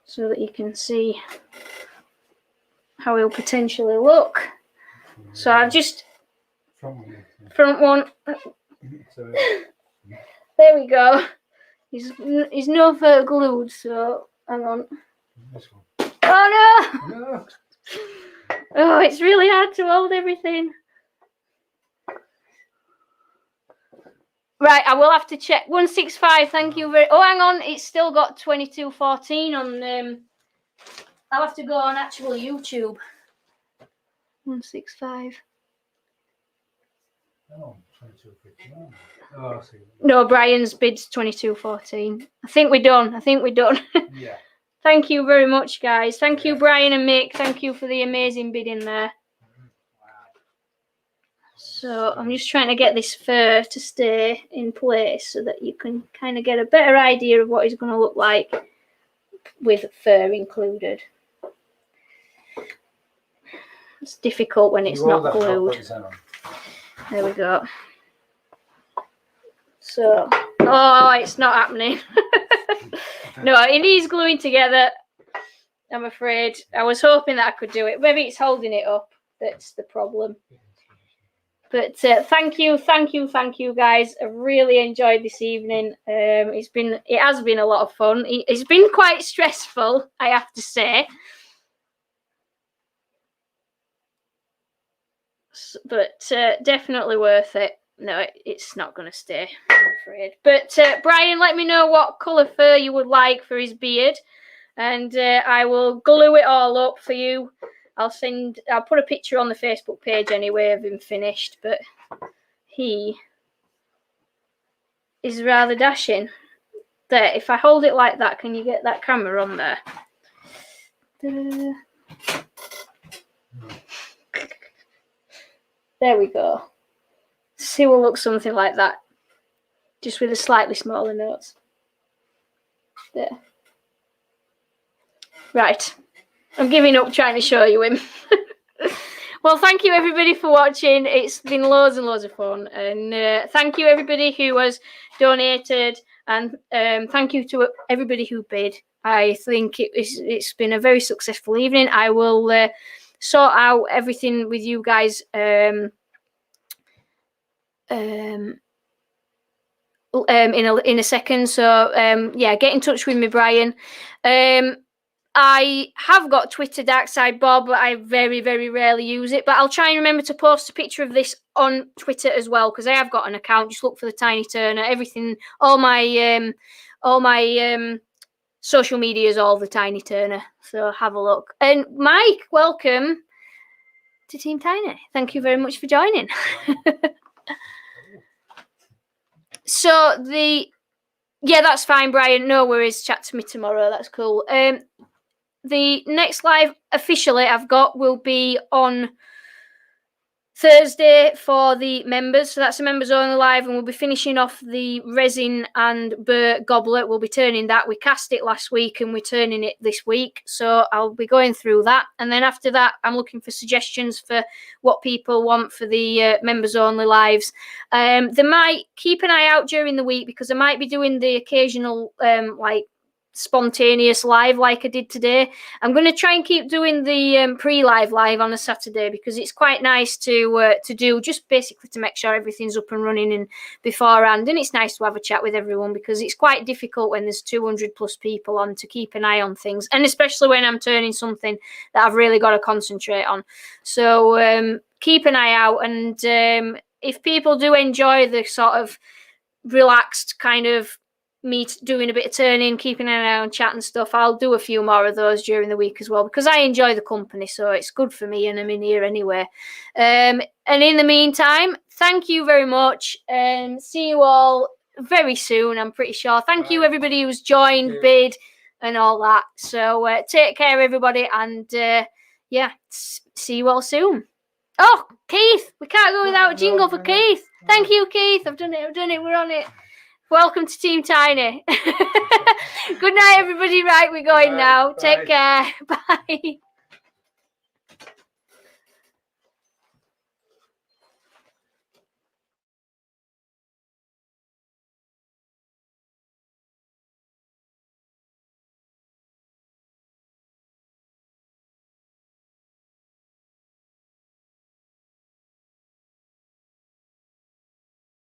so that you can see how he'll potentially look. So I've just front one. There we go. He's no fur glued, so hang on. Oh no! No! Oh, it's really hard to hold everything. Right, I will have to check. 165, thank you very... Oh, hang on, it's still got 2214 on... I'll have to go on actual YouTube. 165. Oh, 22.59. Oh, I see. No, Brian's bid's 22.14. I think we're done. Yeah. Thank you very much, guys. Thank you, Yeah. Brian and Mick. Thank you for the amazing bidding there. So I'm just trying to get this fur to stay in place so that you can kind of get a better idea of what it's going to look like with fur included. It's difficult when it's not glued. There we go. So, oh, it's not happening. No, it needs gluing together, I'm afraid. I was hoping that I could do it. Maybe it's holding it up. That's the problem. But thank you, guys. I really enjoyed this evening. It has been a lot of fun. It's been quite stressful, I have to say. But definitely worth it. No, it's not going to stay, I'm afraid. But Brian, let me know what colour fur you would like for his beard, and I will glue it all up for you. I'll put a picture on the Facebook page anyway of him finished, but he is rather dashing. There, if I hold it like that, can you get that camera on there? There we go. See, will look something like that, just with a slightly smaller nose. There. Right. I'm giving up trying to show you him. Well, thank you everybody for watching. It's been loads and loads of fun, and thank you everybody who has donated, and thank you to everybody who bid. I think it's been a very successful evening. I will sort out everything with you guys in a second. So yeah, get in touch with me, Brian. I have got Twitter, Darkside Bob, but I very, very rarely use it. But I'll try and remember to post a picture of this on Twitter as well, because I have got an account. Just look for the Tiny Turner. Everything, all my social media is all the Tiny Turner. So have a look. And Mike, welcome to Team Tiny. Thank you very much for joining. So yeah, that's fine, Brian. No worries. Chat to me tomorrow. That's cool. The next live officially I've got will be on Thursday for the members. So that's a members only live, and we'll be finishing off the resin and burr goblet. We'll be turning that. We cast it last week and we're turning it this week. So I'll be going through that. And then after that, I'm looking for suggestions for what people want for the members only lives. They might keep an eye out during the week, because I might be doing the occasional like spontaneous live like I did today. I'm going to try and keep doing the pre-live live on a Saturday, because it's quite nice to do, just basically to make sure everything's up and running and beforehand, and it's nice to have a chat with everyone, because it's quite difficult when there's 200 plus people on to keep an eye on things, and especially when I'm turning something that I've really got to concentrate on. So keep an eye out, and if people do enjoy the sort of relaxed kind of me doing a bit of turning, keeping an eye on chat and stuff, I'll do a few more of those during the week as well, because I enjoy the company, so it's good for me, and I'm in here anyway. And in the meantime, thank you very much, and see you all very soon, I'm pretty sure. Thank you everybody who's joined, bid, and all that. So take care everybody, and yeah, see you all soon. Oh, Keith, we can't go without a jingle for Keith. Thank you, Keith. I've done it, we're on it. Welcome to Team Tiny. Good night, everybody. Right, we're going now. Take care. Bye.